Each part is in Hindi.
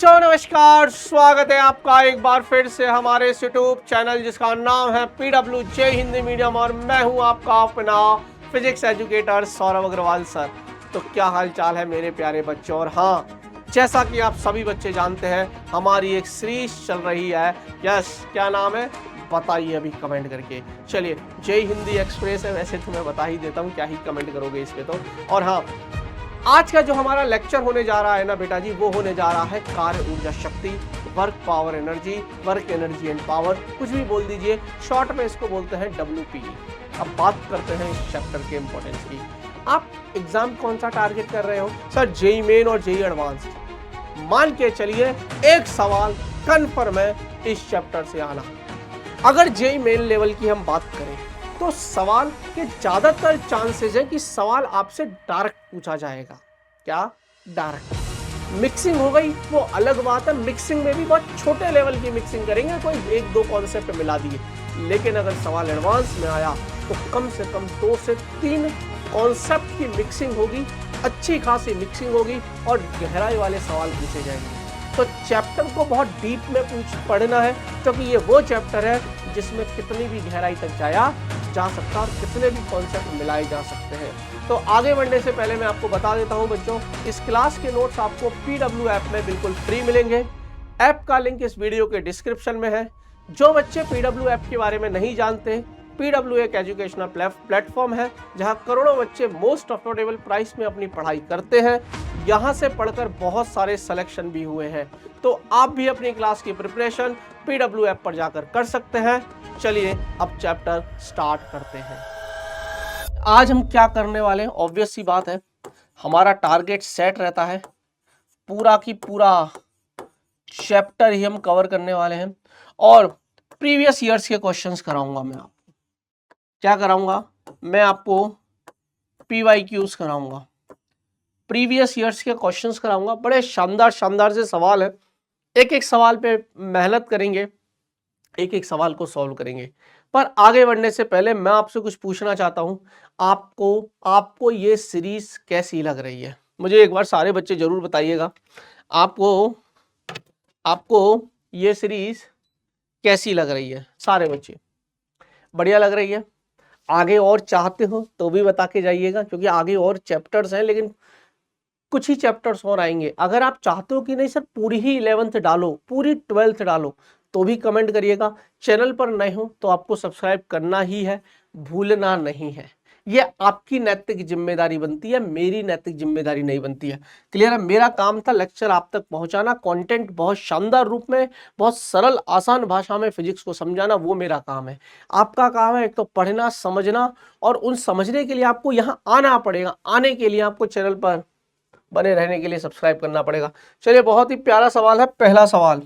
बच्चों नमस्कार, स्वागत है आपका एक बार फिर से हमारे इस यूट्यूब चैनल जिसका नाम है पीडब्ल्यू जय हिंदी मीडियम और मैं हूं आपका अपना physics educator Saurabh Agarwal sir. तो क्या हाल चाल है मेरे प्यारे बच्चों। और हाँ, जैसा कि आप सभी बच्चे जानते हैं हमारी एक सीरीज चल रही है। यस, क्या नाम है बताइए अभी कमेंट करके। चलिए, जय हिंदी एक्सप्रेस है, वैसे तो मैं बता ही देता हूँ, क्या ही कमेंट करोगे इस पे तो। और हाँ, आज का जो हमारा लेक्चर होने जा रहा है ना बेटा जी, वो होने जा रहा है कार्य ऊर्जा शक्ति, work power energy, work energy and power, कुछ भी बोल दीजिए, शॉर्ट में इसको बोलते हैं WPE। अब बात करते हैं इस चैप्टर के इंपॉर्टेंस की। आप एग्जाम कौन सा टारगेट कर रहे हो सर? जेई मेन और जेई एडवांस्ड। मान के चलिए एक सवाल कन्फर्म है इस चैप्टर से आना। अगर जेई मेन लेवल की हम बात करें तो सवाल के ज्यादातर चांसेस है कि सवाल आपसे डायरेक्ट पूछा जाएगा। क्या? डायरेक्ट। मिक्सिंग हो गई वो अलग बात है, मिक्सिंग में भी बहुत छोटे लेवल की मिक्सिंग करेंगे, कोई एक दो कॉन्सेप्ट मिला दिए। लेकिन अगर सवाल एडवांस में आया तो कम से कम 2 से 3 कॉन्सेप्ट की मिक्सिंग होगी, अच्छी खासी मिक्सिंग होगी और गहराई वाले सवाल पूछे जाएंगे। तो चैप्टर को बहुत डीप में पढ़ना है, क्योंकि ये वो चैप्टर है जिसमें कितनी भी गहराई तक जाया जा सकता है और कितने भी कॉन्सेप्ट मिलाए जा सकते हैं। तो आगे बढ़ने से पहले मैं आपको बता देता हूं बच्चों, इस क्लास के नोट्स आपको पीडब्ल्यू ऐप में बिल्कुल फ्री मिलेंगे। ऐप का लिंक इस वीडियो के डिस्क्रिप्शन में है। जो बच्चे पीडब्ल्यू ऐप के बारे में नहीं जानते, पीडब्ल्यू एक एजुकेशनल प्लेटफॉर्म है जहां करोड़ों बच्चे मोस्ट अफोर्डेबल प्राइस में अपनी पढ़ाई करते हैं। यहां से पढ़कर बहुत सारे सिलेक्शन भी हुए हैं। तो आप भी अपनी क्लास की प्रिपरेशन पीडब्ल्यू ऐप पर जाकर कर सकते हैं। चलिए अब चैप्टर स्टार्ट करते हैं। आज हम क्या करने वाले हैं, ऑब्वियस सी बात है, हमारा टारगेट सेट रहता है, पूरा की पूरा चैप्टर ही हम कवर करने वाले हैं और प्रीवियस ईयर्स के क्वेश्चंस कराऊंगा मैं आपको। क्या कराऊंगा? मैं आपको PYQs कराऊंगा, प्रीवियस ईयर्स के क्वेश्चंस कराऊंगा। बड़े शानदार शानदार से सवाल है, एक एक सवाल पे मेहनत करेंगे, एक एक सवाल को सॉल्व करेंगे। पर आगे बढ़ने से पहले मैं आपसे कुछ पूछना चाहता हूं, आपको ये सीरीज कैसी लग रही है? मुझे एक बार सारे बच्चे जरूर बताइएगा, आपको ये सीरीज कैसी लग रही है? सारे बच्चे बढ़िया लग रही है? आगे और चाहते हो तो भी बता के जाइएगा, क्योंकि आगे और चैप्टर्स हैं, लेकिन कुछ ही चैप्टर्स और आएंगे। अगर आप चाहते हो कि नहीं सर पूरी ही 11th डालो, पूरी 12th डालो, तो भी कमेंट करिएगा। चैनल पर नए हो तो आपको सब्सक्राइब करना ही है, भूलना नहीं है। ये आपकी नैतिक जिम्मेदारी बनती है, मेरी नैतिक जिम्मेदारी नहीं बनती है। क्लियर है? मेरा काम था लेक्चर आप तक पहुंचाना, कंटेंट बहुत शानदार रूप में, बहुत सरल आसान भाषा में फिजिक्स को समझाना, वो मेरा काम है। आपका काम है एक तो पढ़ना, समझना, और उन समझने के लिए आपको यहाँ आना पड़ेगा। आने के लिए आपको चैनल पर बने रहने के लिए सब्सक्राइब करना पड़ेगा। चलिए, बहुत ही प्यारा सवाल है पहला सवाल।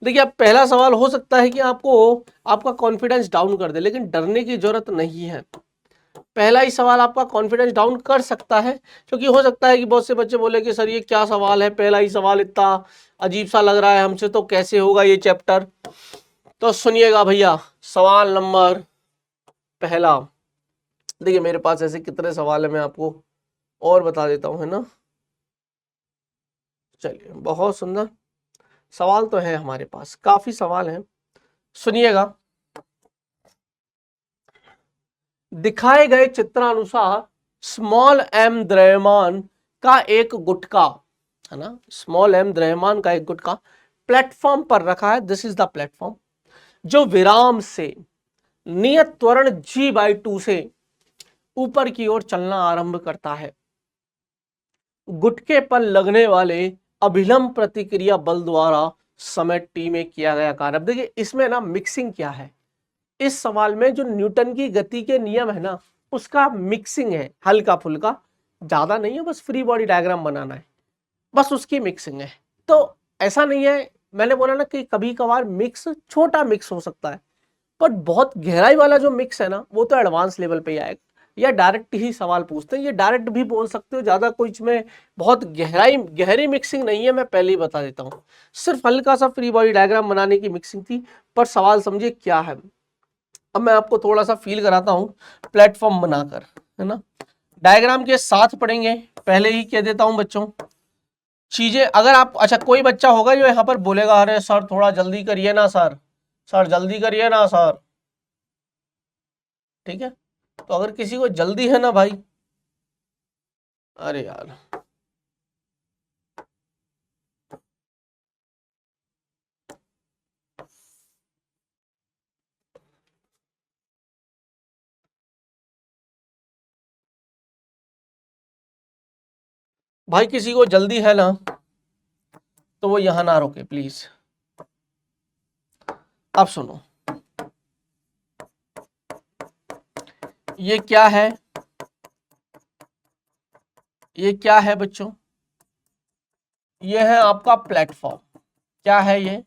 देखिए, अब पहला सवाल हो सकता है कि आपको आपका कॉन्फिडेंस डाउन कर दे, लेकिन डरने की जरूरत नहीं है। पहला ही सवाल आपका कॉन्फिडेंस डाउन कर सकता है, क्योंकि हो सकता है कि बहुत से बच्चे बोले कि सर ये क्या सवाल है, पहला ही सवाल इतना अजीब सा लग रहा है हमसे, तो कैसे होगा ये चैप्टर। तो सुनिएगा भैया, सवाल नंबर पहला। देखिए मेरे पास ऐसे कितने सवाल है, मैं आपको और बता देता हूं, है ना। चलिए, बहुत सुंदर सवाल तो है हमारे पास, काफी सवाल हैं, सुनिएगा। दिखाए गए चित्रानुसार स्मॉल एम द्रव्यमान का एक गुटका, है ना, स्मॉल एम द्रव्यमान का एक गुटका प्लेटफॉर्म पर रखा है। दिस इज द प्लेटफॉर्म, जो विराम से नियत त्वरण g/2 से ऊपर की ओर चलना आरंभ करता है। गुटके पर लगने वाले अभिलंब प्रतिक्रिया बल द्वारा समय t में किया गया कार्य। अब देखिए इसमें ना मिक्सिंग क्या है, इस सवाल में जो न्यूटन की गति के नियम है ना, उसका मिक्सिंग है, हल्का फुल्का, ज्यादा नहीं है, बस फ्री बॉडी डायग्राम बनाना है, बस उसकी मिक्सिंग है। तो ऐसा नहीं है, मैंने बोला ना कि कभी कभार मिक्स, छोटा मिक्स हो सकता है, पर बहुत गहराई वाला जो मिक्स है ना, वो तो एडवांस लेवल पे ही आएगा। या डायरेक्ट ही सवाल पूछते हैं, ये डायरेक्ट भी बोल सकते हो, ज्यादा कुछ में बहुत गहरी मिक्सिंग नहीं है, मैं पहले ही बता देता हूँ। सिर्फ हल्का सा फ्री बॉडी डायग्राम बनाने की मिक्सिंग थी। पर सवाल समझिए क्या है, अब मैं आपको थोड़ा सा फील कराता हूं प्लेटफॉर्म बनाकर, है ना। डायग्राम के साथ पढ़ेंगे, पहले ही कह देता हूं बच्चों। चीजें अगर आप, अच्छा कोई बच्चा होगा जो यहाँ पर बोलेगा अरे सर थोड़ा जल्दी करिए ना सर, सर जल्दी करिए ना सर, ठीक है। तो अगर किसी को जल्दी है ना भाई, अरे यार भाई किसी को जल्दी है ना तो वो यहां ना रोके प्लीज। अब सुनो, ये क्या है, ये क्या है बच्चों, ये है आपका प्लेटफॉर्म। क्या है ये,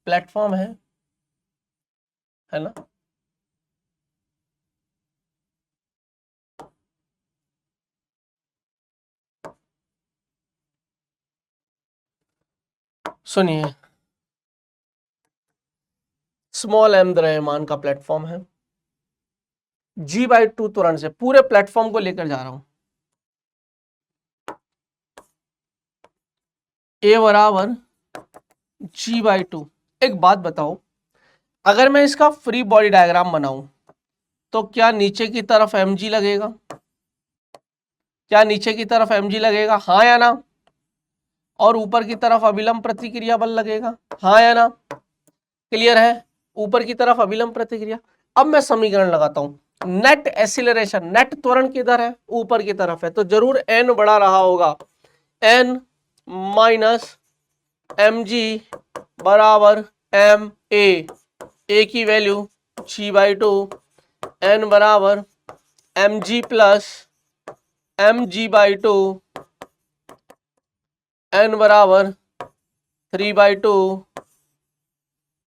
प्लेटफॉर्म है ना। सुनिए, स्मॉल एम द्रव्यमान का प्लेटफॉर्म है, G/2 त्वरण से पूरे प्लेटफॉर्म को लेकर जा रहा हूं, A बराबर G/2। एक बात बताओ, अगर मैं इसका फ्री बॉडी डायग्राम बनाऊं तो क्या नीचे की तरफ mg लगेगा, क्या नीचे की तरफ mg लगेगा, हाँ या ना, और ऊपर की तरफ अभिलंब प्रतिक्रिया बल लगेगा, हाँ या ना, क्लियर है, ऊपर की तरफ अभिलंब प्रतिक्रिया। अब मैं समीकरण लगाता हूं, नेट एसिलरेशन, नेट त्वरण किधर है, ऊपर की तरफ है, तो जरूर n बड़ा रहा होगा, n माइनस mg बराबर m a की वैल्यू G/2, n बराबर mg प्लस mg/2, n बराबर 3/2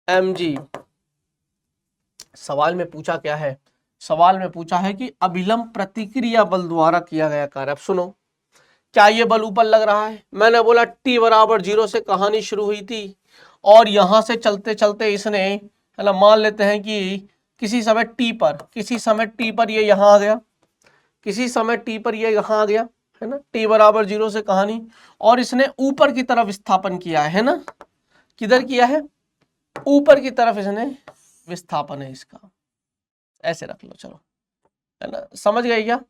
mg। सवाल में पूछा क्या है, सवाल में पूछा है कि अभिलंब प्रतिक्रिया बल द्वारा किया गया कार्य। अब सुनो, क्या ये बल ऊपर लग रहा है, मैंने बोला t बराबर 0 से कहानी शुरू हुई थी और यहां से चलते चलते इसने, है ना, मान लेते हैं कि किसी समय t पर, किसी समय t पर ये यहां आ गया, किसी समय t पर ये यहां आ गया, है ना, t बराबर 0 से कहानी, और इसने ऊपर की तरफ विस्थापन किया है ना, किधर किया है, ऊपर की तरफ इसने विस्थापन है इसका, ऐसे रख लो चलो, है ना, समझ गए क्या,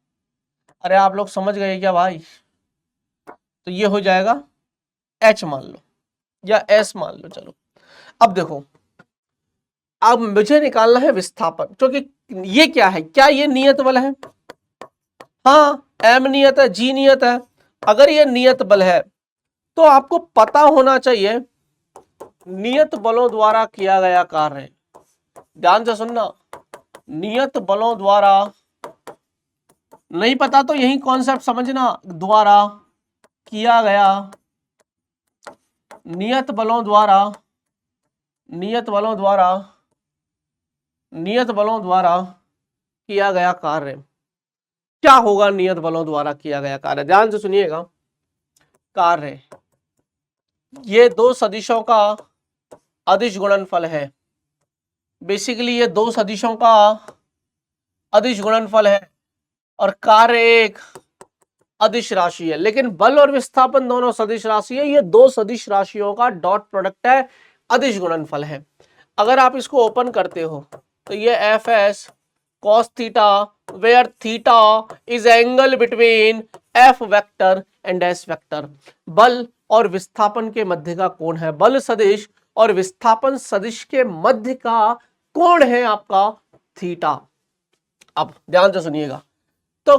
अरे आप लोग समझ गए क्या भाई। तो ये हो जाएगा h मान लो या s मान लो, चलो। अब देखो, अब मुझे निकालना है विस्थापन, क्योंकि ये क्या है, क्या ये नियत बल है, हाँ m नियत है, g नियत है। अगर ये नियत बल है तो आपको पता होना चाहिए नियत बलों द्वारा किया गया कार्य, ध्यान से सुनना, नियत बलों द्वारा, नहीं पता तो यही कॉन्सेप्ट समझना, द्वारा किया गया, नियत बलों द्वारा, नियत बलों द्वारा, नियत बलों द्वारा किया गया कार्य। क्या होगा नियत बलों द्वारा किया गया कार्य, ध्यान से सुनिएगा, कार्य ये दो सदिशों का अदिश गुणनफल है, बेसिकली ये दो सदिशों का अदिश गुणनफल है और कार्य एक अदिश राशि है, लेकिन बल और विस्थापन दोनों सदिश राशि है, ये दो सदिश राशियों का डॉट प्रोडक्ट है, अदिश गुणनफल है। अगर आप इसको ओपन करते हो तो ये F S cos theta, where theta is angle between F vector and S vector, बल और विस्थापन के मध्य का कोण है, बल सदिश और विस्थापन सदिश के मध्य का कोण है आपका थीटा। अब ध्यान से सुनिएगा, तो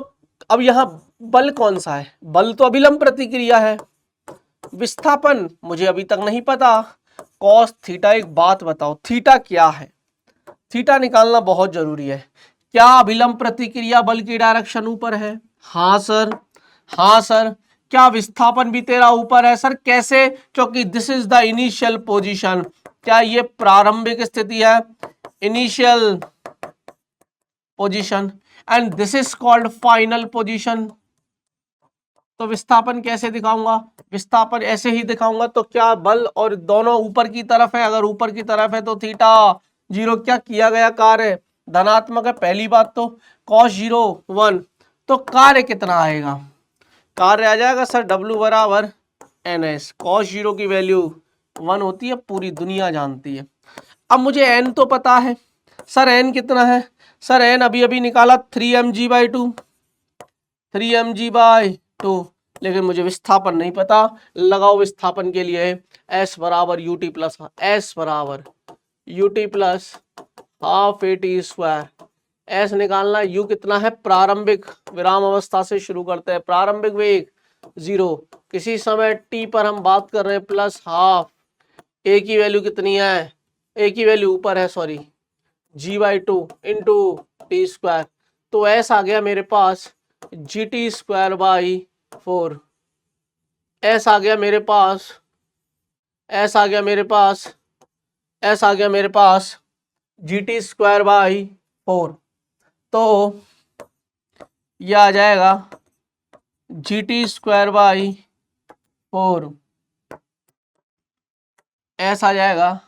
अब यहां बल कौन सा है, बल तो अभिलंब प्रतिक्रिया है, विस्थापन मुझे अभी तक नहीं पता, कॉस थीटा। एक बात बताओ, थीटा क्या है, थीटा निकालना बहुत जरूरी है। क्या अभिलंब प्रतिक्रिया बल की डायरेक्शन ऊपर है, हाँ सर, हाँ सर। क्या विस्थापन भी तेरा ऊपर है, सर कैसे, क्योंकि this is the initial position, क्या ये प्रारंभिक स्थिति है, initial position, and this is called final position. तो विस्थापन कैसे दिखाऊंगा, विस्थापन ऐसे ही दिखाऊंगा, तो क्या बल और दोनों ऊपर की तरफ है, अगर ऊपर की तरफ है तो थीटा 0, क्या किया गया कार्य धनात्मक है, पहली बात तो cos 0 1, तो कार्य कितना आएगा, कार्य आ जाएगा सर W बराबर NS। cos 0 की वैल्यू 1 होती है, पूरी दुनिया जानती है। अब मुझे n तो पता है सर, n कितना है सर, n अभी अभी निकाला 3mg/2, 3mg/2, लेकिन मुझे विस्थापन नहीं पता। लगाओ विस्थापन के लिए s बराबर ut प्लस, s बराबर ut plus half at²। s निकालना, u कितना है, प्रारंभिक विराम अवस्था से शुरू करते हैं, प्रारंभिक वेग 0, किसी समय t पर हम बात कर रहे हैं, प्लस हाफ, a की वैल्यू कितनी है, a की वैल्यू ऊपर है सॉरी, g/2 इंटू t²। तो s आ गया मेरे पास gt²/4, s आ गया मेरे पास, s आ गया मेरे पास, s आ गया मेरे पास gt²/4। तो यह आ जाएगा gt²/4, s आ जाएगा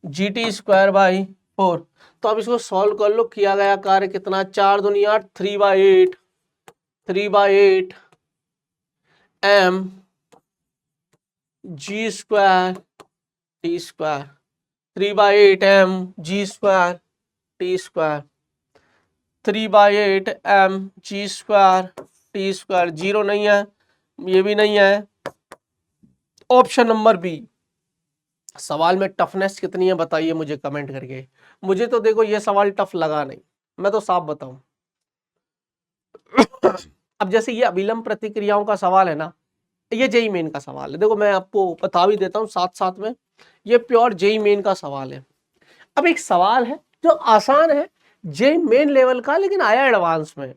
gt²/4। तो अब इसको सॉल्व कर लो, किया गया कार्य कितना, 4 दूनी 8, 3/8, 3/8 m g² t², 3/8 m g² t², 3/8 m g² t²। 0 नहीं है, ये भी नहीं है। Option number B. सवाल में टफनेस कितनी है बताइए मुझे कमेंट करके। मुझे तो देखो ये सवाल टफ लगा नहीं, मैं तो साफ बताऊं। अब जैसे ये अभिलंब प्रतिक्रियाओं का सवाल है ना, ये जेई मेन का सवाल है। देखो मैं आपको बता भी देता हूँ साथ साथ में, ये प्योर जेई मेन का सवाल है। अब एक सवाल है जो आसान है, जेई मेन लेवल का, लेकिन आया एडवांस में।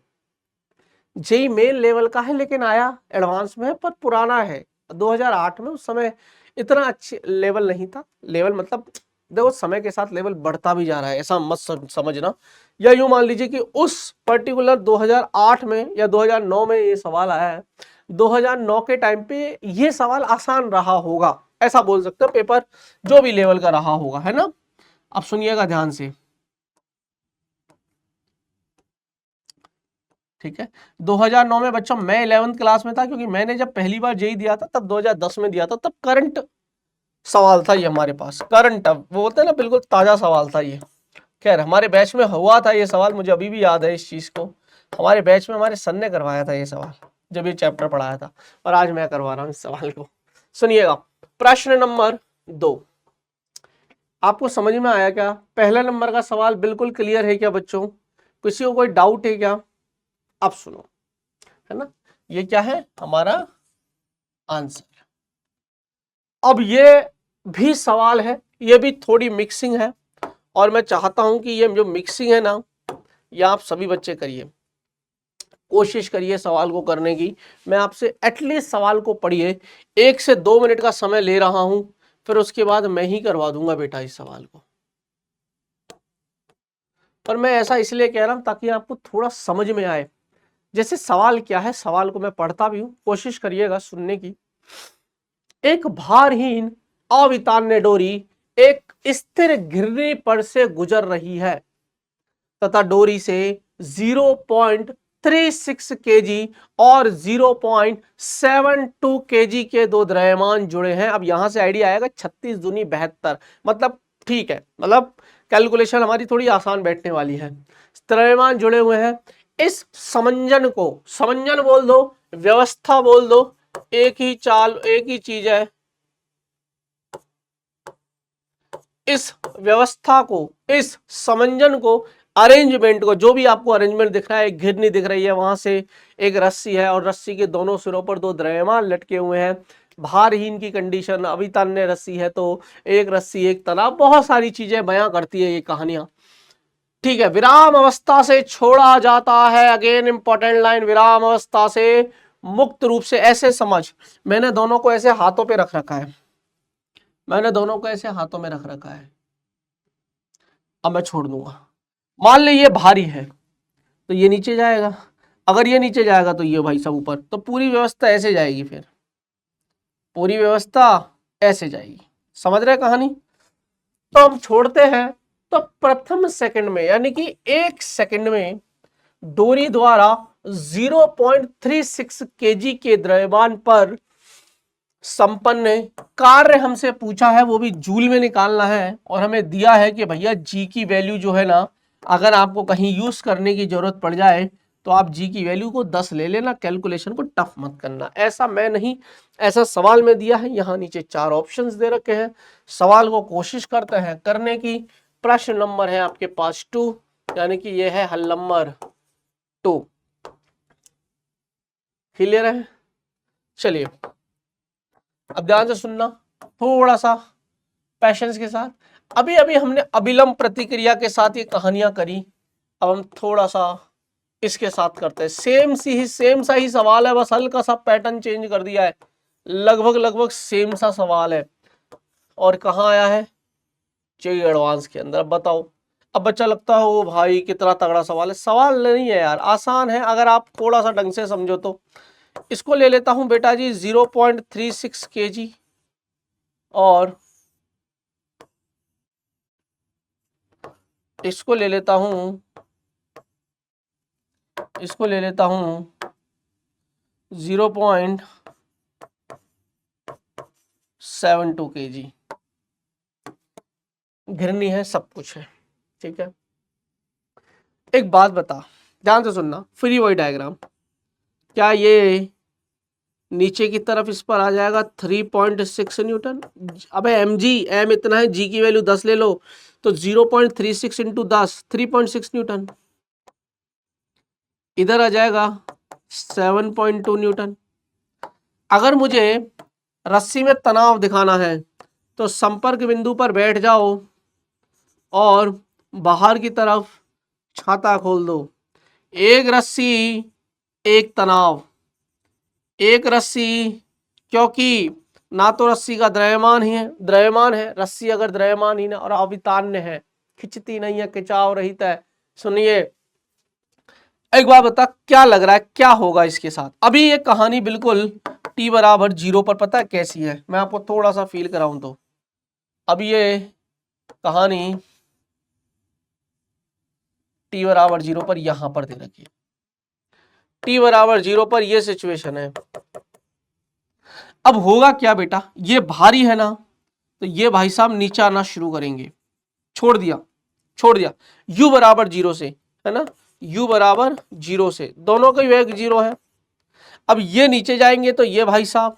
जेई मेन लेवल का है लेकिन आया एडवांस में है, पर पुराना है 2008 में। उस समय इतना अच्छे लेवल नहीं था। लेवल मतलब देखो समय के साथ लेवल बढ़ता भी जा रहा है, ऐसा मत समझना। या यूं मान लीजिए कि उस पर्टिकुलर 2008 में या 2009 में ये सवाल आया है, 2009 के टाइम पे ये सवाल आसान रहा होगा, ऐसा बोल सकते हो। पेपर जो भी लेवल का रहा होगा, है ना। अब सुनिएगा ध्यान से, ठीक है। 2009 में बच्चों मैं 11th क्लास में था, क्योंकि मैंने जब पहली बार जेई दिया था तब 2010 में दिया था। तब करंट सवाल था ये हमारे पास, करंट, वो होता है ना, बिल्कुल ताजा सवाल था ये। खैर हमारे बैच में हुआ था ये सवाल, मुझे अभी भी याद है इस चीज को। हमारे बैच में हमारे सर ने करवाया था ये सवाल, जब ये चैप्टर पढ़ाया था, और आज मैं करवा रहा हूँ इस सवाल को। सुनिएगा, प्रश्न नंबर 2 आपको समझ में आया क्या? पहला नंबर का सवाल बिल्कुल क्लियर है क्या बच्चों? किसी को कोई डाउट है क्या? अब सुनो, है ना, ये क्या है हमारा आंसर। अब ये भी सवाल है, ये भी थोड़ी मिक्सिंग है, और मैं चाहता हूं कि ये जो मिक्सिंग है ना, ये आप सभी बच्चे करिए, कोशिश करिए सवाल को करने की। मैं आपसे एटलीस्ट सवाल को पढ़िए, 1 से 2 मिनट का समय ले रहा हूं, फिर उसके बाद मैं ही करवा दूंगा बेटा इस सवाल को। पर मैं ऐसा इसलिए कह रहा हूं ताकि आपको थोड़ा समझ में आए। जैसे सवाल क्या है, सवाल को मैं पढ़ता भी हूं, कोशिश करिएगा सुनने की। एक भारहीन अवितान्य डोरी एक स्थिर घिरनी पर से गुजर रही है तथा डोरी से 0.36 केजी और 0.72 केजी के दो द्रव्यमान जुड़े हैं। अब यहां से आइडिया आएगा 36 दूनी 72, मतलब ठीक है, मतलब कैलकुलेशन हमारी थोड़ी आसान बैठने वाली है। द्रव्यमान जुड़े हुए हैं। इस समंजन को, समंजन बोल दो, व्यवस्था बोल दो, एक ही चाल, एक ही चीज है। इस व्यवस्था को, इस समंजन को, अरेंजमेंट को, जो भी आपको अरेंजमेंट दिख रहा है, एक घिरनी दिख रही है, वहां से एक रस्सी है और रस्सी के दोनों सिरों पर दो द्रव्यमान लटके हुए हैं। भारहीन की कंडीशन, अवितान्य रस्सी है तो एक रस्सी एक तनाव, बहुत सारी चीजें बयां करती है ये कहानियां। ठीक है, विराम अवस्था से छोड़ा जाता है, अगेन इंपॉर्टेंट लाइन, विराम अवस्था से मुक्त रूप से। ऐसे समझ, मैंने दोनों को ऐसे हाथों पे रख रखा है, मैंने दोनों को ऐसे हाथों में रख रखा है। अब मैं छोड़ दूंगा, मान ली ये भारी है तो ये नीचे जाएगा, अगर ये नीचे जाएगा तो ये भाई सब ऊपर, तो पूरी व्यवस्था ऐसे जाएगी, फिर पूरी व्यवस्था ऐसे जाएगी। समझ रहे कहानी? तो हम छोड़ते हैं, तो प्रथम सेकंड में, यानी कि 1 सेकंड में डोरी द्वारा 0.36 केजी के द्रव्यमान पर संपन्न कार्य हमसे पूछा है वो भी जूल में निकालना है, और हमें दिया है कि भैया जी की वैल्यू जो है ना, अगर आपको कहीं यूज करने की जरूरत पड़ जाए तो आप जी की वैल्यू को 10 ले लेना, कैलकुलेशन को टफ मत करना। ऐसा मैं नहीं, ऐसा सवाल में दिया है, यहाँ नीचे 4 ऑप्शंस दे रखे हैं, सवाल को कोशिश करते हैं करने की। प्रश्न नंबर है आपके पास 2, यानी कि ये है हल नंबर 2। क्लियर है? चलिए अब ध्यान से सुनना, थोड़ा सा पैशंस के साथ। अभी अभी हमने अभिलंब प्रतिक्रिया के साथ ये कहानियां करी, अब हम थोड़ा सा इसके साथ करते हैं। सेम सा ही सवाल है, बस हल्का सा पैटर्न चेंज कर दिया है, लगभग सेम सा सवाल है। और कहाँ आया है? जेईई एडवांस के अंदर। अब बताओ, अब बच्चा लगता है ओ भाई कितना तगड़ा सवाल है। सवाल नहीं है यार, आसान है अगर आप थोड़ा सा ढंग से समझो तो। इसको ले लेता हूं बेटा जी 0.36 kg, और इसको ले लेता हूं 0.72 kg। घिरनी है, सब कुछ है, ठीक है। एक बात बता, ध्यान से सुनना, फ्री बॉडी डायग्राम, क्या ये नीचे की तरफ इस पर आ जाएगा 3.6 न्यूटन? अबे एम इतना है, जी की वैल्यू 10 ले लो, तो 0.36 इंटू 10 3.6 न्यूटन। इधर आ जाएगा 7.2 न्यूटन। अगर मुझे रस्सी में तनाव दिखाना है तो संपर्क बिंदु पर बैठ जाओ और बाहर की तरफ छाता खोल दो। एक रस्सी एक तनाव, एक रस्सी, क्योंकि ना तो रस्सी का द्रव्यमान है, रस्सी अगर द्रव्यमान ही ना और अवितान्य है, खिंचती नहीं है, खिंचाव रहित है। सुनिए एक बात बता, क्या लग रहा है क्या होगा इसके साथ? अभी ये कहानी बिल्कुल t बराबर 0 पर पता है कैसी है, मैं आपको थोड़ा सा फील कराऊं तो। अभी ये कहानी t बराबर 0 पर यहां पर दे रखी है, t बराबर 0 पर ये सिचुएशन है। अब होगा क्या बेटा, ये भारी है ना, तो ये भाई साहब नीचे आना शुरू करेंगे। छोड़ दिया u बराबर 0 से, है ना, u बराबर 0 से, दोनों का वेग 0 है। अब ये नीचे जाएंगे तो ये भाई साहब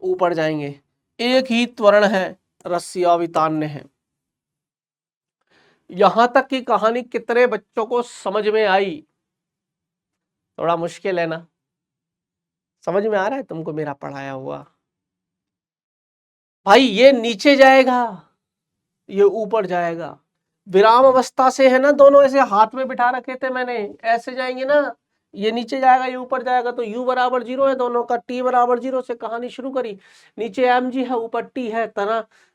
ऊपर जाएंगे। एक ही त्वरण है, रस्सी अवितान्य है। यहां तक की कहानी कितने बच्चों को समझ में आई? थोड़ा मुश्किल है ना? समझ में आ रहा है तुमको मेरा पढ़ाया हुआ? भाई ये नीचे जाएगा, ये ऊपर जाएगा। विराम अवस्था से है ना, दोनों ऐसे हाथ में बिठा रखे थे मैंने, ऐसे जाएंगे ना, ये नीचे जाएगा ये ऊपर जाएगा, तो u बराबर 0 है दोनों का, t बराबर 0 से कहानी शुरू करी। नीचे mg है, ऊपर t है।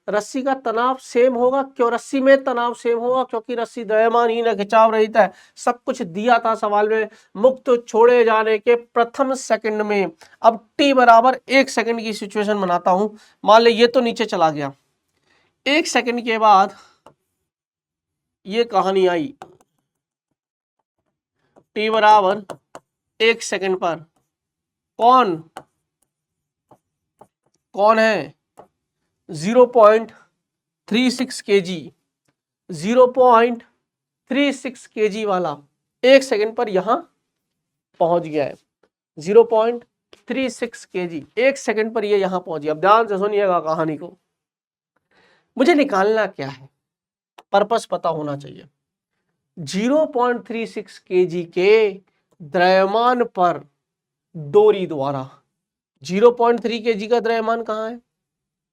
रस्सी का तनाव सेम होगा, क्यों? रस्सी में तनाव सेम होगा क्योंकि रस्सी द्रव्यमानहीन है, खिंचाव रहित है। सब कुछ दिया था सवाल में। मुक्त छोड़े जाने के प्रथम सेकंड में, अब t बराबर 1 सेकंड की सिचुएशन बनाता हूं। मान ले ये तो नीचे चला गया, 1 सेकंड के बाद ये कहानी आई। t बराबर 1 सेकंड पर कौन है? 0.36 kg, 0.36 kg वाला 1 सेकंड पर यहां पहुंच गया है। 0.36 kg 1 सेकंड पर ये यहां पहुंच गया। अब ध्यान से सुनिएगा कहानी को, मुझे निकालना क्या है, पर्पस पता होना चाहिए। 0.36 kg के द्रव्यमान पर डोरी द्वारा, 0.3 kg का द्रव्यमान कहाँ है?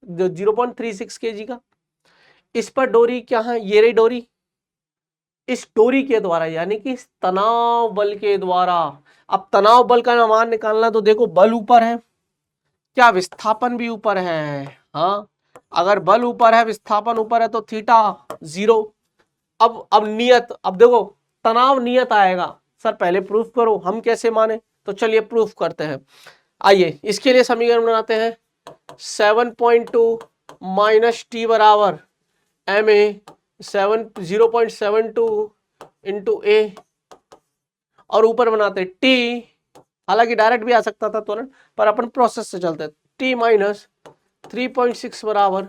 0.36 kg का, इस पर डोरी क्या है? ये रही डोरी। इस डोरी के द्वारा यानी कि इस तनाव बल के द्वारा, अब तनाव बल का मान निकालना, तो देखो बल ऊपर है, क्या विस्थापन भी ऊपर है? हाँ, अगर बल ऊपर है विस्थापन ऊपर है तो थीटा 0। अब नियत, अब देखो तनाव नियत आएगा। सर पहले प्रूफ करो, हम कैसे माने? तो चलिए प्रूफ करते हैं। आइए इसके लिए समीकरण बनाते हैं। 7.2 माइनस टी बराबर एम ए 0.72 इंटू ए, और ऊपर बनाते टी हालांकि डायरेक्ट भी आ सकता था तुरंत, पर अपन प्रोसेस से चलते। t माइनस 3.6 बराबर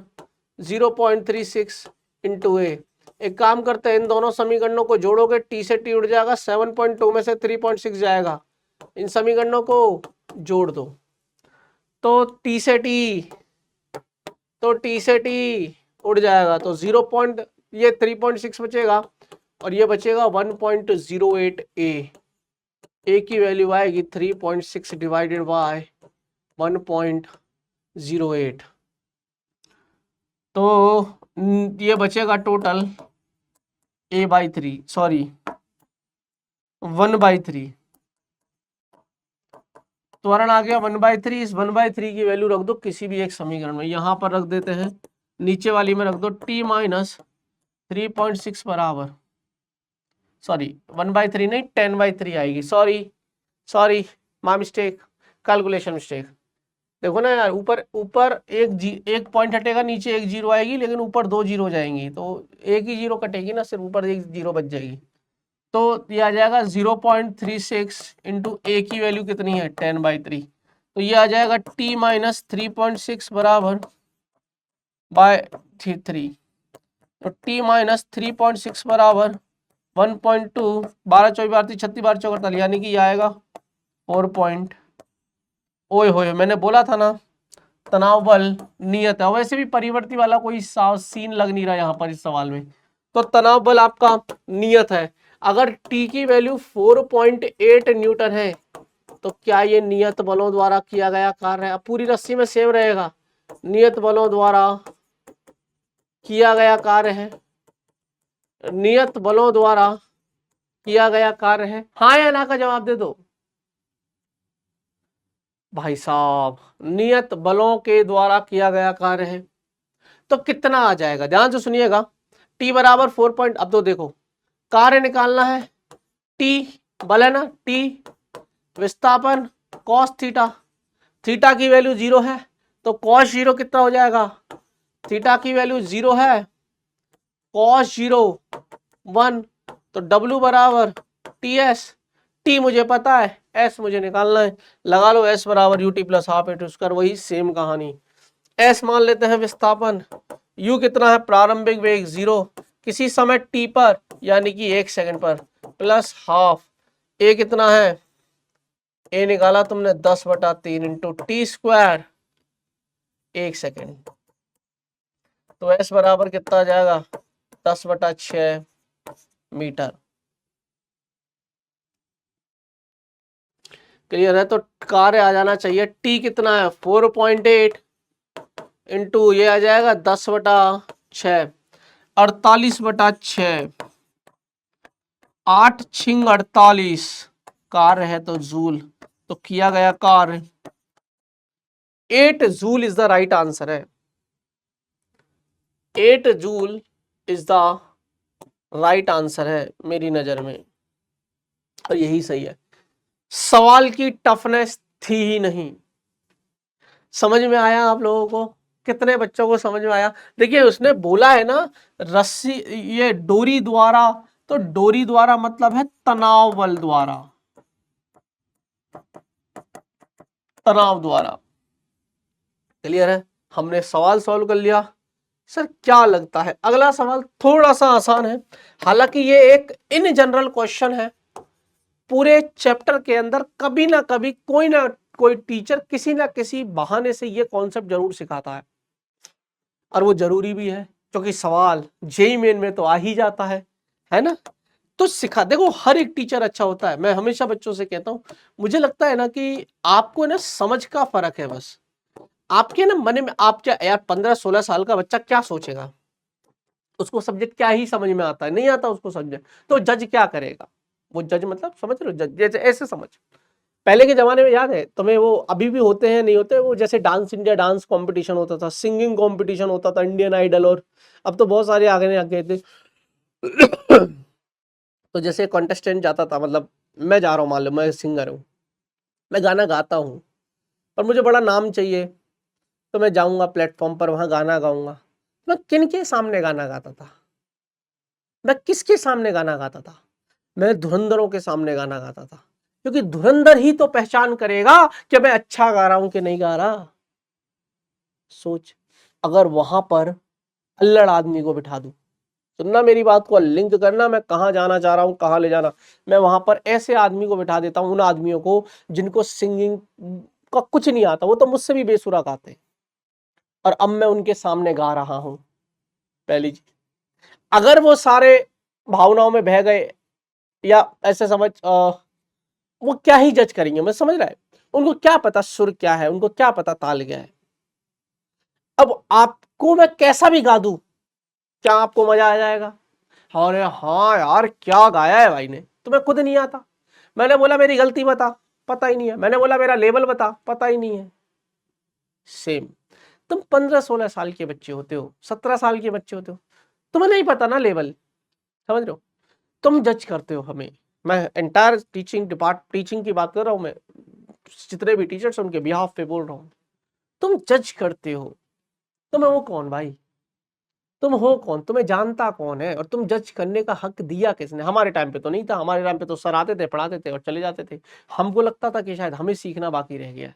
0.36 इंटू ए। एक काम करते हैं, इन दोनों समीकरणों को जोड़ोगे, t से t उड़ जाएगा, 7.2 में से 3.6 जाएगा, इन समीकरणों को जोड़ दो तो t से t उड़ जाएगा, तो 0 पॉइंट, ये 3.6 बचेगा और ये बचेगा 1.08 ए की वैल्यू आएगी 3.6 डिवाइडेड बाय 1.08, तो ये बचेगा टोटल a/3, सॉरी 1/3, त्वरण आ गया 1/3। इस 1/3 की वैल्यू रख दो किसी भी एक समीकरण में, यहां पर रख देते हैं, नीचे वाली में रख दो t माइनस 3.6 बराबर, सॉरी 1/3 नहीं 10/3 आएगी, sorry my mistake, calculation mistake. देखो ना यार, ऊपर ऊपर एक पॉइंट हटेगा, नीचे एक जीरो आएगी, लेकिन ऊपर दो जीरो हो जाएंगी, तो एक ही जीरो कटेगी ना, सिर्फ ऊपर एक जीरो बच जाएगी, तो ये आ जाएगा 0.36 इंटू ए की वैल्यू कितनी है 10/3, तो ये आ जाएगा t माइनस 3.6 बराबर बाय 3, तो t माइनस 3.6 बराबर 1.2, 12 24 12 36 12 44, यानी कि ये आएगा 4 पॉइंट। ओए होए, मैंने बोला था ना तनाव बल नियत है, वैसे भी परिवर्ती वाला कोई सीन लग नहीं रहा यहाँ पर इस सवाल में, तो तनाव बल आपका नियत है। अगर t की वैल्यू 4.8 न्यूटन है तो क्या ये नियत बलों द्वारा किया गया कार्य है? अब पूरी रस्सी में सेम रहेगा, नियत बलों द्वारा किया गया कार्य है, नियत बलों द्वारा किया गया कार्य है, हाँ या ना का जवाब दे दो भाई साहब। नियत बलों के द्वारा किया गया कार्य है, तो कितना आ जाएगा, ध्यान से सुनिएगा। t बराबर 4 पॉइंट, अब तो देखो कार्य निकालना है, t बल है ना, t विस्थापन cos थीटा, थीटा की वैल्यू 0 है तो cos 0 कितना हो जाएगा, थीटा की वैल्यू 0 है, cos 0 1, तो W बराबर TS, T मुझे पता है, S मुझे निकालना है, लगा लो S बराबर UT plus half into square, वही सेम कहानी। S मान लेते हैं विस्थापन, U कितना है प्रारंभिक वेग 0, किसी समय T पर यानी कि 1 सेकंड पर, प्लस हाफ, A कितना है, A निकाला तुमने 10/3 इंटू टी स्क्वायर 1 सेकेंड, तो S बराबर कितना आ जाएगा 10/6 मीटर। क्लियर है, तो कार्य आ जाना चाहिए, T कितना है 4.8 इंटू ये आ जाएगा 10/6, 48/6, 8 छिंग 48 कार्य है तो जूल, तो किया गया कार्य 8 joule is the right answer है, 8 joule is the right answer है मेरी नजर में, और यही सही है। सवाल की टफनेस थी ही नहीं। समझ में आया आप लोगों को, कितने बच्चों को समझ में आया? देखिए उसने बोला है ना रस्सी, ये डोरी द्वारा, तो डोरी द्वारा मतलब है तनाव बल द्वारा, तनाव द्वारा। क्लियर है, हमने सवाल सॉल्व कर लिया। सर क्या लगता है अगला सवाल थोड़ा सा आसान है, हालांकि ये एक इन जनरल क्वेश्चन है, पूरे चैप्टर के अंदर कभी ना कभी कोई ना कोई टीचर किसी ना किसी बहाने से ये कॉन्सेप्ट जरूर सिखाता है, और वो जरूरी भी है क्योंकि सवाल जेईई मेन में तो आ ही जाता है ना, तो सिखा। देखो हर एक टीचर अच्छा होता है, मैं हमेशा बच्चों से कहता हूं, मुझे लगता है ना कि आपको ना समझ का फर्क है, बस आपके ना मन में, आप क्या यार 15-16 साल का बच्चा क्या सोचेगा, उसको सब्जेक्ट क्या ही समझ में आता है, नहीं आता उसको सब्जेक्ट, तो जज क्या करेगा, वो जज मतलब समझ रहे हो, जज जैसे ऐसे समझ। पहले के जमाने में याद है तुम्हें, वो अभी भी होते हैं नहीं होते, वो जैसे डांस इंडिया डांस कंपटीशन होता था, सिंगिंग कंपटीशन होता था, इंडियन आइडल, और अब तो बहुत सारे आ गए थे। तो जैसे कॉन्टेस्टेंट जाता था, मतलब मैं जा रहा हूँ, मान लो मैं सिंगर हूँ, मैं गाना गाता हूँ, पर मुझे बड़ा नाम चाहिए, तो मैं जाऊंगा प्लेटफॉर्म पर, वहां गाना गाऊंगा। मैं किन के सामने गाना गाता था, मैं किसके सामने गाना गाता था, मैं धुरंधरों के सामने गाना गाता था, क्योंकि धुरंधर ही तो पहचान करेगा कि मैं अच्छा गा रहा हूं कि नहीं गा रहा। सोच, अगर वहां पर अल्लड़ आदमी को बिठा दूं, सुनना मेरी बात को लिंक करना, मैं कहां जाना चाह रहा हूं, कहां ले जाना। मैं वहां पर ऐसे आदमी को बिठा देता हूं, उन आदमियों को जिनको सिंगिंग का कुछ नहीं आता, वो तो मुझसे भी बेसुरा गाते, और अब मैं उनके सामने गा रहा हूं। पहली चीज, अगर वो सारे भावनाओं में बह गए, या ऐसे समझ वो क्या ही जज करेंगे, मैं समझ रहा है, उनको क्या पता सुर क्या है, उनको क्या पता ताल क्या है। अब आपको मैं कैसा भी गा दूं, क्या आपको मजा आ जाएगा? अरे हाँ यार क्या गाया है भाई ने, तुम्हें खुद नहीं आता। मैंने बोला मेरी गलती बता, पता ही नहीं है। मैंने बोला मेरा लेवल बता, पता ही नहीं है। सेम, तुम 15-16 साल के बच्चे होते हो, 17 साल के बच्चे होते हो, तुम्हें नहीं पता ना लेवल, समझ रहे हो? तुम जज करते हो हमें। मैं एंटायर टीचिंग की बात कर रहा हूं, मैं जितने भी टीचर्स उनके बिहाफ पे बोल रहा हूं। तुम जज करते हो, तुम्हें वो कौन भाई, तुम हो कौन, तुम्हें जानता कौन है, और तुम जज करने का हक दिया किसने? हमारे टाइम पे तो नहीं था, हमारे टाइम पे तो सर आते थे, पढ़ाते थे और चले जाते थे। हमको लगता था कि शायद हमें सीखना बाकी रह गया है,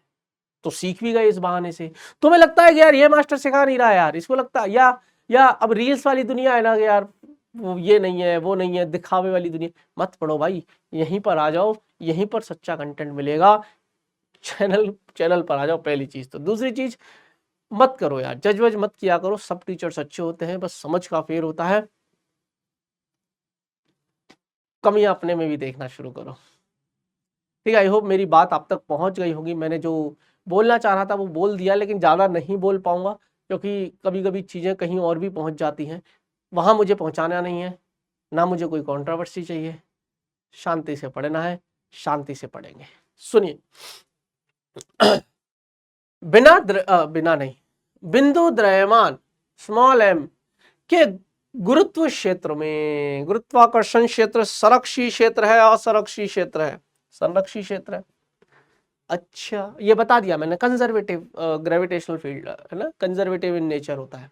तो सीख भी गए इस बहाने से। तुम्हें लगता है कि यार ये मास्टर सिखा नहीं रहा है यार, इसको लगता है या अब रील्स वाली दुनिया है ना कि यार वो ये नहीं है, वो नहीं है, दिखावे वाली दुनिया। मत पढ़ो भाई, यहीं पर आ जाओ, यहीं पर सच्चा कंटेंट मिलेगा। चैनल चैनल पर आ जाओ, पहली चीज। तो दूसरी चीज, मत करो यार, जज वज मत किया करो। सब टीचर्स अच्छे होते हैं, बस समझ का फेर होता है। कमियां अपने में भी देखना शुरू करो। ठीक है, आई होप मेरी बात आप तक पहुंच गई होगी। मैंने जो बोलना चाह रहा था वो बोल दिया, लेकिन ज़्यादा नहीं बोल पाऊंगा, क्योंकि कभी कभी चीज़ें कहीं और भी पहुंच जाती हैं। वहां मुझे पहुंचाना नहीं है, ना मुझे कोई कंट्रोवर्सी चाहिए। शांति से पढ़ना है, शांति से पढ़ेंगे। सुनिए, बिना नहीं, बिंदु द्रव्यमान स्मॉल एम के गुरुत्व क्षेत्र में, गुरुत्वाकर्षण क्षेत्र संरक्षी क्षेत्र है, असंरक्षी क्षेत्र है? संरक्षी क्षेत्र है। अच्छा, ये बता दिया मैंने, कंजर्वेटिव ग्रेविटेशनल फील्ड है ना, कंजर्वेटिव इन नेचर होता है।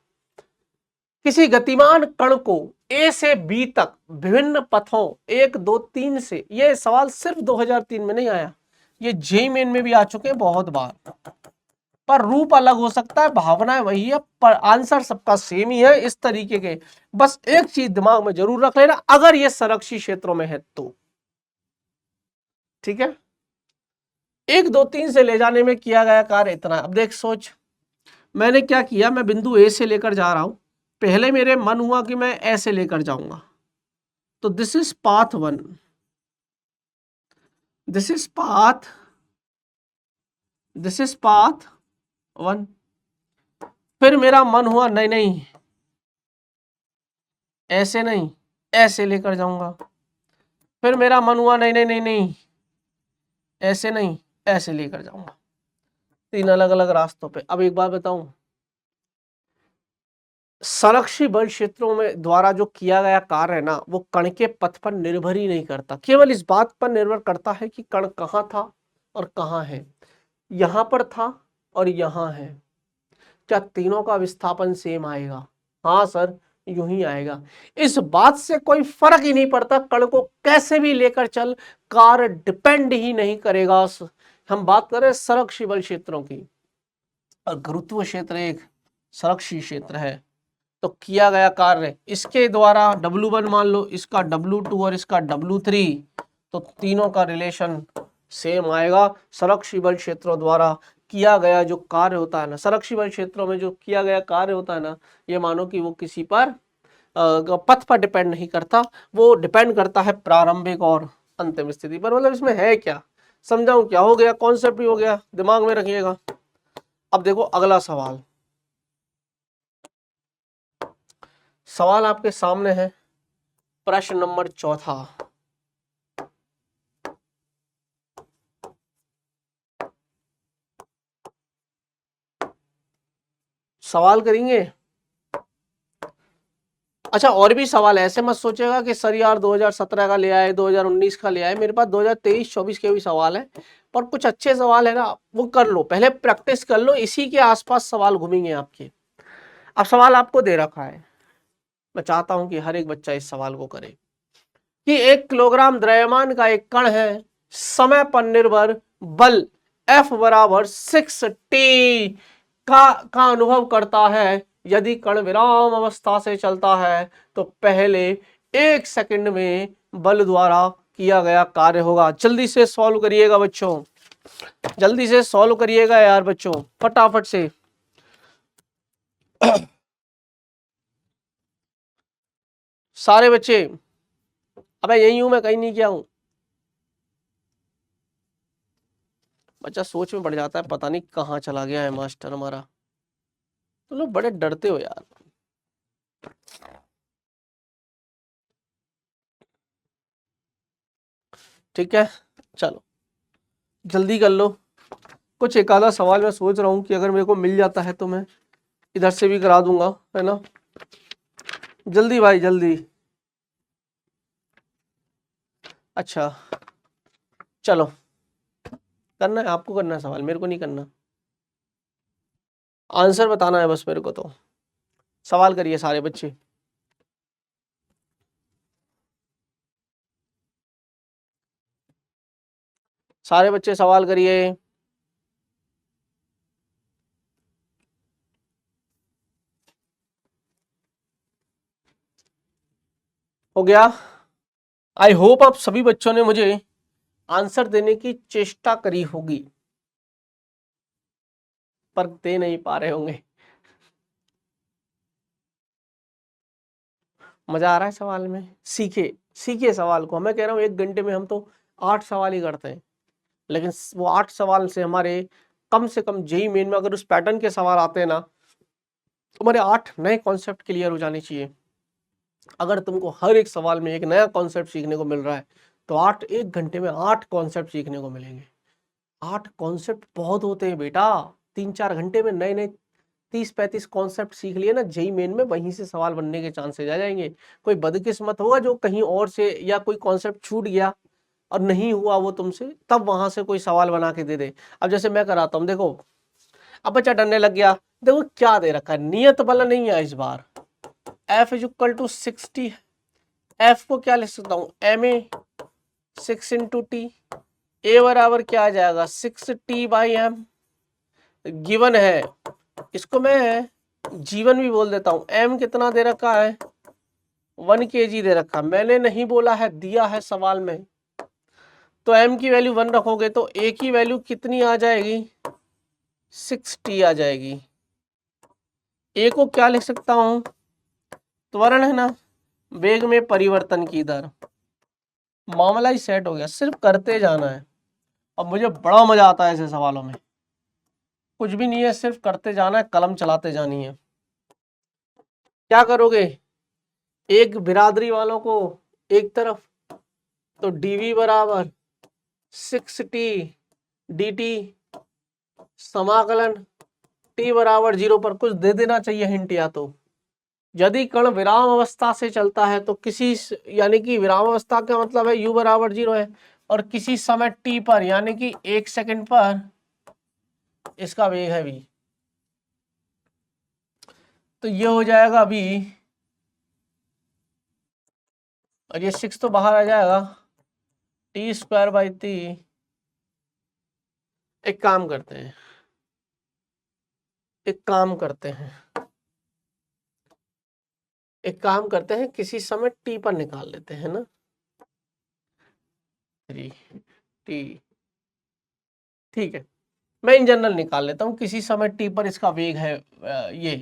किसी गतिमान कण को ए से बी तक विभिन्न पथों 1, 2, 3 से, ये सवाल सिर्फ 2003 में नहीं आया, ये जेईई मेन में भी आ चुके हैं बहुत बार, पर रूप अलग हो सकता है, भावनाएं वही है, पर आंसर सबका सेम ही है इस तरीके के। बस एक चीज दिमाग में जरूर रख लेना, अगर ये संरक्षी क्षेत्रों में है तो। ठीक है, 1, 2, 3 से ले जाने में किया गया कार्य इतना। अब देख सोच, मैंने क्या किया, मैं बिंदु ए से लेकर जा रहा हूं, पहले मेरे मन हुआ कि मैं ऐसे लेकर जाऊंगा, तो this is path 1, this is path, this is path 1। फिर मेरा मन हुआ नहीं नहीं ऐसे नहीं, ऐसे लेकर जाऊंगा। फिर मेरा मन हुआ नहीं नहीं नहीं नहीं ऐसे नहीं, ऐसे लेकर जाऊंगा। 3 अलग अलग रास्तों पे। अब एक बात बताऊं, संरक्षी बल क्षेत्रों में द्वारा जो किया गया कार्य है ना, वो कण के पथ पर निर्भर ही नहीं करता, केवल इस बात पर निर्भर करता है कि कण कहाँ था और कहाँ है। यहां पर था और यहां है, क्या तीनों का विस्थापन सेम आएगा? हाँ सर, यूं ही आएगा। इस बात से कोई फर्क ही नहीं पड़ता, कण को कैसे भी लेकर चल, कार्य डिपेंड ही नहीं करेगा। हम बात करें संरक्षी बल क्षेत्रों की, और गुरुत्व क्षेत्र एक संरक्षी क्षेत्र है, तो किया गया कार्य इसके द्वारा W1 मान लो, इसका W2 और इसका W3, तो तीनों का रिलेशन सेम आएगा। संरक्षी बल क्षेत्रों द्वारा किया गया जो कार्य होता है ना, संरक्षी बल क्षेत्रों में जो किया गया कार्य होता है ना, ये मानो कि वो किसी पर पथ पर डिपेंड नहीं करता, वो डिपेंड करता है प्रारंभिक और अंतिम स्थिति पर। मतलब इसमें है क्या, समझाऊं क्या? हो गया, कॉन्सेप्ट भी हो गया, दिमाग में रखिएगा। अब देखो अगला सवाल, सवाल आपके सामने है, प्रश्न नंबर 4। सवाल करेंगे। अच्छा, और भी सवाल, ऐसे मत सोचेगा कि सर यार 2017 का ले आए, 2019 का ले आए। मेरे पास 2023-24 के भी सवाल है, पर कुछ अच्छे सवाल है ना, वो कर लो, पहले प्रैक्टिस कर लो, इसी के आसपास सवाल घूमेंगे आपके। अब सवाल आपको दे रखा है, मैं चाहता हूं कि हर एक बच्चा इस सवाल को करे कि 1 किलोग्राम द्रव्यमान का एक कण है, समय पर निर्भर बल F बराबर 6t का अनुभव करता है यदि कण विराम अवस्था से चलता है तो पहले 1 सेकंड में बल द्वारा किया गया कार्य होगा। जल्दी से सॉल्व करिएगा बच्चों, जल्दी से सॉल्व करिएगा यार बच्चों, फटाफट से। सारे बच्चे, अबे यही हूं मैं, कहीं नहीं किया हूं। बच्चा सोच में पड़ जाता है, पता नहीं कहाँ चला गया है मास्टर हमारा। तो लोग बड़े डरते हो यार। ठीक है, चलो जल्दी कर लो। कुछ एक आधा सवाल मैं सोच रहा हूँ कि अगर मेरे को मिल जाता है तो मैं इधर से भी करा दूंगा, है ना। जल्दी भाई जल्दी। अच्छा चलो, करना है आपको, करना है सवाल, मेरे को नहीं करना। आंसर बताना है बस मेरे को। तो सवाल करिए सारे बच्चे। सारे बच्चे सवाल करिए। हो गया। आई होप आप सभी बच्चों ने मुझे आंसर देने की चेष्टा करी होगी, पर दे नहीं पा रहे होंगे। मजा आ रहा है सवाल में? सीखे सीखे सवाल को। मैं कह रहा हूँ 1 घंटे में हम तो 8 सवाल ही करते हैं, लेकिन वो 8 सवाल से हमारे कम से कम जेई मेन में अगर उस पैटर्न के सवाल आते हैं ना, तो हमारे 8 नए कॉन्सेप्ट क्लियर हो जाने चाहिए। अगर तुमको हर एक सवाल में एक नया कॉन्सेप्ट सीखने को मिल रहा है तो 1 घंटे में 8 कॉन्सेप्ट सीखने को मिलेंगे। 8 कॉन्सेप्ट बहुत होते हैं बेटा। 3-4 घंटे में नए नए 30-35 कॉन्सेप्ट सीख लिए ना, जेई मेन में वहीं से सवाल बनने के चांसेस आ जाएंगे। कोई बदकिस्मत होगा जो कहीं और से, या कोई कॉन्सेप्ट छूट गया और नहीं हुआ वो तुमसे, तब वहां से कोई सवाल बना के दे दे। अब जैसे मैं कराता हूँ, देखो अब बच्चा डरने लग गया। देखो क्या दे रखा है, नियत बल नहीं है इस बार। F is equal to 60। F को क्या लिख सकता हूँ, ma 6 इंटू टी। ए बराबर क्या आ जाएगा, 6t/m गिवन है। इसको मैं जीवन भी बोल देता हूँ। m कितना दे रखा है, 1 kg दे रखा। मैंने नहीं बोला है, दिया है सवाल में। तो m की वैल्यू 1 रखोगे तो a की वैल्यू कितनी आ जाएगी, 6t आ जाएगी। a को क्या लिख सकता हूँ, त्वरण है ना, वेग में परिवर्तन की दर। मामला ही सेट हो गया, सिर्फ करते जाना है। अब मुझे बड़ा मजा आता है ऐसे सवालों में। कुछ भी नहीं है, सिर्फ करते जाना है, कलम चलाते जानी है। क्या करोगे, एक बिरादरी वालों को एक तरफ, तो dv बराबर 6t dt समाकलन t बराबर 0 पर कुछ दे देना चाहिए हिंट। या तो यदि कण विराम अवस्था से चलता है तो किसी, यानी कि विराम अवस्था का मतलब है u बराबर 0 है, और किसी समय t पर यानी कि 1 सेकंड पर इसका वेग है v। तो ये हो जाएगा अभी, और ये 6 तो बाहर आ जाएगा, t²/t। एक काम करते हैं, एक काम करते हैं, किसी समय t पर निकाल लेते हैं ना, 3t। ठीक है, मैं इन जनरल निकाल लेता हूँ, किसी समय t पर इसका वेग है ये।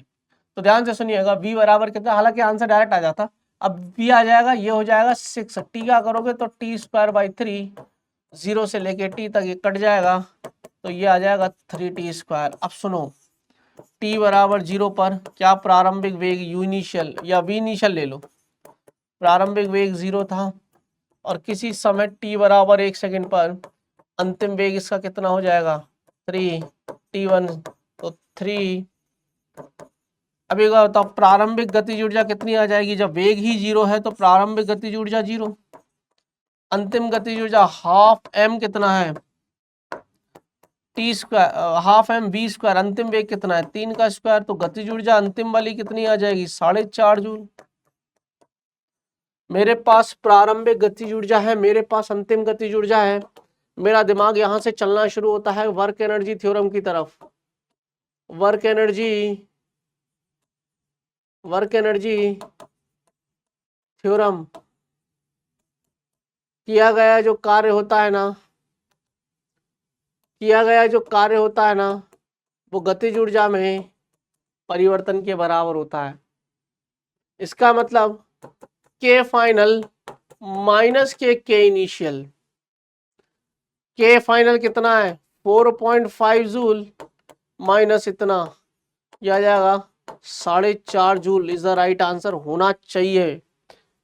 तो ध्यान से सुनिएगा, v बराबर कितना, हालांकि आंसर डायरेक्ट आ जाता, अब v आ जाएगा, ये हो जाएगा 6। t क्या करोगे तो t²/3, 0 से लेके t तक ये कट जाएगा, तो ये आ जाएगा 3t²। अब सुनो, t बराबर 0 पर क्या प्रारंभिक वेग u इनिशियल या v इनिशियल ले लो, प्रारंभिक वेग 0 था, और किसी समय t बराबर 1 सेकंड पर अंतिम वेग इसका कितना हो जाएगा, 3t1, तो 3। अब एक बताओ, प्रारंभिक गतिज ऊर्जा कितनी आ जाएगी, जब वेग ही 0 है तो प्रारंभिक गतिज ऊर्जा 0, अंतिम गतिज ऊर्जा हाफ m कितना है, t², हाफ m v², अंतिम वेग कितना है 3 का स्क्वायर, तो गतिज ऊर्जा अंतिम वाली कितनी आ जाएगी, 4.5 जूल। मेरे पास प्रारंभिक गतिज ऊर्जा है, मेरे पास अंतिम गतिज ऊर्जा है, मेरा दिमाग यहां से चलना शुरू होता है वर्क एनर्जी थ्योरम की तरफ। वर्क एनर्जी थ्योरम, किया गया जो कार्य होता है ना, वो गतिज ऊर्जा में परिवर्तन के बराबर होता है। इसका मतलब के फाइनल माइनस के इनिशियल। के फाइनल कितना है 4.5 जूल माइनस इतना, यह आ जाएगा 4.5 joule. Is the right answer, होना चाहिए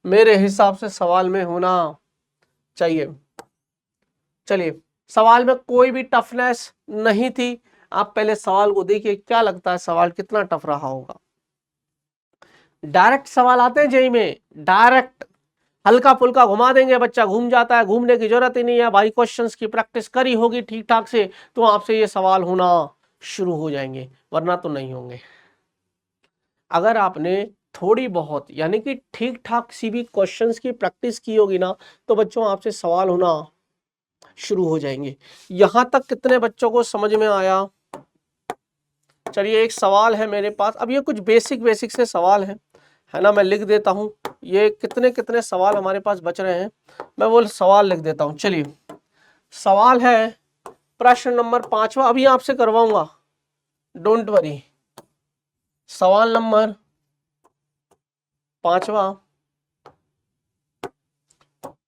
मेरे हिसाब से, सवाल में होना चाहिए। चलिए, सवाल में कोई भी टफनेस नहीं थी। आप पहले सवाल को देखिए, क्या लगता है सवाल कितना टफ रहा होगा। डायरेक्ट सवाल आते हैं जेई में, डायरेक्ट हल्का फुल्का घुमा देंगे, बच्चा घूम जाता है, घूमने की जरूरत ही नहीं है भाई। क्वेश्चंस की प्रैक्टिस करी होगी ठीक ठाक से तो आपसे ये सवाल होना शुरू हो जाएंगे, वरना तो नहीं होंगे। अगर आपने थोड़ी बहुत यानी कि ठीक ठाक सी भी क्वेश्चंस की प्रैक्टिस की होगी ना, तो बच्चों आपसे सवाल होना शुरू हो जाएंगे। यहां तक कितने बच्चों को समझ में आया? चलिए, एक सवाल है मेरे पास। अब ये कुछ बेसिक बेसिक से सवाल है ना, मैं लिख देता हूं। ये कितने कितने सवाल हमारे पास बच रहे हैं, मैं वो सवाल लिख देता हूं। चलिए, सवाल है प्रश्न नंबर 5वां, अभी आपसे करवाऊंगा, डोंट वरी। सवाल नंबर 5वां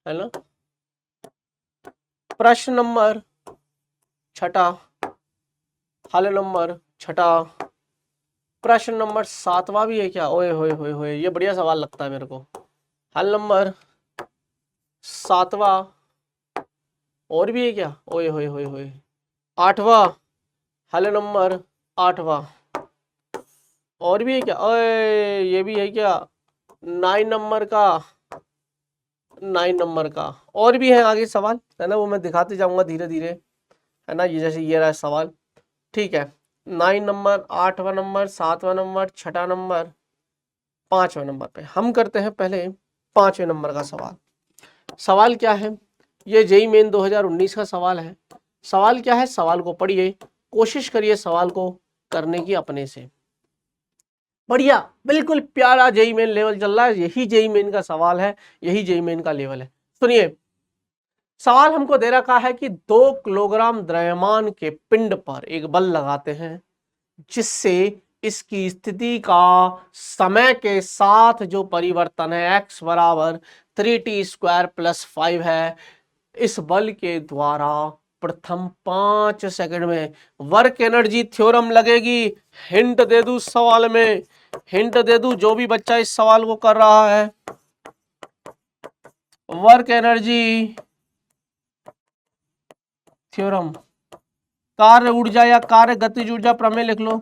है ना, प्रश्न नंबर 6, हल नंबर 6, प्रश्न नंबर 7वां भी है क्या? ओए होए होए होए, ये बढ़िया सवाल लगता है मेरे को। हल नंबर 7वां और भी है क्या? ओए होए होए होए, 8वां, हल नंबर 8वां और भी है क्या? ओए, ये भी है क्या? 9 नंबर का और भी है आगे सवाल, है ना, वो मैं दिखाते जाऊंगा धीरे धीरे, है ना। ये जैसे ये रहा सवाल, ठीक है। 9 नंबर, 8वां नंबर, 7वां नंबर, 6 नंबर, 5वें नंबर पे हम करते हैं पहले 5वें नंबर का सवाल। सवाल क्या है? ये जेई मेन 2019 का सवाल है। सवाल क्या है? सवाल को पढ़िए, कोशिश करिए सवाल को करने की अपने से। बढ़िया, बिल्कुल प्यारा जेई मेन लेवल चल रहा है, यही जेई मेन का सवाल है, यही जेई मेन का लेवल है। सुनिए, सवाल हमको दे रखा है कि 2 किलोग्राम द्रव्यमान के पिंड पर एक बल लगाते हैं जिससे इसकी स्थिति का समय के साथ जो परिवर्तन है x बराबर 3t² + 5 है। इस बल के द्वारा प्रथम 5 सेकंड में वर्क एनर्जी थ्योरम लगेगी। हिंट दे दूं सवाल में, हिंट दे दूं, जो भी बच्चा इस सवाल को कर रहा है, वर्क एनर्जी थ्योरम, कार्य ऊर्जा या कार्य गतिज ऊर्जा प्रमेय लिख लो,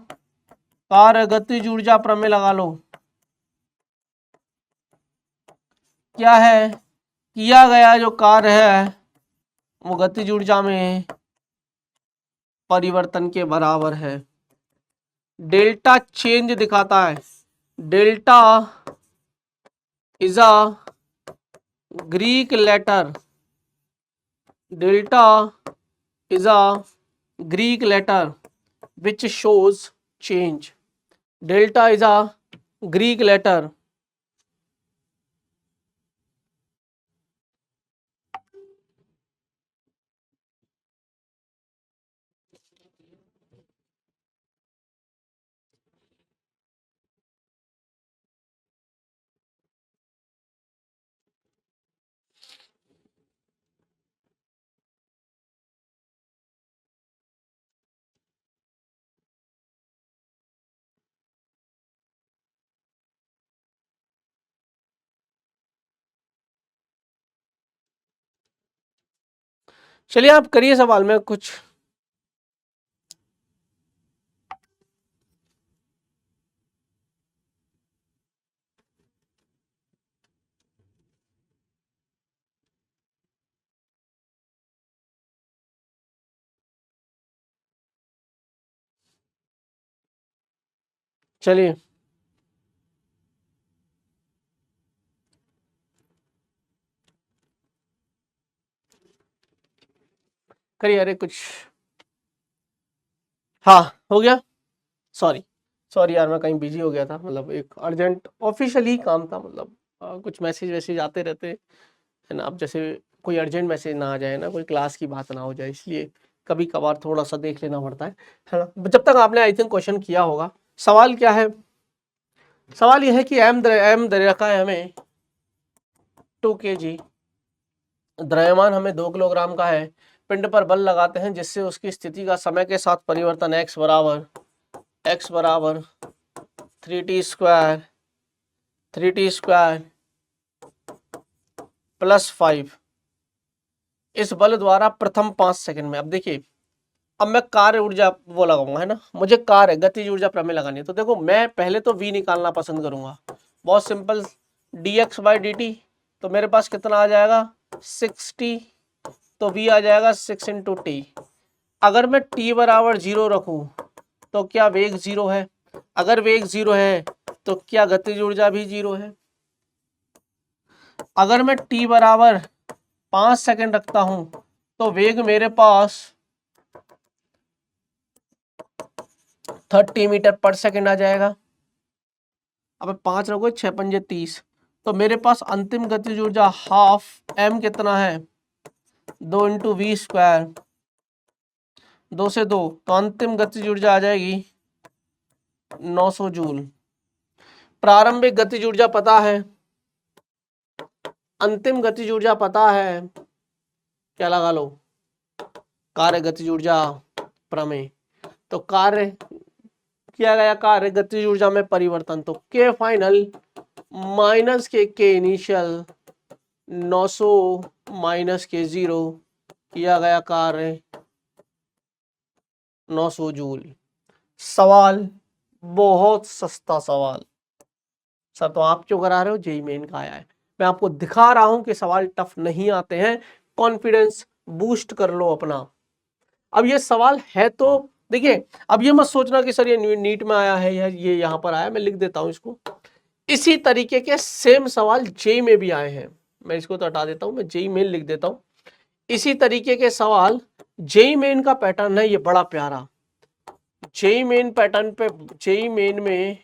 कार्य गतिज ऊर्जा प्रमेय लगा लो। क्या है? किया गया जो कार्य है वो गतिज ऊर्जा में परिवर्तन के बराबर है। डेल्टा चेंज दिखाता है। Delta is a Greek letter, delta is a Greek letter which shows change. Delta is a Greek letter चलिए आप करिए सवाल में कुछ। चलिए, करिए। अरे कुछ, हाँ हो गया। सॉरी सॉरी यार, मैं कहीं बिजी हो गया था, मतलब एक अर्जेंट ऑफिशियली काम था, मतलब कुछ मैसेज वैसेज आते रहते है ना। अब जैसे कोई अर्जेंट मैसेज ना आ जाए ना, कोई क्लास की बात ना हो जाए, इसलिए कभी कभार थोड़ा सा देख लेना पड़ता है ना। जब तक आपने आई थिंक क्वेश्चन किया होगा। सवाल क्या है? सवाल यह है कि एम दे रखा है हमें 2 kg, द्रव्यमान हमें 2 किलोग्राम का है। पिंड पर बल लगाते हैं जिससे उसकी स्थिति का समय के साथ परिवर्तन x बराबर 3t स्क्वायर प्लस 5 इस बल द्वारा प्रथम 5 सेकंड में। अब देखिए, अब मैं कार्य ऊर्जा वो लगाऊंगा है ना, मुझे कार्य गतिज ऊर्जा प्रमेय लगानी है। तो देखो, मैं पहले तो v निकालना पसंद करूंगा। बहुत सिंपल, dx/dt। तो मेरे पास कितना आ जाएगा? 6t। तो v आ जाएगा 6 × t। अगर मैं t बराबर 0 रखूं तो क्या वेग 0 है? अगर वेग 0 है तो क्या गतिज ऊर्जा भी 0 है? अगर मैं t बराबर 5 सेकंड रखता हूं तो वेग मेरे पास 30 मीटर पर सेकंड आ जाएगा। अब 5 रखो, 6 पंजे 30। तो मेरे पास अंतिम गतिज ऊर्जा हाफ m कितना है? 2 × v²। 2 से 2, तो अंतिम गतिज ऊर्जा आ जाएगी 900 जूल। प्रारंभिक गतिज ऊर्जा पता है, अंतिम गतिज ऊर्जा पता है, क्या लगा लो? कार्य गतिज ऊर्जा प्रमेय। तो कार्य किया गया, कार्य गतिज ऊर्जा में परिवर्तन, तो के फाइनल माइनस के इनिशियल 900 माइनस के 0 किया गया कार्य 900 जूल। सवाल बहुत सस्ता सवाल। सर तो आप क्यों करा रहे हो? जेईई मेन का आया है। मैं आपको दिखा रहा हूं कि सवाल टफ नहीं आते हैं। कॉन्फिडेंस बूस्ट कर लो अपना। अब ये सवाल है तो देखिए, अब ये मत सोचना कि सर ये नीट में आया है या ये यहां पर आया। मैं लिख देता हूं इसको। इसी तरीके के सेम सवाल जेईई में भी आए हैं। मैं इसको तो हटा देता हूं, मैं जेईई मेन लिख देता हूं। इसी तरीके के सवाल जेईई मेन का पैटर्न है, ये बड़ा प्यारा। जेईई मेन पैटर्न पे, जेईई मेन में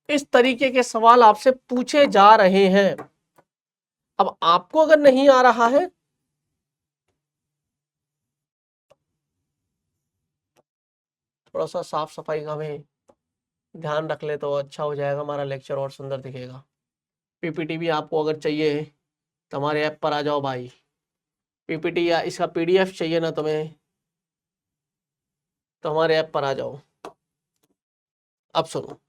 इस तरीके के सवाल आपसे पूछे जा रहे हैं। अब आपको अगर नहीं आ रहा है, थोड़ा सा साफ सफाई का हमें ध्यान रख ले तो अच्छा हो जाएगा, हमारा लेक्चर और सुंदर दिखेगा। पीपीटी भी आपको अगर चाहिए तो हमारे ऐप पर आ जाओ भाई। पीपीटी या इसका पीडीएफ चाहिए ना तुम्हें तो हमारे ऐप पर आ जाओ। अब सुनो,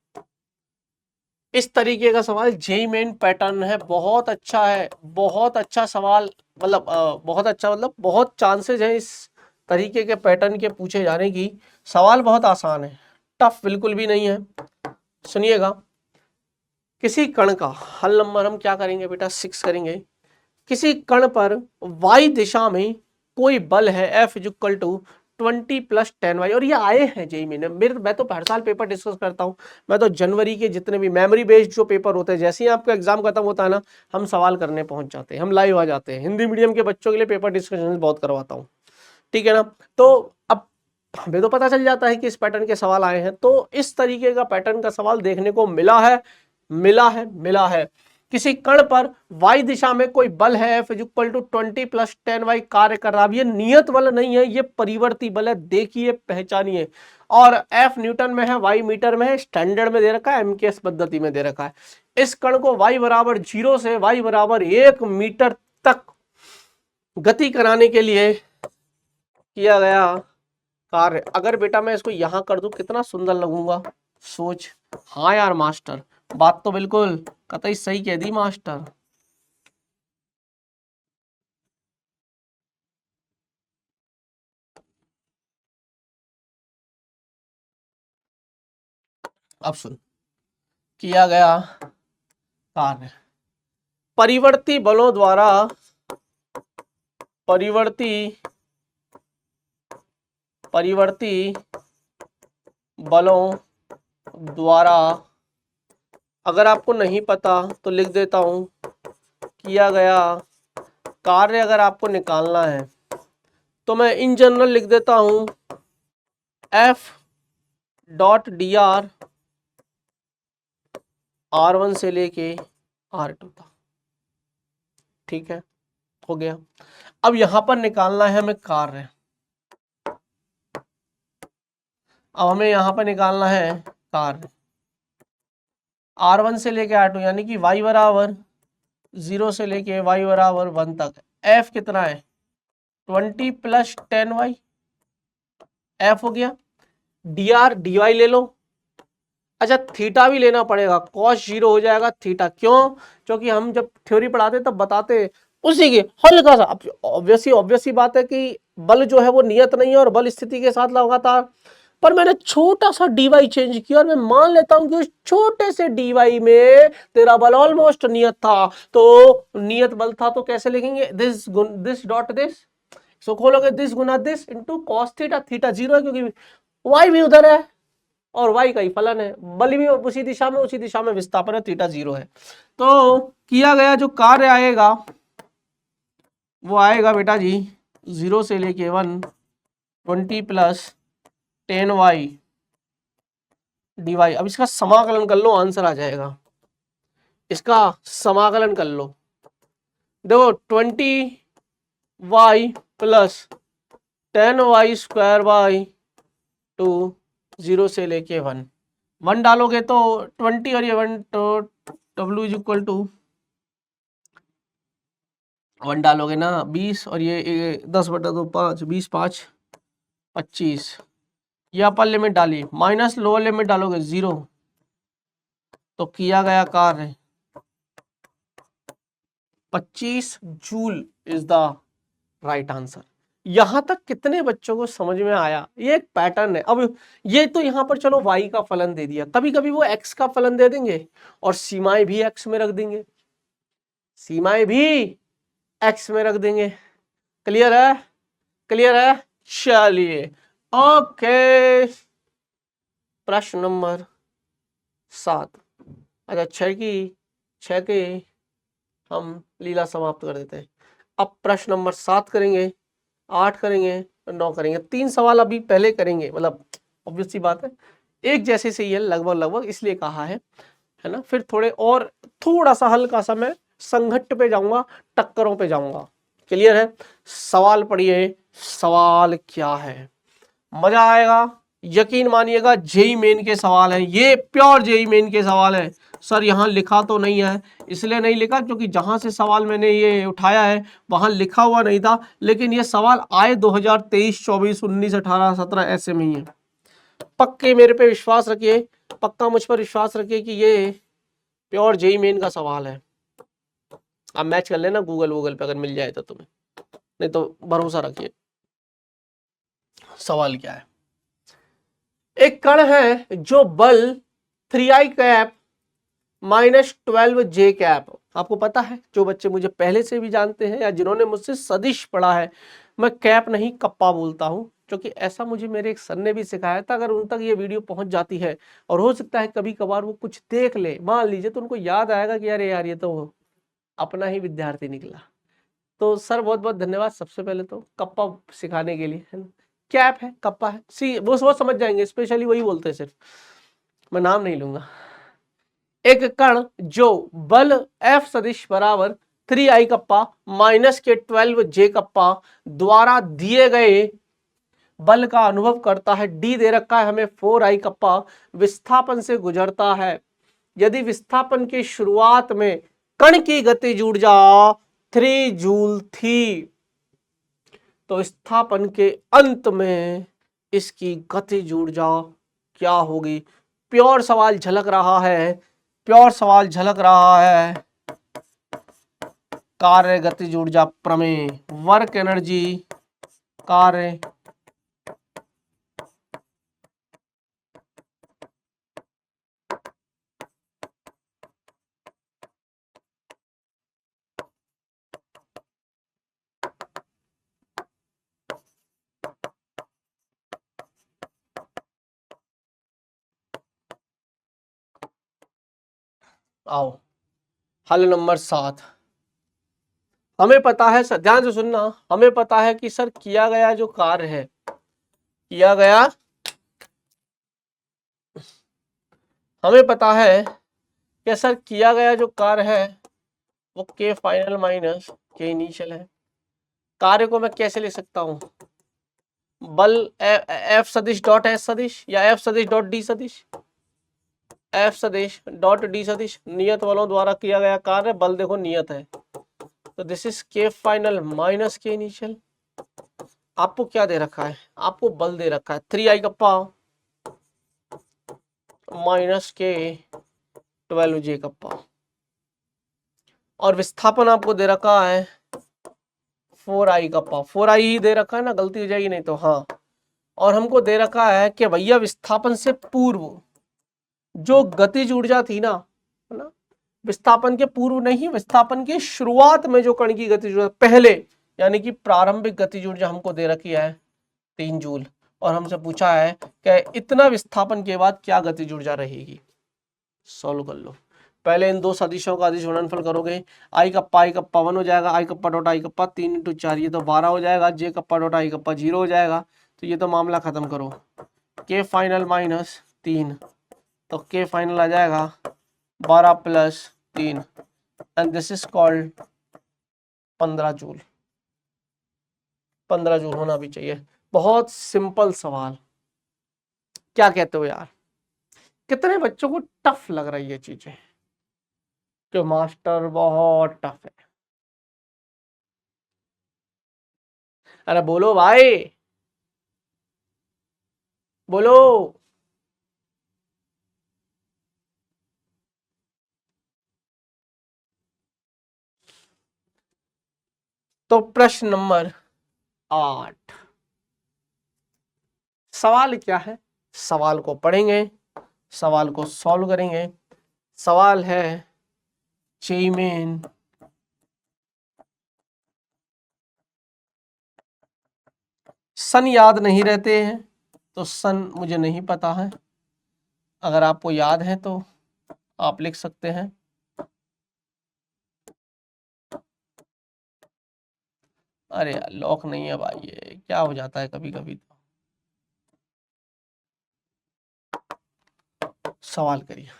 इस तरीके का सवाल जेईई मेन पैटर्न है, बहुत अच्छा है, बहुत अच्छा सवाल। मतलब बहुत अच्छा, मतलब बहुत चांसेस है इस तरीके के पैटर्न के पूछे जाने की। सवाल बहुत आसान है, टफ बिल्कुल भी नहीं है। सुनिएगा, किसी कण का हल नंबर हम क्या करेंगे बेटा? 6 करेंगे। किसी कण पर y दिशा में कोई बल है F इक्वल टू 20 + 10y। और ये आए हैं जेईई में। मैं तो हर साल पेपर डिस्कस करता हूँ। मैं तो जनवरी के जितने भी मेमोरी बेस्ड जो पेपर होते हैं, जैसे ही आपका एग्जाम खत्म होता है ना, हम सवाल करने पहुंच जाते हैं, हम लाइव आ जाते हैं। हिंदी मीडियम के बच्चों के लिए पेपर डिस्कशन बहुत करवाता हूँ, ठीक है ना। तो अब हमें तो पता चल जाता है कि इस पैटर्न के सवाल आए हैं। तो इस तरीके का पैटर्न का सवाल देखने को मिला है। किसी कण पर y दिशा में कोई बल है F इक्वल टू 20 + 10y कार्य कर रहा है। ये नियत बल नहीं है, ये परिवर्ती बल है। देखिए, पहचानिए। और F न्यूटन में है, y मीटर में है, स्टैंडर्ड में दे रखा है, MKS पद्धति में दे रखा है। इस कण को y बराबर 0 से y बराबर 1 मीटर तक गति कराने के लिए किया गया कार्य। अगर बेटा मैं इसको यहां कर दूं, कितना सुंदर लगूंगा, सोच। हाँ यार मास्टर, बात तो बिल्कुल कतई सही कह दी मास्टर। अब सुन, किया गया कार्य परिवर्ती बलों द्वारा, परिवर्ती बलों द्वारा, अगर आपको नहीं पता तो लिख देता हूं, किया गया कार्य अगर आपको निकालना है तो मैं इन जनरल लिख देता हूं F dot D R R1 से लेके R2 तक। ठीक है, हो गया। अब यहां पर निकालना है हमें कार्य। अब हमें यहां पर निकालना है कार्य R1 से लेके R2, यानी कि y बराबर 0 से लेके y बराबर 1 तक। f कितना है 20 प्लस 10y, f हो गया। dr dy ले लो। अच्छा थीटा भी लेना पड़ेगा, cos 0 हो जाएगा थीटा। क्यों? क्योंकि हम जब थ्योरी पढ़ाते तब बताते उसी के हल्का सा। ऑब्वियसली बात है कि बल जो है वो नियत नहीं है और बल स्थिति के साथ लगातार। पर मैंने छोटा सा dy चेंज किया और मैं मान लेता हूं कि उस छोटे से dy में तेरा बल ऑलमोस्ट नियत था। तो नियत बल था तो कैसे लिखेंगे, दिस डॉट दिस, सो खोलोगे दिस गुना this into cos theta. Theta 0 है क्योंकि y भी उधर है और y का ही फलन है, बल भी उसी दिशा में विस्थापन है, थीटा 0 है। तो किया गया जो कार्य आएगा वो आएगा बेटा जी 0 से लेके 1, 20 प्लस 10y dy। अब इसका समाकलन कर लो, आंसर आ जाएगा। इसका समाकलन कर लो, देखो 20y plus 10y square by 2, 0 से लेके 1 डालोगे तो 20 और ये 1, तो w इज इक्वल टू 1 डालोगे ना 20 और ये 10 बटा 2 5, 20 5 25। ये अपर लिमिट डाली माइनस लोअर लिमिट डालोगे 0। तो किया गया कार्य 25 joule is the right answer. यहां तक कितने बच्चों को समझ में आया? ये एक पैटर्न है। अब ये तो यहां पर चलो y का फलन दे दिया, कभी कभी वो x का फलन दे देंगे और सीमाएं भी x में रख देंगे, सीमाएं भी x में रख देंगे। क्लियर है? क्लियर है? चलिए ओके, प्रश्न नंबर 7। अच्छा 6 की हम लीला समाप्त कर देते हैं। अब प्रश्न नंबर 7 करेंगे, 8 करेंगे, 9 करेंगे। 3 सवाल अभी पहले करेंगे, मतलब ऑब्वियस सी बात है एक जैसे से ही है लगभग इसलिए कहा है ना। फिर थोड़ा सा हल्का सा मैं संघट्ट पे जाऊंगा, टक्करों पे जाऊंगा। क्लियर है? सवाल पढ़िए, सवाल क्या है, मजा आएगा। यकीन मानिएगा जेई मेन के सवाल हैं, ये प्योर जेई मेन के सवाल हैं। सर यहाँ लिखा तो नहीं है, इसलिए नहीं लिखा क्योंकि जहां से सवाल मैंने ये उठाया है वहां लिखा हुआ नहीं था, लेकिन ये सवाल आए 2023, 24, 19, 18, 17 ऐसे में ही है। पक्के मेरे पे विश्वास रखिए, पक्का मुझ पर विश्वास रखिए कि ये प्योर जेई मेन का सवाल है। आप मैच कर लेना गूगल पे अगर मिल जाए तो तुम्हें, नहीं तो भरोसा रखिए। सवाल क्या है? एक कण है जो बल 3i cap minus 12j cap, आपको पता है जो बच्चे मुझे पहले से भी जानते हैं या जिन्होंने मुझसे सदिश पढ़ा है, मैं कैप नहीं कप्पा बोलता हूं, क्योंकि ऐसा मुझे मेरे एक सर ने भी सिखाया था। अगर उन तक ये वीडियो पहुंच जाती है और हो सकता है कभी कभार वो कुछ देख ले, मान लीजिए, तो उनको याद आएगा कि अरे यार ये तो अपना ही विद्यार्थी निकला। तो सर बहुत बहुत धन्यवाद सबसे पहले तो कप्पा सिखाने के लिए, है ना। कैप है, कप्पा है, सी वो समझ जाएंगे, स्पेशली वही बोलते हैं, सिर्फ मैं नाम नहीं लूंगा। एक कण जो बल F सदिश बराबर 3i कप्पा माइनस के 12j कप्पा द्वारा दिए गए बल का अनुभव करता है, d दे रखा है हमें 4i कप्पा, विस्थापन से गुजरता है। यदि विस्थापन की शुरुआत में कण की गतिज ऊर्जा 3 जूल थी, तो विस्थापन के अंत में इसकी गतिज ऊर्जा क्या होगी? प्योर सवाल झलक रहा है, प्योर सवाल झलक रहा है। कार्य गतिज ऊर्जा प्रमेय, वर्क एनर्जी कार्य आओ हल नंबर 7। हमें पता है सर, ध्यान से सुनना, हमें पता है कि सर किया गया जो कार्य है, हमें पता है कि सर किया गया जो कार्य है वो के फाइनल माइनस के इनिशियल है। कार्य को मैं कैसे लिख सकता हूं? बल एफ सदिश डॉट एस सदिश या एफ सदिश डॉट डी सदिश, एफ सदिश डॉट डी सदिश नियत बलों द्वारा किया गया कार्य, बल देखो नियत है, तो दिस इज के फाइनल माइनस के इनिशियल। आपको क्या दे रखा है? आपको बल दे रखा है 3i कप्पा माइनस के 12j कप्पा, और विस्थापन आपको दे रखा है 4i कप्पा। 4i ही दे रखा है ना, गलती हो जाएगी नहीं तो, हाँ। और हमको दे रखा है कि भैया विस्थापन से पूर्व जो गतिज ऊर्जा थी ना, है ना, विस्थापन के पूर्व नहीं, विस्थापन की शुरुआत में जो कण की गतिज ऊर्जा पहले, यानी कि प्रारंभिक गतिज ऊर्जा हमको दे रखी है 3 जूल, और हमसे पूछा है कि इतना विस्थापन के बाद क्या गतिज ऊर्जा रहेगी। सॉल्व कर लो। पहले इन दो सदिशों का अदिश गुणनफल करोगे, आई कप्पा 1 हो जाएगा, आई कप्पा डॉट आई कप्पा 3 × 4 ये तो 12 हो जाएगा, जे कप्पा डॉट आई कप्पा 0 हो जाएगा, तो ये तो मामला खत्म करो। के फाइनल माइनस 3, तो के फाइनल आ जाएगा 12 + 3 and this is called 15 joule. 15 joule होना भी चाहिए। बहुत सिंपल सवाल, क्या कहते हो यार? कितने बच्चों को टफ लग रही है चीजें कि मास्टर बहुत टफ है? अरे बोलो भाई, बोलो। तो प्रश्न नंबर 8, सवाल क्या है? सवाल को पढ़ेंगे, सवाल को सॉल्व करेंगे। सवाल है चेयमेन सन याद नहीं रहते हैं, तो सन मुझे नहीं पता है, अगर आपको याद है तो आप लिख सकते हैं। अरे यार लॉक नहीं है भाई, ये क्या हो जाता है कभी कभी। तो सवाल करिए।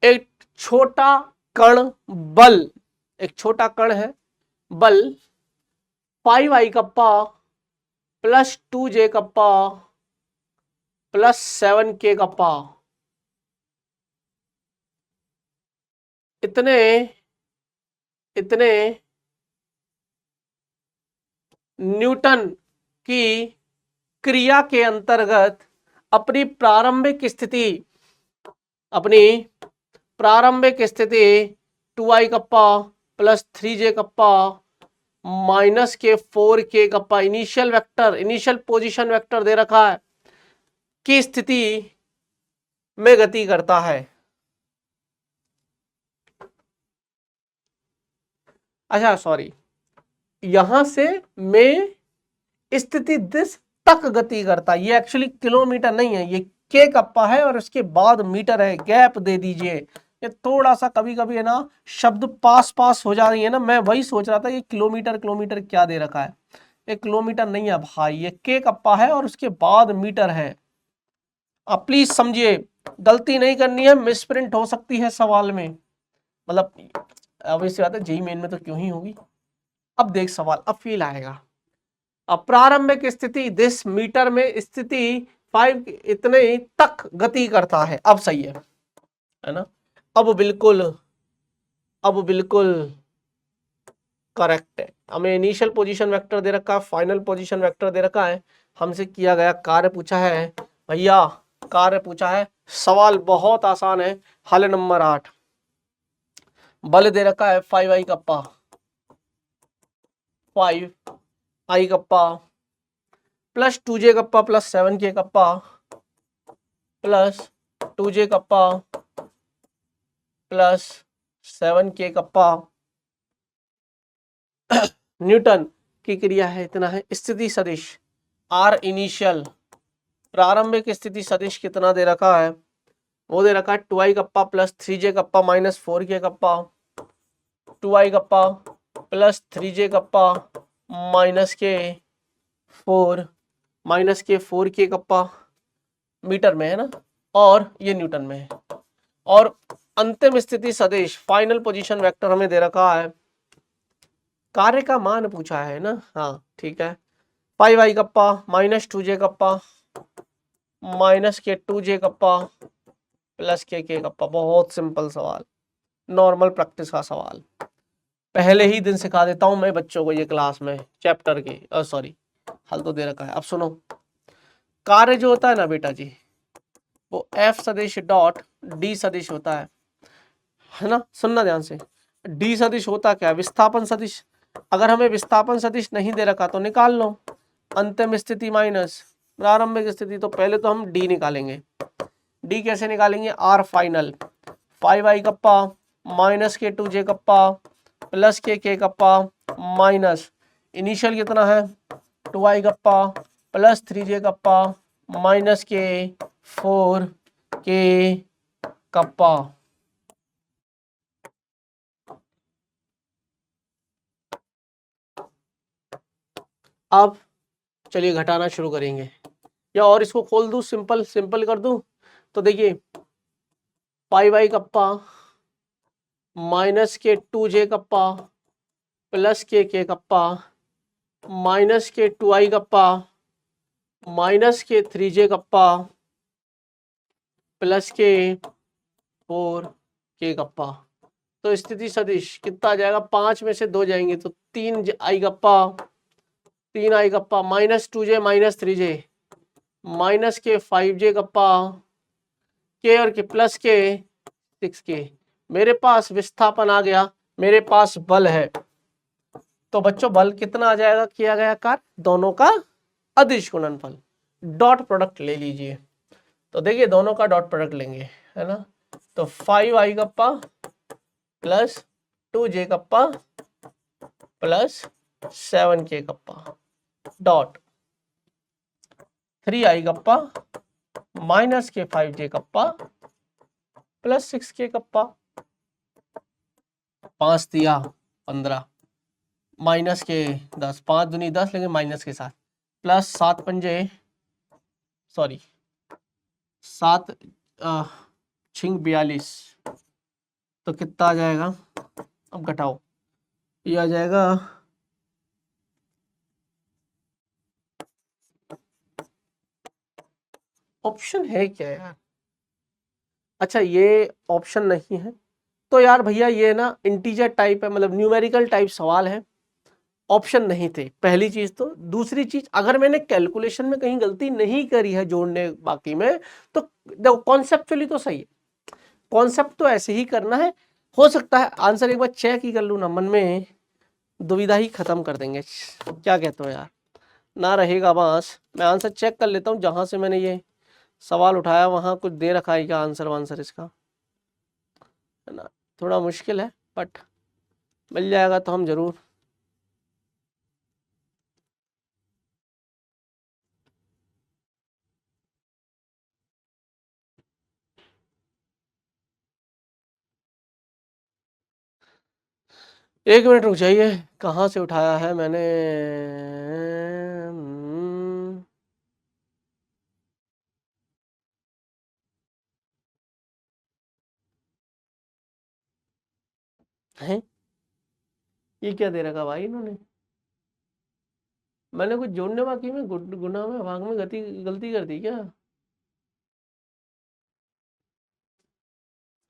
एक छोटा कण बल, एक छोटा कण है बल 5i kappa + 2j kappa + 7k kappa इतने इतने न्यूटन की क्रिया के अंतर्गत अपनी प्रारंभिक स्थिति 2i कप्पा + 3j कप्पा -4k कप्पा इनिशियल पोजीशन वेक्टर दे रखा है की स्थिति में गति करता है। अच्छा सॉरी, यहां से में स्थिति दिस तक गति करता है, ये एक्चुअली किलोमीटर नहीं है, ये के कप्पा है और उसके बाद मीटर है, गैप दे दीजिए। ये थोड़ा सा कभी कभी है ना शब्द पास पास हो जा रही है ना, मैं वही सोच रहा था ये किलोमीटर किलोमीटर क्या दे रखा है। ये किलोमीटर नहीं है भाई, ये के कप्पा है और उसके बाद मीटर है। आप प्लीज समझिए, गलती नहीं करनी है, मिसप्रिंट हो सकती है सवाल में, मतलब ऑब्वियस बात है जेईई मेन में तो क्यों ही होगी। अब देख सवाल, अब फील आएगा। अब प्रारंभिक स्थिति दिस मीटर में स्थिति 5 इतने तक गति करता है, अब सही है ना? अब बिल्कुल करेक्ट है। हमें इनिशियल पोजीशन वेक्टर दे रखा है, फाइनल पोजीशन वेक्टर दे रखा है, हमसे किया गया कार्य पूछा है भैया, कार्य पूछा है। सवाल बहुत आसान है। हल नंबर 8, बल दे रखा है 5i kappa 5i kappa + 2j kappa + 7k kappa + 2j kappa + 7k kappa Newton की क्रिया है, इतना है। स्थिति सदिश आर इनिशियल, प्रारंभिक स्थिति सदिश कितना दे रखा है? वो दे रखा है 2i कप्पा + 3j कप्पा -4k kappa 2i kappa plus 3j kappa minus के 4 कप्पा, मीटर में है ना, और ये न्यूटन में है। और अंतिम स्थिति सदिश फाइनल पोजीशन वेक्टर हमें दे रखा है, कार्य का मान पूछा है ना, हाँ ठीक है, 5y kappa minus 2j kappa minus के 2j कप्पा प्लस के कप्पा। बहुत सिंपल सवाल, नॉर्मल प्रैक्टिस का सवाल, पहले ही दिन सिखा देता हूं मैं बच्चों को ये क्लास में चैप्टर के, सॉरी हल तो दे रखा है। अब सुनो, कार्य जो होता है ना बेटा जी, वो F सदिश डॉट D सदिश होता है ना, सुनना ध्यान से। D सदिश होता क्या है, विस्थापन सदिश। अगर हमें विस्थापन सदिश नहीं दे रखा तो निकाल लो, अंतिम स्थिति माइनस प्रारंभिक स्थिति। तो पहले तो हम D निकालेंगे। D कैसे निकालेंगे, R final 5y kappa minus के 2j कप्पा प्लस के कप्पा माइनस इनिशियल कितना है 2y kappa plus 3j kappa minus के 4k कप्पा। अब चलिए घटाना शुरू करेंगे, या और इसको खोल दूं, सिंपल सिंपल कर दूं। तो देखिए 5y कप्पा माइनस के 2j कप्पा प्लस के कप्पा माइनस के 2i कप्पा माइनस के 3j कप्पा प्लस के 4k कप्पा। तो स्थिति सदिश कितना आ जाएगा, 5 में से 2 जाएंगे तो 3i kappa minus 2j minus 3j minus के 5j कप्पा के और के प्लस के 6k। मेरे पास विस्थापन आ गया, मेरे पास बल है। तो बच्चों बल कितना आ जाएगा, किया गया कार्य, दोनों का अदिश गुणनफल, डॉट प्रोडक्ट ले लीजिए। तो देखिए दोनों का डॉट प्रोडक्ट लेंगे, है ना। तो 5i kappa plus 2j kappa plus 7k kappa dot 3i kappa minus के 5j kappa plus 6k kappa. 5 दिया 15 माइनस के 10, 5 दूनी 10 लेंगे माइनस के साथ, प्लस 7 पंजे सॉरी 7 छिंग 42। तो कितना आ जाएगा, अब घटाओ, ये आ जाएगा ऑप्शन है क्या यार, अच्छा ये ऑप्शन नहीं है। तो यार भैया ये ना इंटीजर टाइप है, मतलब न्यूमेरिकल टाइप सवाल है, ऑप्शन नहीं थे, पहली चीज। तो दूसरी चीज, अगर मैंने कैलकुलेशन में कहीं गलती नहीं करी है जोड़ने बाकी में, तो देखो कॉन्सेप्चुअली तो सही है, कॉन्सेप्ट तो ऐसे ही करना है। हो सकता है आंसर एक बार चेक ही कर लूँ ना, मन में दुविधा ही खत्म कर देंगे। क्या कहते हो यार, ना रहेगा बांस। मैं आंसर चेक कर लेता हूँ, जहां से मैंने ये सवाल उठाया वहां कुछ दे रखा है क्या आंसर वांसर इसका, है ना। थोड़ा मुश्किल है बट मिल जाएगा तो हम जरूर। एक मिनट रुक जाइए, कहाँ से उठाया है मैंने, है ये क्या दे रखा भाई इन्होंने, मैंने कुछ जोड़ने बाकी में गुना में भाग में गलती कर दी क्या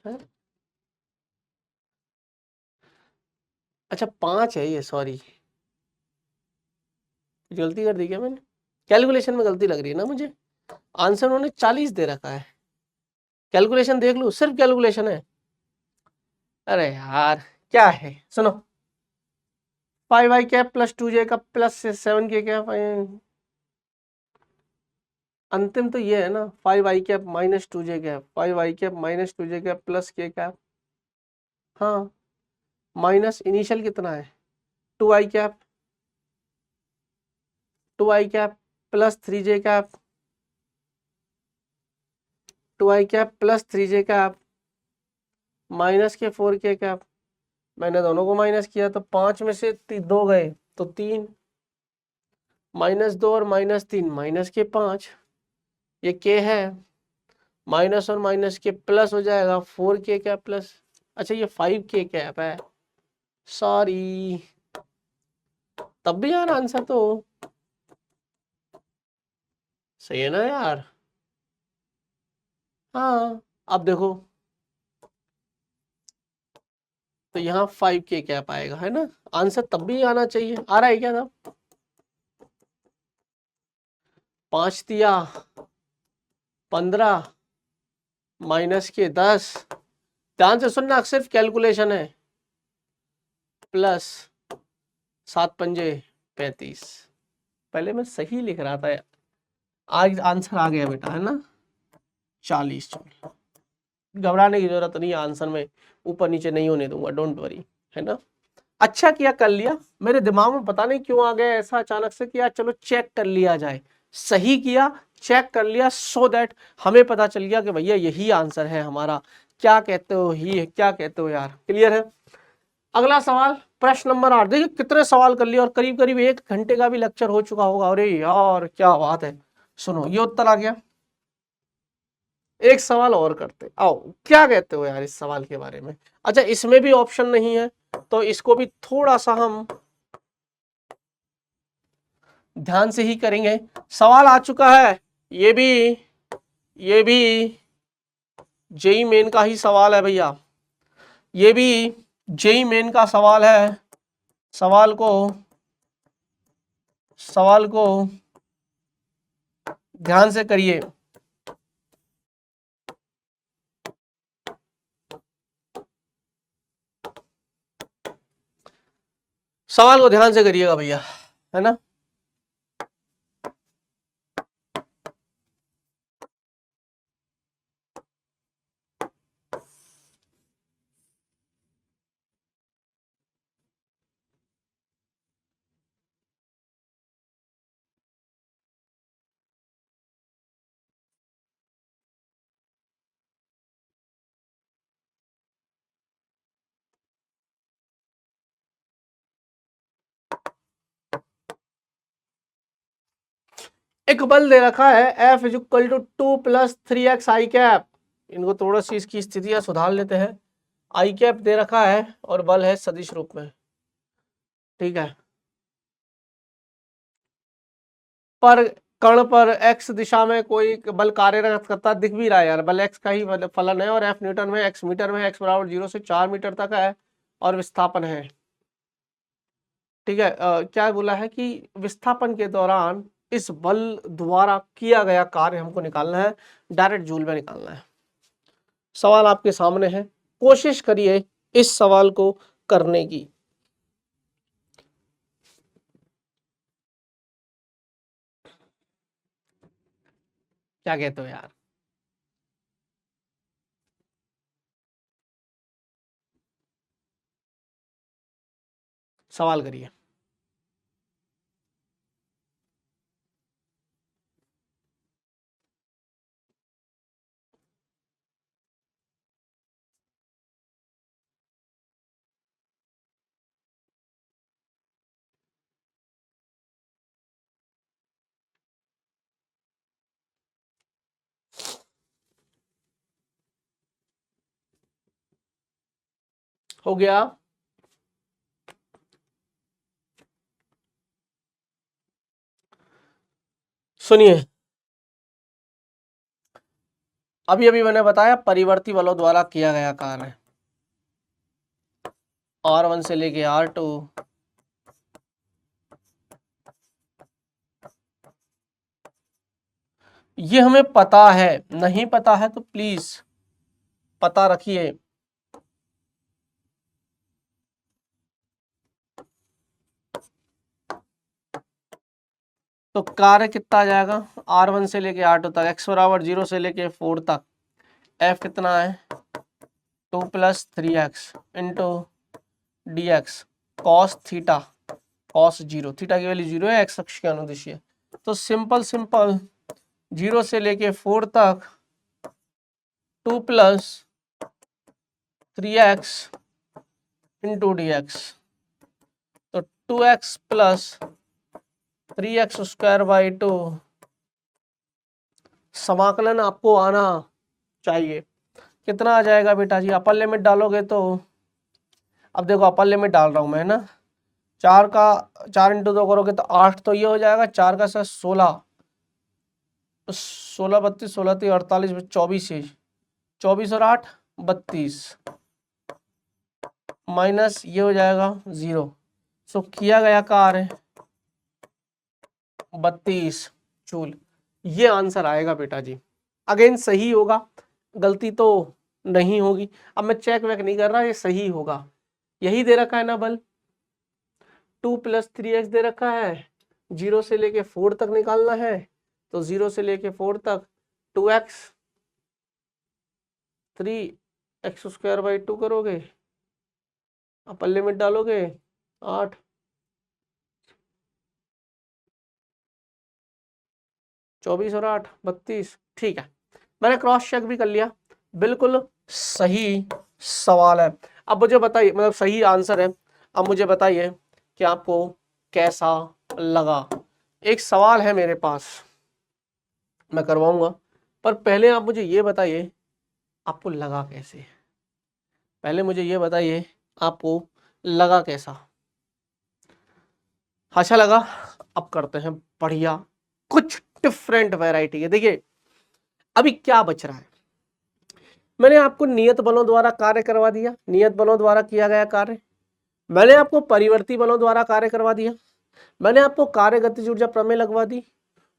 है? अच्छा 5 है ये, सॉरी गलती कर दी क्या मैंने, कैलकुलेशन में गलती लग रही है ना मुझे। आंसर उन्होंने 40 दे रखा है, कैलकुलेशन देख लो, सिर्फ कैलकुलेशन है। अरे यार क्या है, सुनो 5y कैप प्लस 2j का प्लस 7k कैप, अंतिम तो ये है ना 5y cap minus 2j cap, 5y cap minus 2j cap plus k cap, हाँ माइनस इनिशियल कितना है 2i cap, 2i cap plus 3j cap, 2i cap plus 3j cap minus के 4k कैप। मैंने दोनों को माइनस किया तो 5 में से 2 गए तो 3, -2 और -3 माइनस के 5, ये के है, माइनस और माइनस के प्लस हो जाएगा 4k कैप प्लस, अच्छा ये 5k कैप है, सॉरी, तब भी यार आंसर तो सही है ना यार। हाँ अब देखो, तो यहाँ 5k कैप आएगा है ना, आंसर तब भी आना चाहिए, आ रहा है क्या तब? 5 दिया 15 माइनस के 10, ध्यान से सुनना, सिर्फ कैलकुलेशन है, प्लस 7 पंजे 35, पहले मैं सही लिख रहा था, आज आंसर आ गया बेटा है ना, 40। घबराने की जरूरत नहीं है, आंसर में ऊपर नीचे नहीं होने दूंगा, डोंट वरी, है ना। अच्छा किया कर लिया, मेरे दिमाग में पता नहीं क्यों आ गया ऐसा अचानक से कि यार चलो चेक कर लिया जाए, सही किया, चेक कर लिया, सो दैट हमें पता चल गया कि भैया यही आंसर है हमारा। क्या कहते हो, ही क्या कहते हो यार, क्लियर है। अगला सवाल, प्रश्न नंबर 8, देखिए कितने सवाल कर लिए और करीब करीब 1 घंटे का भी लेक्चर हो चुका होगा, अरे यार क्या बात है। सुनो ये उत्तर आ गया, एक सवाल और करते, आओ क्या कहते हो यार इस सवाल के बारे में। अच्छा इसमें भी ऑप्शन नहीं है तो इसको भी थोड़ा सा हम ध्यान से ही करेंगे। सवाल आ चुका है, ये भी जेई मेन का ही सवाल है भैया, ये भी जेई मेन का सवाल है। सवाल को ध्यान से करिए, सवाल को ध्यान से करिएगा भैया, है ना। एक बल दे रखा है F is equal to 2 + 3x i cap, इनको थोड़ा सी इसकी स्थितियां सुधार लेते हैं। आई कैप दे रखा है और बल है सदिश रूप में, ठीक है। पर कण पर x दिशा में कोई बल कार्यरत करता दिख भी रहा है यार, बल x का ही फलन है और F न्यूटन में, x मीटर में, x बराबर 0 से 4 मीटर तक है और विस्थापन है, ठीक है। क्या बोला है कि विस्थापन के दौरान इस बल द्वारा किया गया कार्य हमको निकालना है, डायरेक्ट जूल में निकालना है। सवाल आपके सामने है, कोशिश करिए इस सवाल को करने की। क्या कहते हो यार, सवाल करिए। हो गया, सुनिए, अभी अभी मैंने बताया परिवर्ती बलों द्वारा किया गया कार्य, R1 से लेके R2, ये हमें पता है, नहीं पता है तो प्लीज पता रखिए। तो कार्य कितना आ जाएगा, R1 से लेके R2 तक, x बराबर 0 से लेके 4 तक, F कितना है 2 + 3x into D x cos theta, cos 0, theta की वैल्यू 0 है, x अक्ष के अनुदिश है। तो सिंपल 0 से लेके 4 तक 2 + 3x इंटू डी एक्स, तो 2x plus 3x square by 2 समाकलन आपको आना चाहिए। कितना आ जाएगा बेटा जी? अपर लिमिट डालोगे तो, अब देखो अपर लिमिट डाल रहा हूं मैं, है ना, 4 इंटू 2 करोगे तो 8, तो ये हो जाएगा 4 का 16, 16 32 16 3 48 24 है, 24 और 8 32, माइनस ये हो जाएगा 0। सो किया गया कार्य 32 जूल। ये आंसर आएगा बेटा जी। अगेन सही होगा, गलती तो नहीं होगी। अब मैं चेक वेक नहीं कर रहा, ये सही होगा। यही दे रखा है ना बल, 2 प्लस 3x दे रखा है, 0 से लेके 4 तक निकालना है, तो 0 से लेके 4 तक 2x 3x स्क्वायर बाई 2 करोगे, अपर लिमिट डालोगे 8, 24 और 8 32। ठीक है, मैंने क्रॉस चेक भी कर लिया, बिल्कुल सही सवाल है। अब मुझे बताइए, मतलब सही आंसर है। अब मुझे बताइए कि आपको कैसा लगा। एक सवाल है मेरे पास, मैं करवाऊंगा, पर पहले आप मुझे ये बताइए आपको लगा कैसे। पहले मुझे ये बताइए आपको लगा कैसा। अच्छा लगा? अब करते हैं बढ़िया, कुछ डिफरेंट वैरायटी है। देखिए अभी क्या बच रहा है, मैंने आपको नियत बलों द्वारा कार्य करवा दिया, नियत बलों द्वारा किया गया कार्य, मैंने आपको परिवर्ती बलों द्वारा कार्य करवा दिया, मैंने आपको कार्य गतिज ऊर्जा प्रमेय लगवा दी,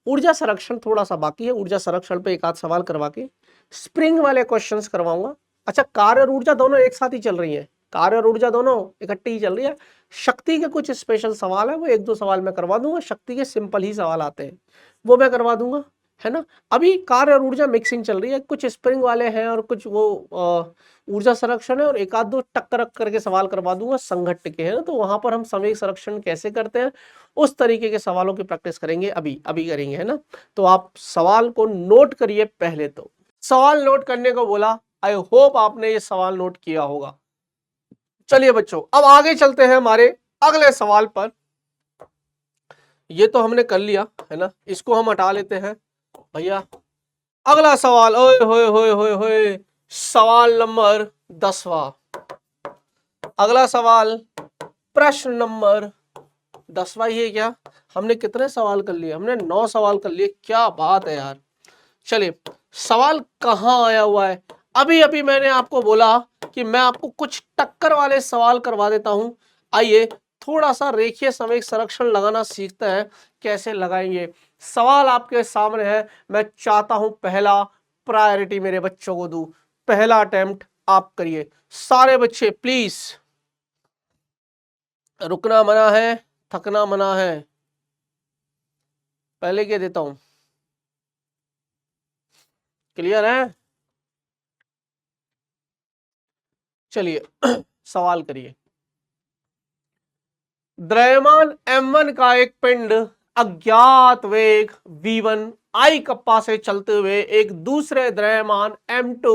ऊर्जा संरक्षण थोड़ा सा बाकी है, ऊर्जा संरक्षण पे एक आध सवाल करवा के स्प्रिंग वाले क्वेश्चंस करवाऊंगा। अच्छा, कार्य और ऊर्जा दोनों एक साथ ही चल रही है, कार्य और ऊर्जा दोनों इकट्ठी ही चल रही है। शक्ति के कुछ स्पेशल सवाल है, वो एक दो सवाल मैं करवा दूंगा, शक्ति के सिंपल ही सवाल आते हैं वो मैं करवा दूंगा, है ना। अभी कार्य और ऊर्जा मिक्सिंग चल रही है, कुछ स्प्रिंग वाले हैं और कुछ वो ऊर्जा संरक्षण है, और एक आध दो टक्कर करके सवाल करवा दूंगा संघट्ट के, है ना। तो वहां पर हम संवेग संरक्षण कैसे करते हैं उस तरीके के सवालों की प्रैक्टिस करेंगे, अभी अभी करेंगे, है ना। तो आप सवाल को नोट करिए। पहले तो सवाल नोट करने को बोला, आई होप आपने ये सवाल नोट किया होगा। चलिए बच्चों, अब आगे चलते हैं हमारे अगले सवाल पर। ये तो हमने कर लिया, है ना, इसको हम हटा लेते हैं भैया। अगला सवाल, ओए होए होए होए होए, सवाल नंबर 10वां। अगला सवाल प्रश्न नंबर 10वां ही है क्या? हमने कितने सवाल कर लिए? हमने 9 सवाल कर लिए, क्या बात है यार। चलिए, सवाल कहां आया हुआ है? अभी अभी मैंने आपको बोला कि मैं आपको कुछ टक्कर वाले सवाल करवा देता हूं। आइए थोड़ा सा रेखीय संवेग संरक्षण लगाना सीखते हैं, कैसे लगाएंगे। सवाल आपके सामने है, मैं चाहता हूं पहला प्रायोरिटी मेरे बच्चों को दूं, पहला अटेम्प्ट आप करिए। सारे बच्चे प्लीज, रुकना मना है, थकना मना है। पहले क्या देता हूं, क्लियर है? चलिए सवाल करिए। द्रव्यमान m1 का एक पिंड अज्ञात वेग v1 I कप्पा से चलते हुए एक दूसरे द्रव्यमान m2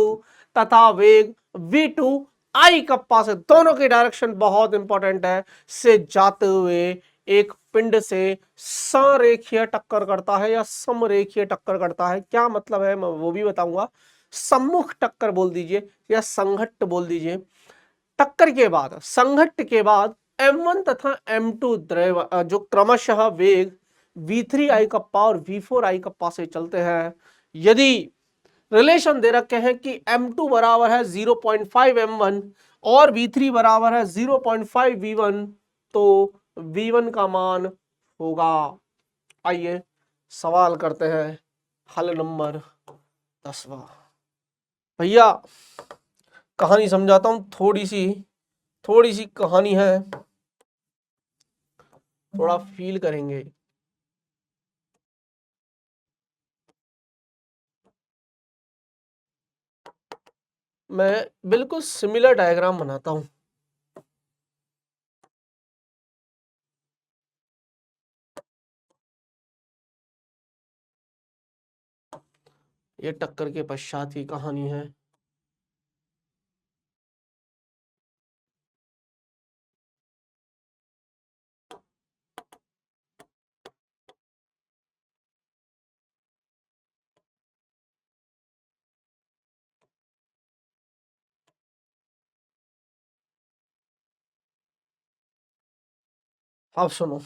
तथा वेग v2 I कप्पा से, दोनों की डायरेक्शन बहुत इंपॉर्टेंट है, से जाते हुए एक पिंड से संरेखीय टक्कर करता है या समरेखीय टक्कर करता है। क्या मतलब है मैं वो भी बताऊंगा। सम्मुख टक्कर बोल दीजिए या संघट्ट बोल दीजिए। टक्कर के बाद, संघट्ट के बाद m1 तथा m2 द्रव्य जो क्रमशः वेग v3 I कप्पा और v4 I कप्पा से चलते हैं, यदि रिलेशन दे रखे हैं कि m2 बराबर है 0.5 m1 और v3 बराबर है 0.5 v1, तो v1 का मान होगा। आइए सवाल करते हैं, हल नंबर 10वां। भैया कहानी समझाता हूं, थोड़ी सी कहानी है, थोड़ा फील करेंगे। मैं बिल्कुल सिमिलर डायग्राम बनाता हूं। ये टक्कर के पश्चात की कहानी है। अब सुनो,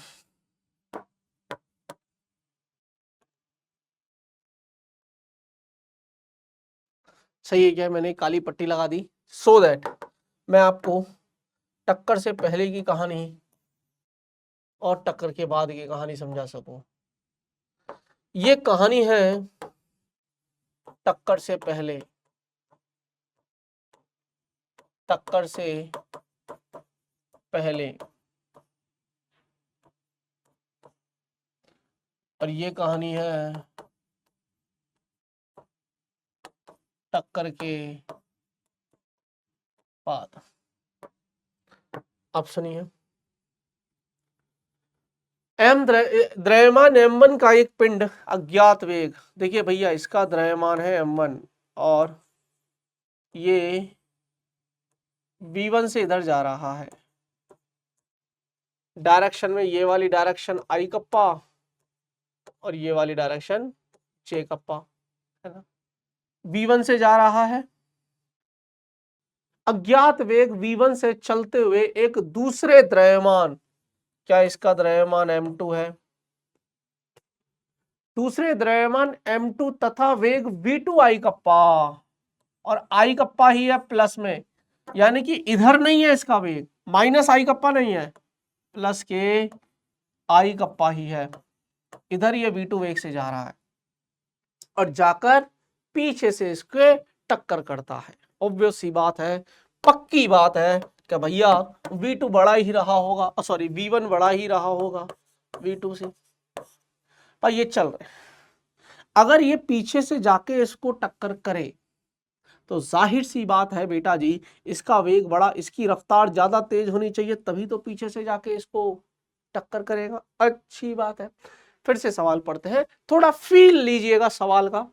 सही है क्या? मैंने काली पट्टी लगा दी सो दैट मैं आपको टक्कर से पहले की कहानी और टक्कर के बाद की कहानी समझा सकूं। ये कहानी है टक्कर से पहले, टक्कर से पहले, और ये कहानी है टक्कर के बाद। अब सुनिए, द्रव्यमान m1 का एक पिंड अज्ञात वेग, देखिए भैया इसका द्रव्यमान है m1 और ये v1 से इधर जा रहा है, डायरेक्शन में ये वाली डायरेक्शन आई कप्पा और ये वाली डायरेक्शन जे कप्पा, है ना। v1 से जा रहा है, अज्ञात वेग v1 से चलते हुए एक दूसरे द्रव्यमान, क्या इसका द्रव्यमान m2 है, दूसरे द्रव्यमान m2 तथा वेग v2 आई कप्पा, और आई कप्पा ही है प्लस में, यानी कि इधर नहीं है इसका वेग, माइनस आई कप्पा नहीं है, प्लस के आई कप्पा ही है, इधर ये v2 वेग से जा रहा है और जाकर पीछे से इसके टक्कर करता है। ऑब्वियस सी बात है, पक्की बात है कि भैया v2 बड़ा ही रहा होगा, सॉरी v1 बड़ा ही रहा होगा v2 से, पर ये चल रहे, अगर ये पीछे से जाके इसको टक्कर करे तो जाहिर सी बात है बेटा जी, इसका वेग बड़ा, इसकी रफ्तार ज्यादा तेज होनी चाहिए, तभी तो पीछे से जाके इसको टक्कर करेगा। अच्छी बात है, फिर से सवाल पढ़ते हैं, थोड़ा फील लीजिएगा सवाल का।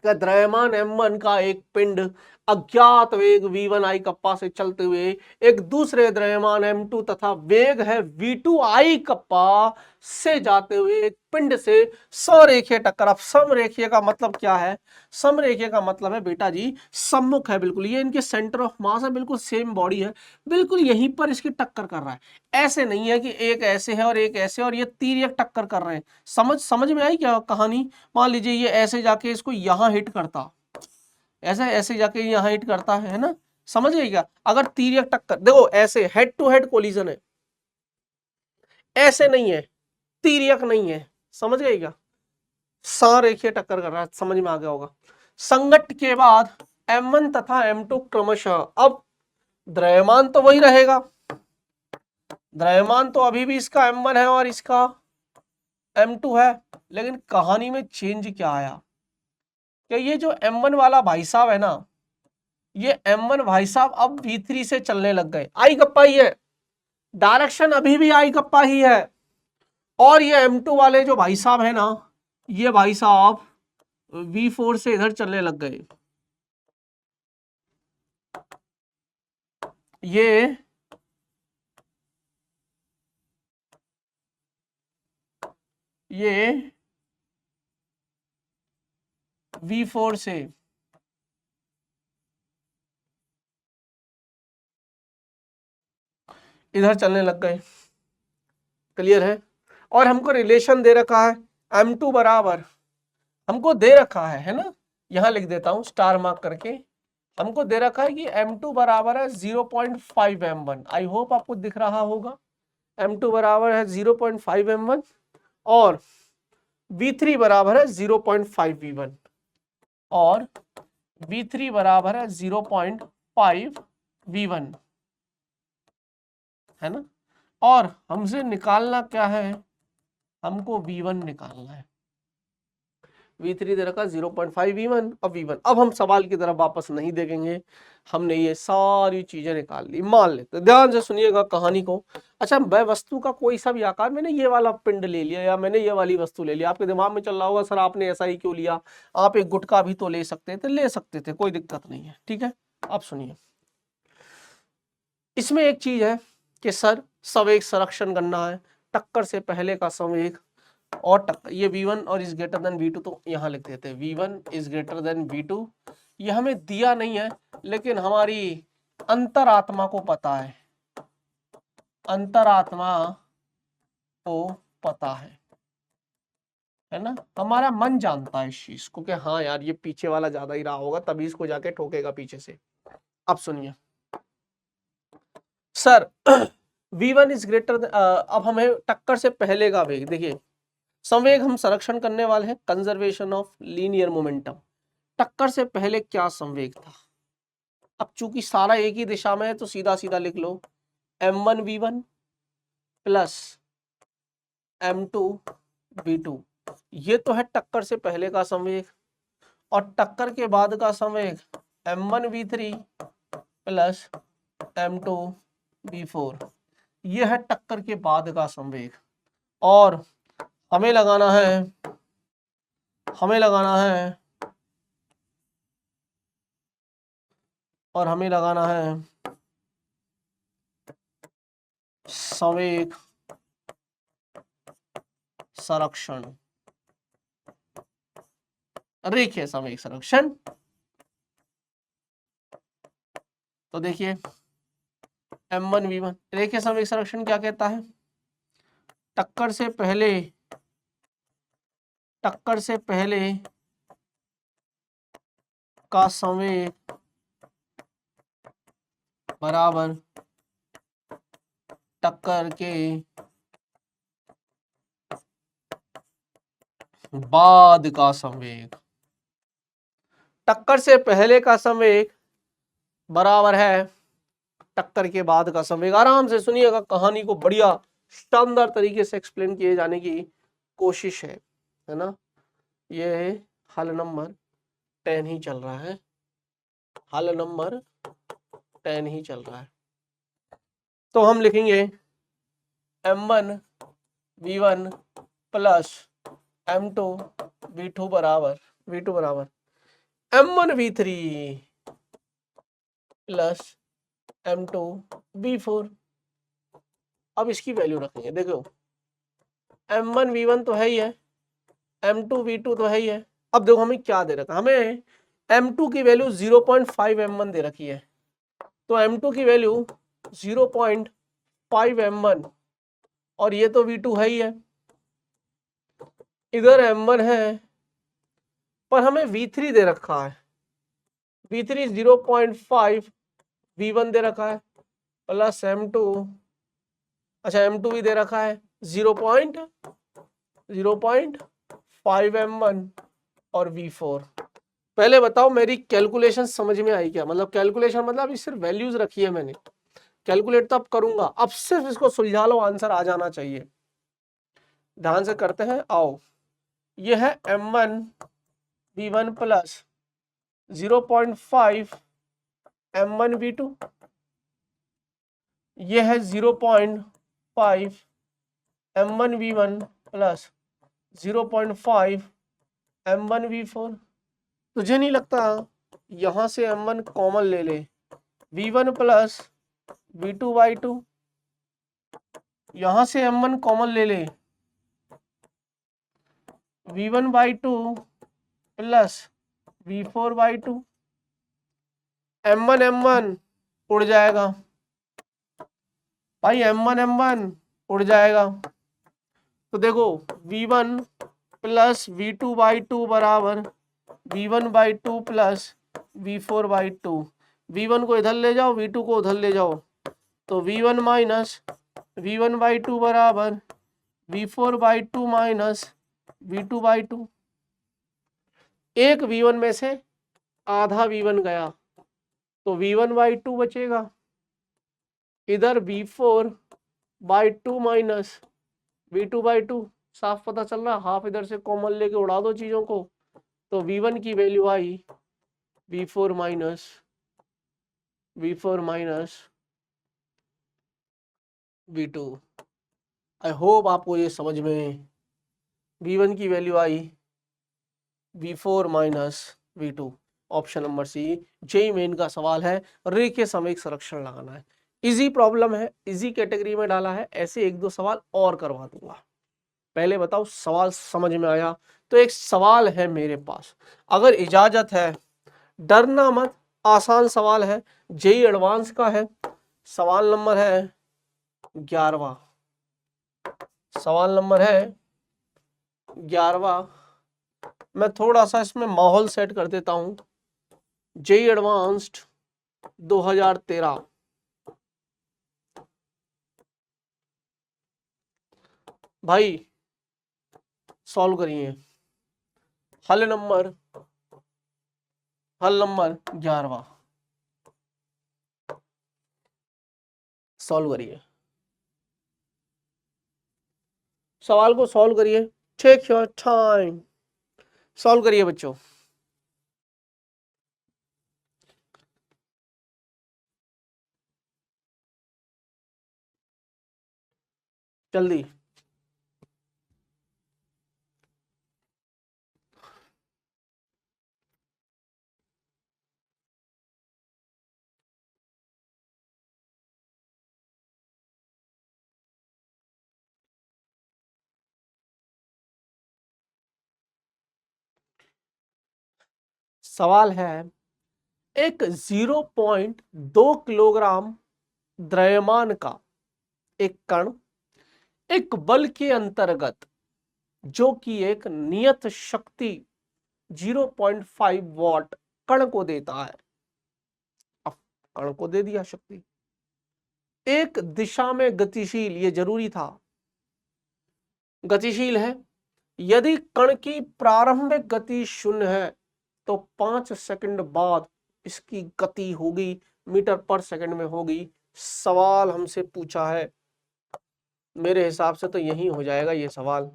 द्रव्यमान m1 का एक पिंड अज्ञात वेग v1 आई कप्पा से चलते हुए एक दूसरे द्रव्यमान m2 तथा वेग है v2 आई कप्पा से जाते हुए एक पिंड से समरेखीय टक्कर। अब समरेखीय का मतलब क्या है? समरेखीय का मतलब है बेटा जी सम्मुख है, बिल्कुल ये इनके सेंटर ऑफ मास है, बिल्कुल सेम बॉडी है, बिल्कुल यहीं पर इसकी टक्कर कर रहा है। ऐसे नहीं है कि एक ऐसे है और एक ऐसे और ये तीर एक टक्कर कर रहे हैं। समझ में आई क्या कहानी? मान लीजिए ये ऐसे जाके इसको यहां हिट करता, ऐसे ऐसे जाके यहां हिट करता है ना, समझ गए क्या? अगर तीर टक्कर, देखो ऐसे हेड टू हेड कोलिजन है, ऐसे नहीं है, तीर्यक नहीं है, समझ गए क्या? संरेखीय टक्कर कर रहा है, समझ में आ गया होगा। संगत के बाद m1 तथा m2 क्रमशः, अब द्रव्यमान तो वही रहेगा, द्रव्यमान तो अभी भी इसका m1 है और इसका m2 है, लेकिन कहानी में चेंज क्या आया कि ये जो m1 वाला भाई साहब है ना, ये m1 भाई साहब अब v3 से चलने लग गए, आई कप्पा ही है, डायरेक्शन अभी भी आई कप्पा ही है, और ये m2 वाले जो भाई साहब है ना, ये भाई साहब v4 से इधर चलने लग गए। ये v4 से इधर चलने लग गए, क्लियर है। और हमको रिलेशन दे रखा है m2 बराबर, हमको दे रखा है ना, यहां लिख देता हूं स्टार मार्क करके, हमको दे रखा है कि m2 बराबर है 0.5 m1, आई होप आपको दिख रहा होगा, m2 बराबर है 0.5 m1 और v3 बराबर है 0.5 v1 और v3 बराबर है 0.5 v1, है ना। और हमसे निकालना क्या है? हमको v1 निकालना है, v3 दे रखा 0.5 v1 और v1। अब हम सवाल की तरफ वापस नहीं देखेंगे, हमने ये सारी चीजें निकाल ली। मान लेते, ध्यान से सुनिएगा कहानी को। अच्छा, मैं वस्तु का कोई सा भी आकार, मैंने ये वाला पिंड ले लिया या मैंने ये वाली वस्तु ले लिया, आपके दिमाग में चल रहा होगा सर आपने ऐसा ही क्यों लिया, आप एक गुटका भी तो ले सकते थे, ले सकते थे, कोई दिक्कत नहीं है, ठीक है। अब सुनिए, इसमें एक चीज है कि सर संवेग संरक्षण करना है, टक्कर से पहले का संवेग और टक्कर, ये v1 और इज ग्रेटर देन v2, तो यहां लिख देते हैं v1 is greater than v2। ये हमें दिया नहीं है, लेकिन हमारी अंतरात्मा को पता है, अंतरात्मा को पता है ना, हमारा मन जानता है इस चीज को कि हाँ यार ये पीछे वाला ज्यादा ही रहा होगा, तभी इसको जाके ठोकेगा पीछे से। अब सुनिए सर, V1 इज ग्रेटर, अब हमें टक्कर से पहले का वेग देखिए, संवेग हम संरक्षण करने वाले हैं, कंजर्वेशन ऑफ लीनियर मोमेंटम। टक्कर से पहले क्या संवेग था? अब चूंकि सारा एक ही दिशा में है तो सीधा सीधा लिख लो, m1v1 प्लस m2v2, ये तो है टक्कर से पहले का संवेग। और टक्कर के बाद का संवेग m1v3 प्लस m2v4, ये है टक्कर के बाद का संवेग। और हमें लगाना है संवेग संरक्षण, रेखीय संवेग संरक्षण। तो देखिए m1v1 रेखीय संवेग संरक्षण क्या कहता है? टक्कर से पहले का संवेग बराबर टक्कर के बाद का संवेग। टक्कर से पहले का संवेग बराबर है टक्कर के बाद का संवेग। आराम से सुनिएगा, कहानी को बढ़िया शानदार तरीके से एक्सप्लेन किए जाने की कोशिश है ना। ये हल नंबर 10 ही चल रहा है, हल नंबर 10 ही चल रहा है। तो हम लिखेंगे m1v1 प्लस m2v2 बराबर m1v3 प्लस m2v4। अब इसकी वैल्यू रखेंगे, देखो m1v1 तो है ही है, m2v2 तो है ही है। अब देखो हमें क्या दे रखा है, हमें m2 की वैल्यू 0.5 m1 दे रखी है, तो m2 की वैल्यू 0.5 m1, और ये तो v2 है ही है, इधर m1 है, पर हमें v3 दे रखा है, v3 0.5 v1 दे रखा है प्लस m2, अच्छा m2 भी दे रखा है 0.5 m1 और v4। पहले बताओ मेरी कैलकुलेशन समझ में आई क्या? मतलब कैलकुलेशन मतलब अभी सिर्फ वैल्यूज रखी है मैंने, कैलकुलेट तो अब करूंगा, अब सिर्फ इसको सुलझा लो, आंसर आ जाना चाहिए। ध्यान से करते हैं, आओ। यह है m1v1 प्लस 0.5 m1v2, यह है 0.5 m1v1 प्लस 0.5 m1v4। तुझे नहीं लगता यहां से m1 कॉमन ले ले, v1 प्लस v2/2, यहां से m1 कॉमन ले ले, v1/2 प्लस v4/2, m1 उड़ जाएगा भाई, m1 उड़ जाएगा। तो देखो v1 प्लस v2/2 बराबर v1/2 प्लस v4/2, v1 को इधर ले जाओ, v2 को उधर ले जाओ, तो v1 माइनस v1/2 बराबर v4/2 माइनस v2/2। एक v1 में से आधा v1 गया तो v1/2 बचेगा, इधर v4/2 माइनस v2/2, साफ पता चल रहा, हाफ इधर से कॉमन लेके उड़ा दो चीजों को, तो v1 की वैल्यू आई v4 minus v2। I hope आपको ये समझ में, v1 की वैल्यू आई v4 minus v2। Option number C JEE Main का सवाल है, रेखीय संवेग संरक्षण लगाना है। इजी प्रॉब्लम है, इजी कैटेगरी में डाला है, ऐसे एक दो सवाल और करवा दूंगा। पहले बताओ सवाल समझ में आया? तो एक सवाल है मेरे पास, अगर इजाजत है, डरना मत, आसान सवाल है, जेईई एडवांस का है। सवाल नंबर है 11वां, सवाल नंबर है 11वां। मैं थोड़ा सा इसमें माहौल सेट कर देता हूं। JEE advanced 2013। भाई सॉल्व करिए। हल नंबर 11वां सॉल्व करिए। सवाल को सॉल्व करिए। टेक योर टाइम, सॉल्व करिए बच्चों। जल्दी। सवाल है एक 0.2 किलोग्राम द्रव्यमान का एक कण एक बल के अंतर्गत जो कि एक नियत शक्ति 0.5 वॉट कण को देता है। अब कण को दे दिया शक्ति, एक दिशा में गतिशील, ये जरूरी था, गतिशील है। यदि कण की प्रारंभिक गति 0 है तो 5 सेकंड बाद इसकी गति होगी मीटर पर सेकंड में होगी। सवाल हमसे पूछा है, मेरे हिसाब से तो यही हो जाएगा ये सवाल।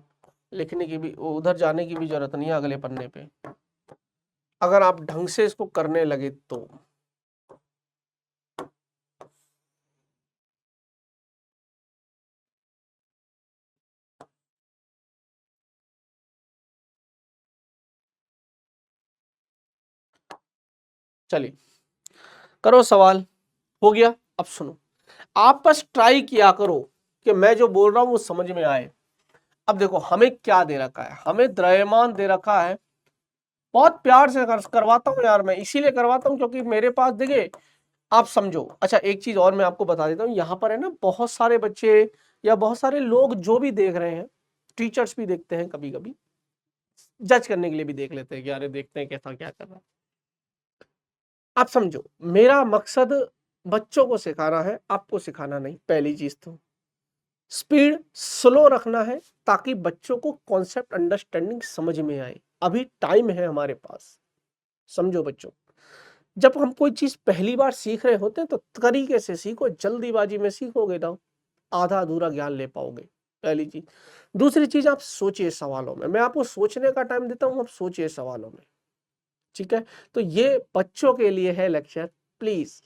लिखने की भी, उधर जाने की भी जरूरत नहीं है अगले पन्ने पे, अगर आप ढंग से इसको करने लगे तो। चलिए करो सवाल। हो गया। अब सुनो, आप बस ट्राई किया करो कि मैं जो बोल रहा हूं वो समझ में आए। अब देखो हमें क्या दे रखा है, हमें द्रव्यमान दे रखा है। बहुत प्यार से करवाता हूँ यार, मैं इसीलिए करवाता हूँ क्योंकि मेरे पास देखिए, आप समझो। अच्छा एक चीज और मैं आपको बता देता हूँ, यहाँ पर है ना बहुत सारे बच्चे या बहुत सारे लोग जो भी देख रहे हैं, टीचर्स भी देखते हैं, कभी कभी जज करने के लिए भी देख लेते हैं कि यार देखते हैं कैसा क्या कर रहा है। आप समझो, मेरा मकसद बच्चों को सिखाना है, आपको सिखाना नहीं। पहली चीज तो स्पीड स्लो रखना है ताकि बच्चों को कॉन्सेप्ट अंडरस्टैंडिंग समझ में आए। अभी टाइम है हमारे पास, समझो बच्चों। जब हम कोई चीज पहली बार सीख रहे होते हैं तो तरीके से सीखो, जल्दीबाजी में सीखोगे ना आधा अधूरा ज्ञान ले पाओगे, पहली चीज। दूसरी चीज, आप सोचिए सवालों में, मैं आपको सोचने का टाइम देता हूं, आप सोचिए सवालों में, ठीक है। तो ये बच्चों के लिए है लेक्चर, प्लीज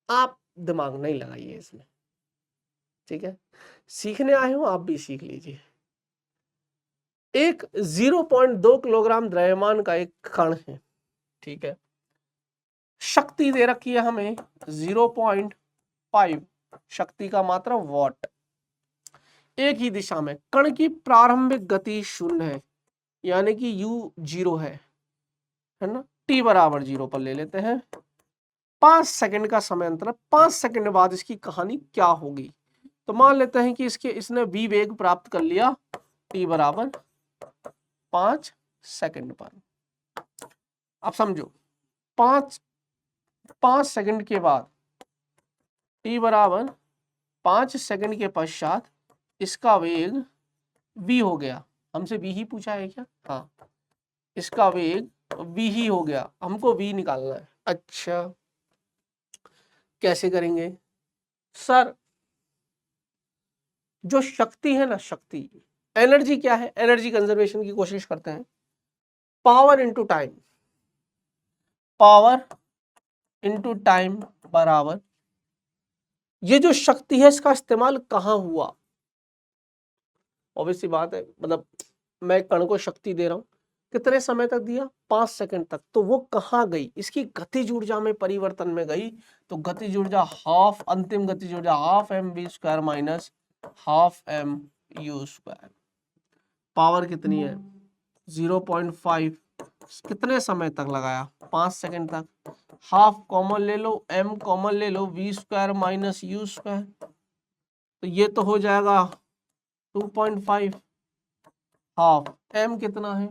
आप दिमाग नहीं लगाइए इसमें, ठीक है। सीखने आए हो आप भी सीख लीजिए। एक 0.2 किलोग्राम द्रव्यमान का एक कण है, ठीक है। शक्ति दे रखी है हमें 0.5, शक्ति का मात्रा वॉट। एक ही दिशा में, कण की प्रारंभिक गति 0 है, यानी कि u 0 है ना। t बराबर 0 पर ले लेते हैं। 5 सेकंड का समय अंतर, 5 सेकंड बाद इसकी कहानी क्या होगी। तो मान लेते हैं कि इसने v वेग प्राप्त कर लिया t बराबर 5 सेकंड पर। अब समझो, 5 सेकंड के बाद, t बराबर 5 सेकंड के पश्चात इसका वेग v हो गया। हमसे v ही पूछा है क्या? हाँ, इसका वेग v ही हो गया, हमको v निकालना है। अच्छा कैसे करेंगे सर? जो शक्ति है ना, शक्ति, एनर्जी क्या है, एनर्जी कंजर्वेशन की कोशिश करते हैं। Power into time, power into time बराबर, ये जो शक्ति है इसका इस्तेमाल कहाँ हुआ। ऑब्वियसली बात है, मतलब मैं कण को शक्ति दे रहा हूं, कितने समय तक दिया, 5 सेकंड तक। तो वो कहाँ गई, इसकी गतिज ऊर्जा में परिवर्तन में गई। तो गतिज ऊर्जा हाफ, अंतिम गतिज ऊर्जा half mv² minus half mu²। Power कितनी है 0.5, कितने समय तक लगाया, 5 सेकंड तक। हाफ कॉमन ले लो, m कॉमन ले लो, v² माइनस u²। तो ये तो हो जाएगा 2.5 हाफ, m कितना है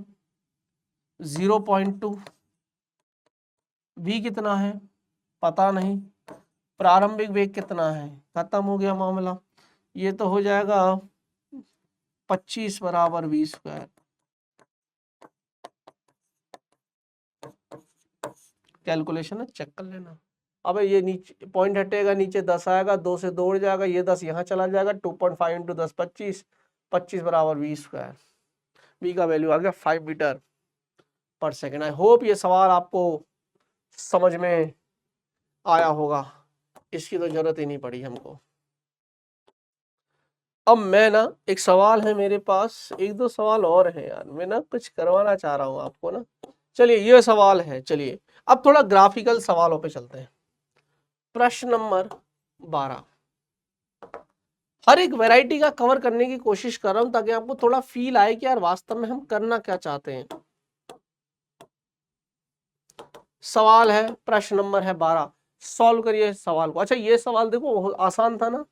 0.2, v कितना है पता नहीं, प्रारंभिक वेग कितना है, खत्म हो गया मामला। ये तो हो जाएगा 25 बराबर v स्क्वायर। कैलकुलेशन है, चेक कर लेना। अब ये नीचे पॉइंट हटेगा, नीचे 10 आएगा, 2 से 2 उड़ जाएगा, ये 10 यहाँ चला जाएगा, 2.5 इंटू 10 25, 25 बराबर v स्क्वायर। v का वैल्यू आ गया 5 मीटर पर सेकेंड। आई होप ये सवाल आपको समझ में आया होगा, इसकी तो जरूरत ही नहीं पड़ी हमको। अब मैं ना, एक सवाल है मेरे पास, एक दो सवाल और है यार, मैं ना कुछ करवाना चाह रहा हूं आपको ना। चलिए ये सवाल है, चलिए अब थोड़ा ग्राफिकल सवालों पे चलते हैं। प्रश्न नंबर 12, हर एक वैरायटी का कवर करने की कोशिश कर रहा हूं ताकि आपको थोड़ा फील आए कि यार वास्तव में हम करना क्या चाहते हैं। सवाल है, प्रश्न नंबर है 12, सॉल्व करिए सवाल को। अच्छा ये सवाल देखो आसान था ना,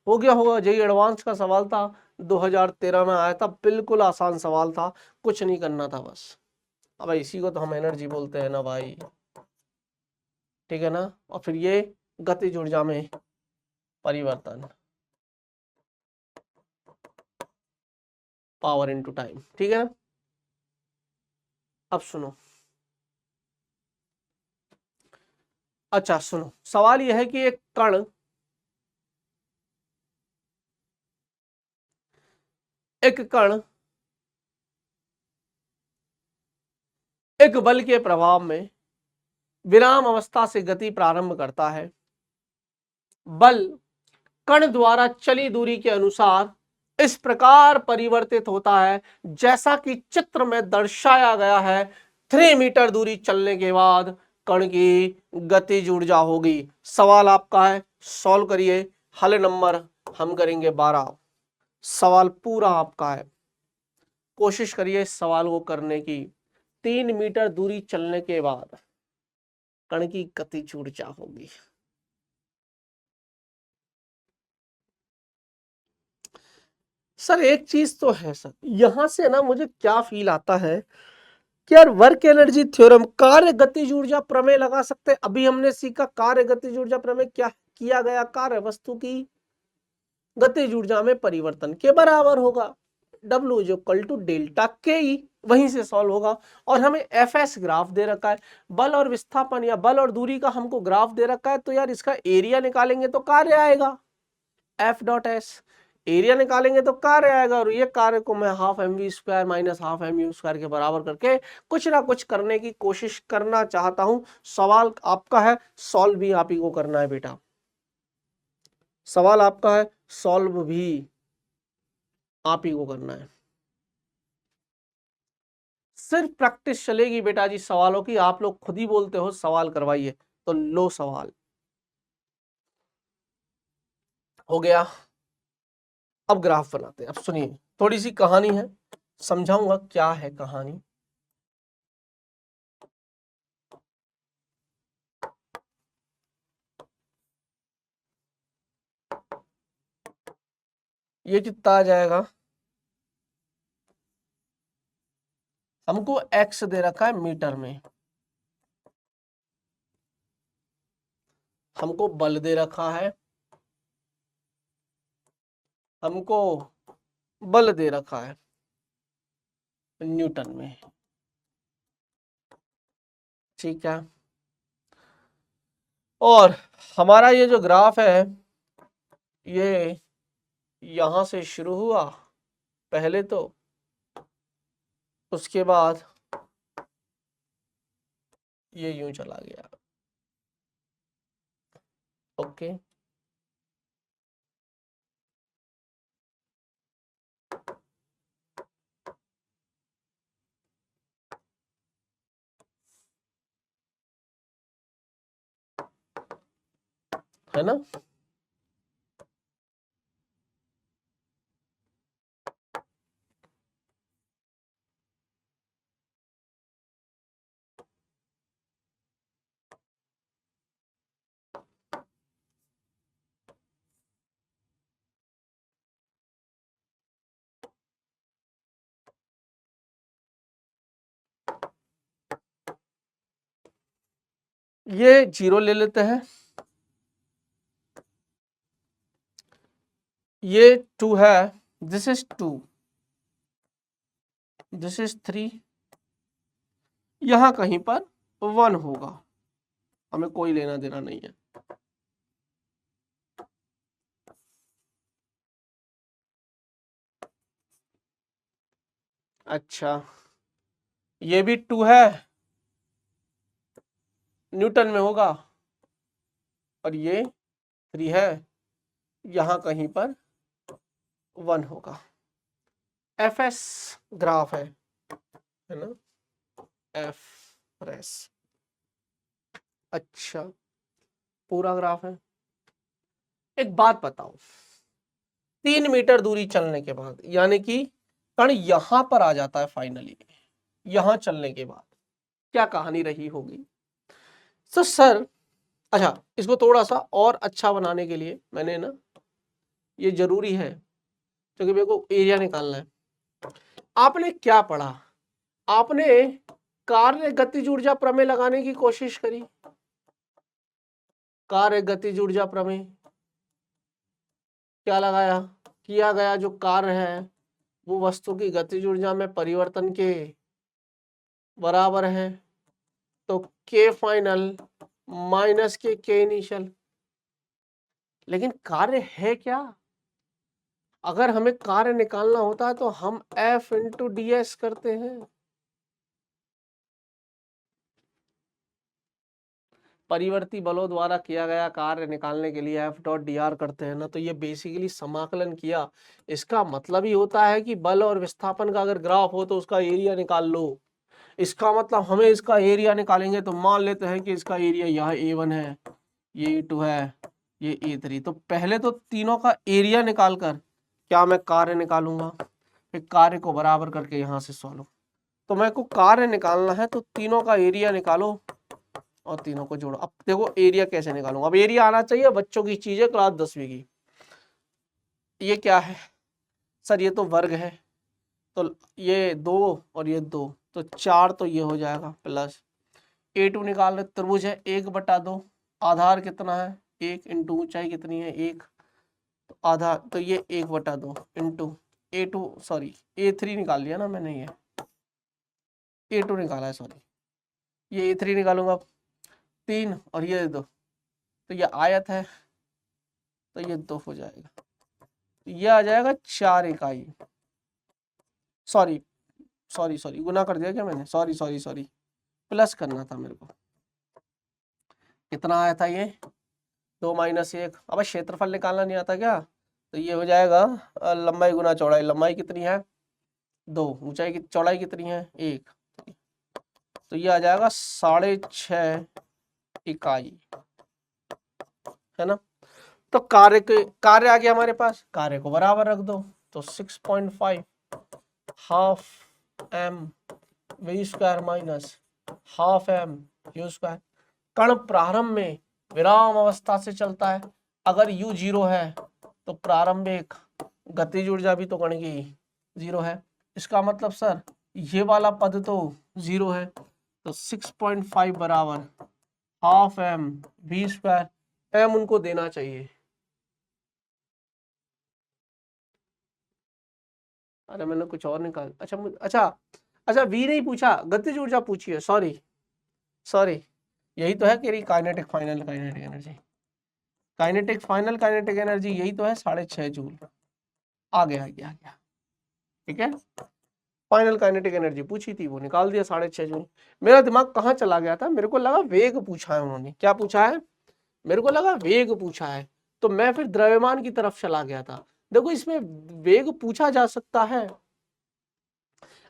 हो गया होगा, जेईई एडवांस का सवाल था, 2013 में आया था, बिल्कुल आसान सवाल था, कुछ नहीं करना था बस। अब इसी को तो हम एनर्जी बोलते हैं ना भाई, ठीक है ना। और फिर ये गतिज ऊर्जा में परिवर्तन, पावर इनटू टाइम, ठीक है ना। अब सुनो, अच्छा सुनो, सवाल यह है कि एक कण एक बल के प्रभाव में विराम अवस्था से गति प्रारंभ करता है। बल कण द्वारा चली दूरी के अनुसार इस प्रकार परिवर्तित होता है जैसा कि चित्र में दर्शाया गया है। 3 मीटर दूरी चलने के बाद कण की गतिज ऊर्जा होगी। सवाल आपका है, सॉल्व करिए। हल नंबर हम करेंगे 12। सवाल पूरा आपका है, कोशिश करिए इस सवाल को करने की। 3 मीटर दूरी चलने के बाद कण की गतिज ऊर्जा होगी। सर एक चीज तो है सर, यहां से ना मुझे क्या फील आता है कि यार वर्क एनर्जी थ्योरम, कार्य गतिज ऊर्जा प्रमेय लगा सकते हैं। अभी हमने सीखा कार्य गतिज ऊर्जा प्रमेय क्या किया गया, कार्य वस्तु की गतिज ऊर्जा में परिवर्तन के बराबर होगा। W is equal to delta K E, वहीं से सॉल्व होगा। और हमें एफ एस ग्राफ दे रखा है, बल और विस्थापन या बल और दूरी का हमको ग्राफ दे रखा है, तो यार इसका एरिया निकालेंगे तो कार्य आएगा, एफ डॉट एस। एरिया निकालेंगे तो कार्य आएगा, और ये कार्य को मैं half m v square minus half m u square के बराबर करके कुछ ना कुछ करने की कोशिश करना चाहता हूं। सवाल आपका है, सॉल्व भी आप ही को करना है बेटा। सवाल आपका है, सॉल्व भी आप ही को करना है। सिर्फ प्रैक्टिस चलेगी बेटा जी सवालों की, आप लोग खुद ही बोलते हो सवाल करवाइए, तो लो सवाल हो गया। अब ग्राफ बनाते हैं। अब सुनिए, थोड़ी सी कहानी है, समझाऊंगा क्या है कहानी। ये कितना आ जाएगा, हमको एक्स दे रखा है मीटर में, हमको बल दे रखा है, हमको बल दे रखा है न्यूटन में, ठीक है। और हमारा ये जो ग्राफ है, ये यहां से शुरू हुआ पहले तो, उसके बाद ये यूं चला गया, ओके। है ना। ये 0 ले लेते हैं, ये 2 है, दिस इज 2, दिस इज 3, यहां कहीं पर 1 होगा, हमें कोई लेना देना नहीं है। अच्छा, ये भी 2 है, न्यूटन में होगा, और ये 3 है, यहां कहीं पर 1 होगा। एफएस ग्राफ है ना, एफ। अच्छा, पूरा ग्राफ है। एक बात बताओ, 3 मीटर दूरी चलने के बाद, यानी कि कण यहां पर आ जाता है फाइनली, यहां चलने के बाद क्या कहानी रही होगी? तो सर, अच्छा, इसको थोड़ा सा और अच्छा बनाने के लिए मैंने ना, ये जरूरी है क्योंकि मेरे को एरिया निकालना है। आपने क्या पढ़ा? आपने कार्य गतिज ऊर्जा प्रमेय लगाने की कोशिश करी? कार्य गतिज ऊर्जा प्रमेय क्या लगाया? किया गया जो कार्य है वो वस्तु की गतिज ऊर्जा में परिवर्तन के बराबर है, तो के फाइनल माइनस के इनिशियल। लेकिन कार्य है क्या? अगर हमें कार्य निकालना होता है तो हम F इंटू डी एस करते हैं। परिवर्ती बलों द्वारा किया गया कार्य निकालने के लिए F डॉट डी आर करते हैं ना, तो ये बेसिकली समाकलन किया। इसका मतलब ही होता है कि बल और विस्थापन का अगर ग्राफ हो तो उसका एरिया निकाल लो। इसका मतलब हमें इसका एरिया निकालेंगे तो मान लेते हैं कि इसका एरिया यहाँ A1 है, ये A2 है, ये A3। तो पहले तो तीनों का एरिया निकाल कर क्या मैं कार्य निकालूंगा, फिर कार्य को बराबर करके यहाँ से सॉल्व। तो मेरे को कार्य निकालना है तो तीनों का एरिया निकालो और तीनों को जोड़ो। अब देखो एरिया कैसे निकालूंगा। अब एरिया आना चाहिए, बच्चों की चीज है, क्लास 10वीं की। ये क्या है सर? ये तो वर्ग है, तो ये 2 और ये 2, तो 4, तो ये हो जाएगा प्लस A2 निकाल रहे, त्रिभुज है 1/2, आधार कितना है 1, इंटू ऊंचाई कितनी है 1, तो आधार तो ये 1/2 इंटू A2, सॉरी A3 निकाल लिया ना मैंने, ये A2 निकाला है, सॉरी ये A3 निकालूंगा 3 और ये 2, तो ये आयत है तो ये 2 हो जाएगा, तो ये आ जाएगा 4 इकाई। सॉरी सॉरी सॉरी, गुना कर दिया क्या मैंने? सॉरी सॉरी सॉरी, प्लस करना था मेरे को। कितना आया था ये? 2 माइनस 1। अब क्षेत्रफल निकालना नहीं आता क्या? तो ये हो जाएगा लंबाई गुना चौड़ाई। लंबाई कितनी है 2, ऊंचाई की चौड़ाई कितनी है 1, तो ये आ जाएगा 6.5 इकाई, है ना। तो कार्य आ गया हमारे पास, कार्य को बराबर रख दो, तो 6.5 half m v square minus half m u square. कण प्रारंभ में विराम अवस्था से चलता है, अगर u 0 है तो प्रारंभिक गतिज ऊर्जा भी तो कण की 0 है। इसका मतलब सर ये वाला पद तो 0 है, तो 6.5 बराबर half m v square, m उनको देना चाहिए। अरे मैंने कुछ और निकाल, अच्छा अच्छा अच्छा, v नहीं पूछा, गतिज ऊर्जा पूछी है, सॉरी सॉरी। यही तो है कि kinetic final kinetic energy, kinetic final kinetic energy यही तो है 6.5 जूल। आ गया आ गया आ गया, ठीक है। फाइनल काइनेटिक एनर्जी पूछी थी, वो निकाल दिया 6.5 जूल। मेरा दिमाग कहाँ चला गया था, मेरे को लगा वेग पूछा है उन्होंने। क्या पूछा है? मेरे को लगा वेग पूछा है, तो मैं फिर द्रव्यमान की तरफ चला गया था। देखो इसमें वेग पूछा जा सकता है,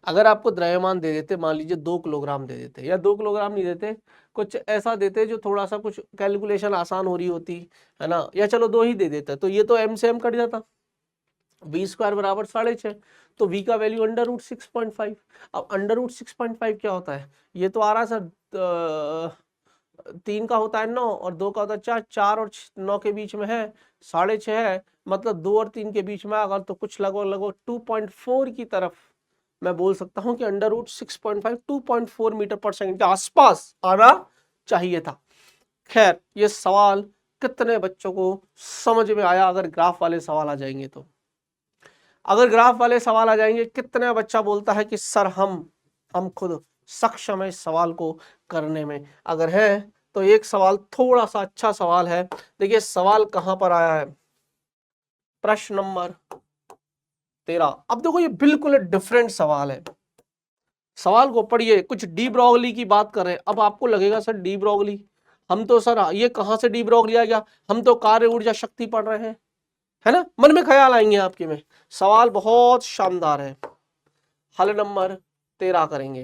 अगर आपको द्रव्यमान दे देते, मान लीजिए 2 किलोग्राम दे देते, या 2 किलोग्राम नहीं देते, कुछ ऐसा देते जो थोड़ा सा कुछ कैलकुलेशन आसान हो रही होती है ना, या चलो 2 ही दे देते, तो ये तो m से m कट जाता, v स्क्वायर बराबर 6.5, तो v का वैल्यू √6.5। अब √6.5 क्या होता है? ये तो आ रहा है सर 3 का होता है 9 और 2 का होता है 4, 4 और 9 के बीच में है 6.5 है, मतलब 2 और 3 के बीच में अगर तो कुछ लगभग लगभग 2.4 की तरफ मैं बोल सकता हूं कि √6.5 2.4 मीटर पर सेकंड के आसपास आना चाहिए था। खैर ये सवाल कितने बच्चों को समझ में आया? अगर ग्राफ वाले सवाल आ जाएंगे तो, अगर ग्राफ वाले सवाल आ जाएंगे, कितने बच्चा बोलता है कि सर हम खुद सक्षम है इस सवाल को करने में? अगर है तो एक सवाल थोड़ा सा अच्छा सवाल है। देखिए सवाल कहां पर आया है, प्रश्न नंबर 13। अब देखो ये बिल्कुल डिफरेंट सवाल है। सवाल को पढ़िए, कुछ डी ब्रॉगली की बात कर रहे हैं। अब आपको लगेगा सर डी ब्रॉगली, हम तो सर ये कहां से डी ब्रॉगली आ गया, हम तो कार्य ऊर्जा शक्ति पढ़ रहे हैं, है ना? मन में ख्याल आएंगे आपके में। सवाल बहुत शानदार है। हल नंबर 13 करेंगे।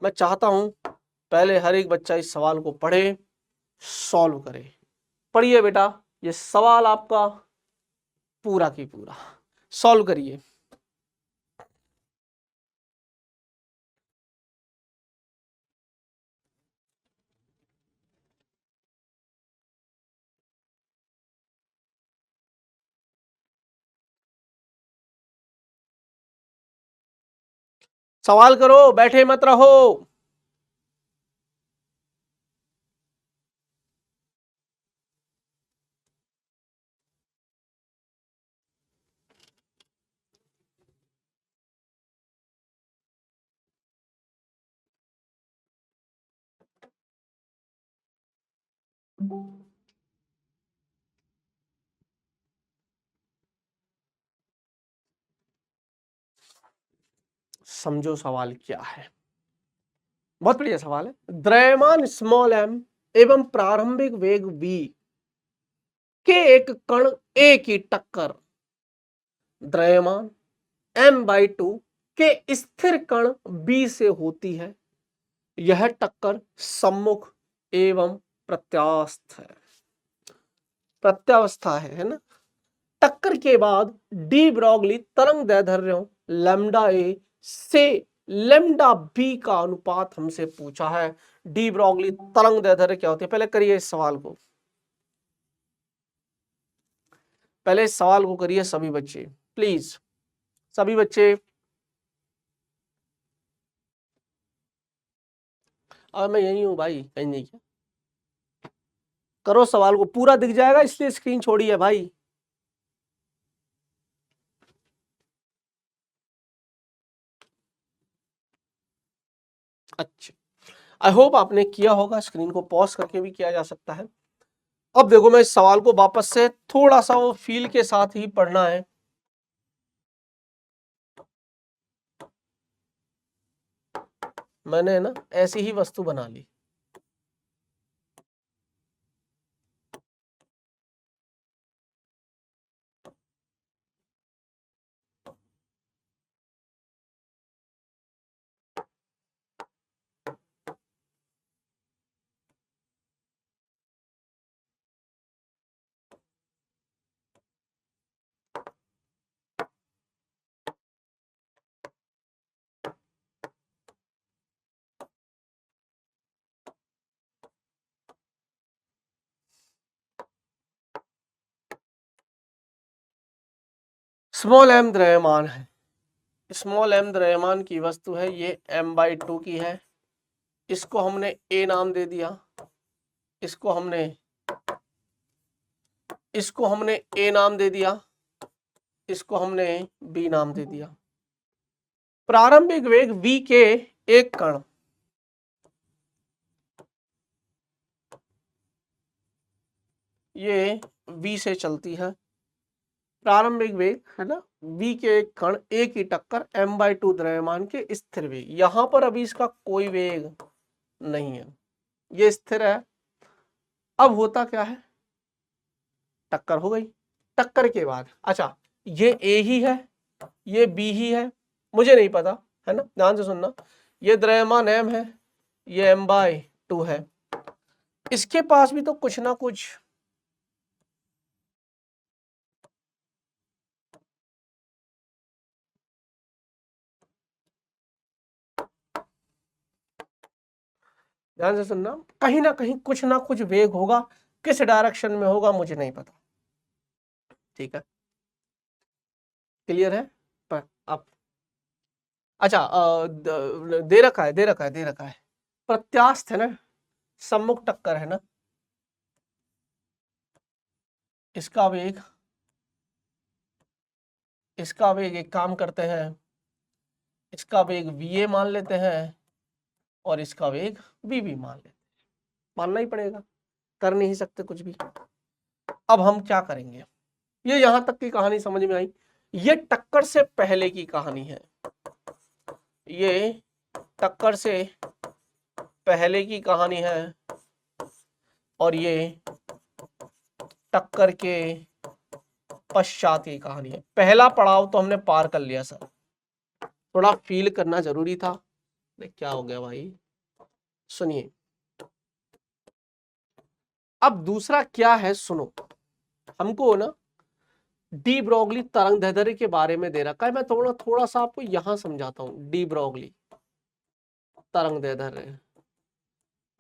मैं चाहता हूं पहले हर एक बच्चा इस सवाल को पढ़े, सॉल्व करे। पढ़िए बेटा, ये सवाल आपका पूरा की पूरा सॉल्व करिए। सवाल करो, बैठे मत रहो। समझो सवाल क्या है। बहुत बढ़िया सवाल है। द्रव्यमान स्मॉल एम एवं प्रारंभिक वेग v के एक कण A की टक्कर द्रव्यमान m/2 के स्थिर कण B से होती है। यह टक्कर सम्मुख एवं प्रत्यावस्था है ना? टक्कर के बाद डी ब्रॉगली तरंग दैर्ध्यों लैम्डा ए से लैम्डा बी का अनुपात हमसे पूछा है। डी ब्रॉगली तरंग दैर्ध्य क्या होती है? पहले करिए इस सवाल को, पहले इस सवाल को करिए सभी बच्चे, प्लीज सभी बच्चे। और मैं यही हूं भाई, कहीं नहीं क्या। करो सवाल को, पूरा दिख जाएगा इसलिए स्क्रीन छोड़ी है भाई। अच्छा, आई होप आपने किया होगा। स्क्रीन को पॉज करके भी किया जा सकता है। अब देखो मैं इस सवाल को वापस से थोड़ा सा वो फील के साथ ही पढ़ना है। मैंने ना ऐसी ही वस्तु बना ली। स्मॉल एम द्रव्यमान है, स्मॉल एम द्रव्यमान की वस्तु है, ये m/2 की है। इसको हमने A नाम दे दिया, इसको हमने A नाम दे दिया, इसको हमने B नाम दे दिया। प्रारंभिक वेग v के एक कण, ये v से चलती है। प्रारंभिक वेग है ना, v के एक कण A की टक्कर m/2 द्रव्यमान के स्थिर वेग। यहां पर अभी इसका कोई वेग नहीं है, ये स्थिर है। अब होता क्या है, टक्कर हो गई। टक्कर के बाद अच्छा, ये A ही है, ये B ही है, मुझे नहीं पता, है ना? ध्यान से सुनना। ये द्रव्यमान m है, ये m/2 है। इसके पास भी तो कुछ ना कुछ ध्यान से सुनना, कहीं ना कहीं कुछ ना कुछ वेग होगा। किस डायरेक्शन में होगा मुझे नहीं पता। ठीक है, क्लियर है? पर अब अच्छा दे रखा है, दे रखा है, दे रखा है। प्रत्यास्थ है ना, सम्मुख टक्कर है ना, इसका वेग, इसका वेग, एक काम करते हैं, इसका वेग va मान लेते हैं और इसका वेग vb मान लेते हैं। मानना ही पड़ेगा, कर नहीं सकते कुछ भी। अब हम क्या करेंगे, ये यहां तक की कहानी समझ में आई। ये टक्कर से पहले की कहानी है, ये टक्कर से पहले की कहानी है और ये टक्कर के पश्चात की कहानी है। पहला पड़ाव तो हमने पार कर लिया सर, थोड़ा फील करना जरूरी था। क्या हो गया भाई, सुनिए। अब दूसरा क्या है, सुनो। हमको ना डी ब्रोगली तरंग दैर्ध्य के बारे में दे रखा है, मैं थोड़ा सा आपको यहां समझाता हूं। डी ब्रोगली तरंग दैर्ध्य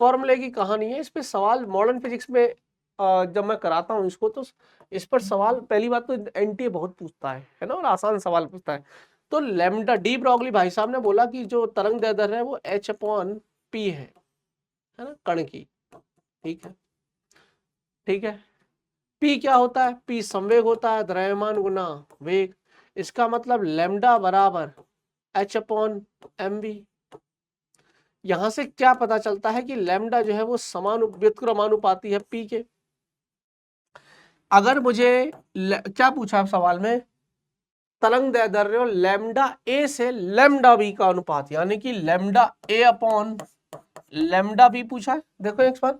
फॉर्मूले की कहानी है। इस पे सवाल मॉडर्न फिजिक्स में जब मैं कराता हूं इसको, तो इस पर सवाल पहली बात तो एनटीए बहुत पूछता है ना, और आसान सवाल पूछता है। तो लैम्डा, डी ब्रोगली भाई साहब ने बोला कि जो तरंग दैर्ध्य है वो h/p है ना, कण की। ठीक है, ठीक है। p क्या होता है, p संवेग होता है, द्रव्यमान गुना वेग। इसका मतलब लैम्डा बराबर h/mv। यहां से क्या पता चलता है कि लैम्डा जो है वो व्युत्क्रमानुपाती है p के। अगर मुझे क्या पूछा सवाल में, तरंग दैर्ध्य और लैम्डा ए से लैम्डा बी का अनुपात, यानी कि lambda A upon lambda B पूछा है। देखो एक बार,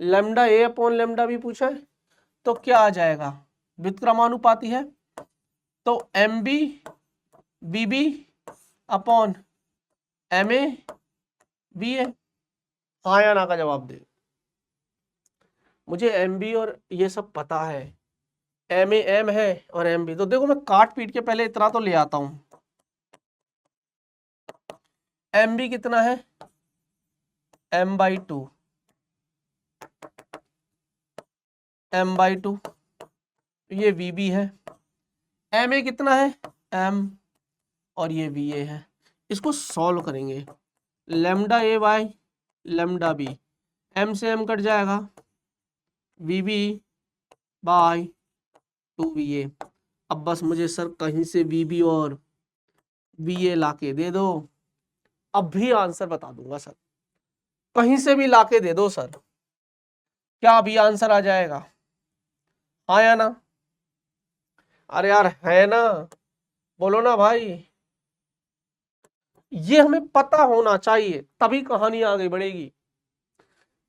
lambda A upon lambda B पूछा है, तो क्या आ जाएगा, व्युत्क्रमानुपाती है, तो M B B B upon M A B A. हाँ या ना का जवाब दे। मुझे एम बी और ये सब पता है, एम ए एम है और एम बी। तो देखो मैं काट पीट के पहले इतना तो ले आता हूं। एम बी कितना है, m/2, m/2, ये वी बी है। एम ए कितना है, m, और ये वी ए है। इसको सॉल्व करेंगे, lambda a by lambda b, m से m कट जाएगा, वी बी बाई 2va। अब बस मुझे सर कहीं से वीबी और va लाके दे दो, अब भी आंसर बता दूंगा सर। कहीं से भी लाके दे दो सर, क्या अभी आंसर आ जाएगा, हाँ या ना? अरे यार है ना, बोलो ना भाई। ये हमें पता होना चाहिए, तभी कहानी आगे बढ़ेगी।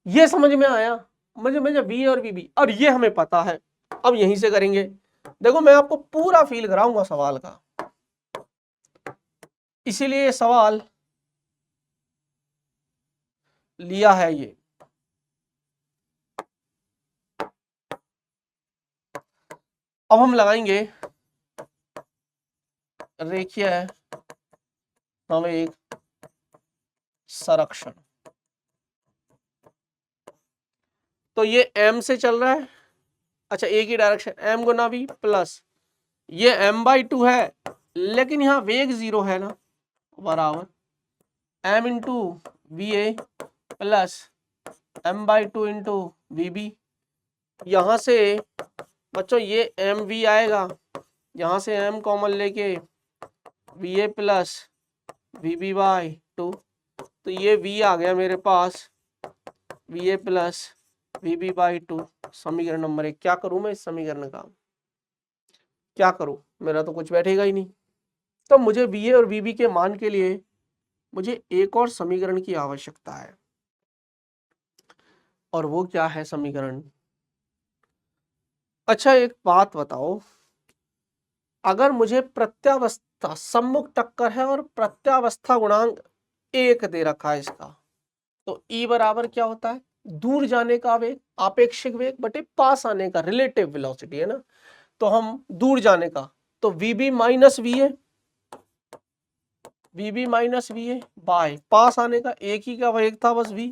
ये समझ में आया, मुझे मुझे वी और वीबी, और ये हमें पता है। अब यहीं से करेंगे। देखो मैं आपको पूरा फील कराऊंगा सवाल का, इसीलिए सवाल लिया है ये। अब हम लगाएंगे रेखीय संवेग संरक्षण। तो ये m से चल रहा है, अच्छा एक ही डायरेक्शन, m गुना v प्लस ये m/2 है, लेकिन यहाँ वेग 0 है ना, बराबर m इंटू वी ए plus m/2 into v b. यहाँ से बच्चों ये एम वी आएगा, यहाँ से m कॉमन लेके V A plus V B by 2, तो ये v आ गया मेरे पास, V A plus V B by 2, समीकरण नंबर 1। क्या करूं मैं इस समीकरण का, क्या करूं, मेरा तो कुछ बैठेगा ही नहीं। तो मुझे वी ए और वी बी के मान के लिए मुझे एक और समीकरण की आवश्यकता है, और वो क्या है समीकरण। अच्छा एक बात बताओ, अगर मुझे प्रत्यावस्था, सम्मुख टक्कर है और प्रत्यावस्था गुणांक 1 दे रखा है इसका, तो E बराबर क्या होता है, दूर जाने का वेग, आपेक्षिक वेग बटे पास आने का रिलेटिव वेलोसिटी, है ना। तो हम दूर जाने का, तो VB minus VA, VB minus VA by पास आने का एक ही का वेग था बस V,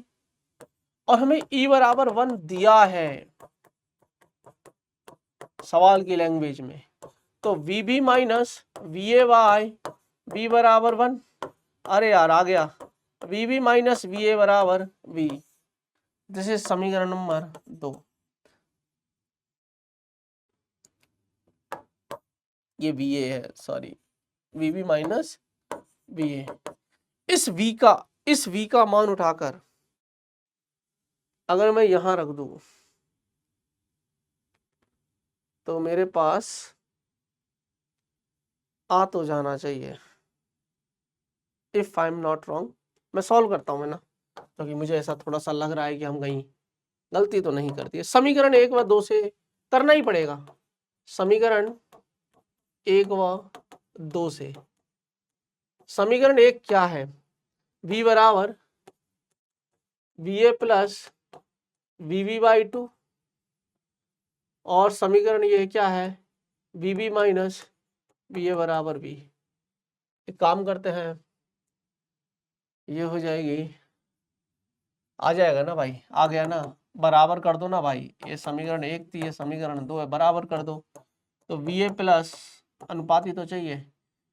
और हमें E बराबर 1 दिया है सवाल की लैंग्वेज में। तो VB minus VA by v बराबर 1, अरे यार आ गया, vb माइनस va बराबर v, दिस इज समीकरण नंबर 2। ये va है, सॉरी, vb माइनस va। इस v का मान उठाकर अगर मैं यहां रख दूं तो मेरे पास आ तो जाना चाहिए, if I am not wrong. मैं सॉल्व करता हूं मैं ना, क्योंकि मुझे ऐसा थोड़ा सा लग रहा है कि हम कहीं गलती तो नहीं करती है। समीकरण 1 व 2 से करना ही पड़ेगा, समीकरण 1 व 2 से। समीकरण 1 क्या है, v बराबर va प्लस vb बाई 2, और समीकरण ये क्या है, vb माइनस va बराबर v। एक काम करते हैं, ये हो जाएगी, आ जाएगा ना भाई, आ गया ना, बराबर कर दो ना भाई, ये समीकरण 1 थी, ये समीकरण 2 है, बराबर कर दो। तो va प्लस, अनुपाती तो चाहिए,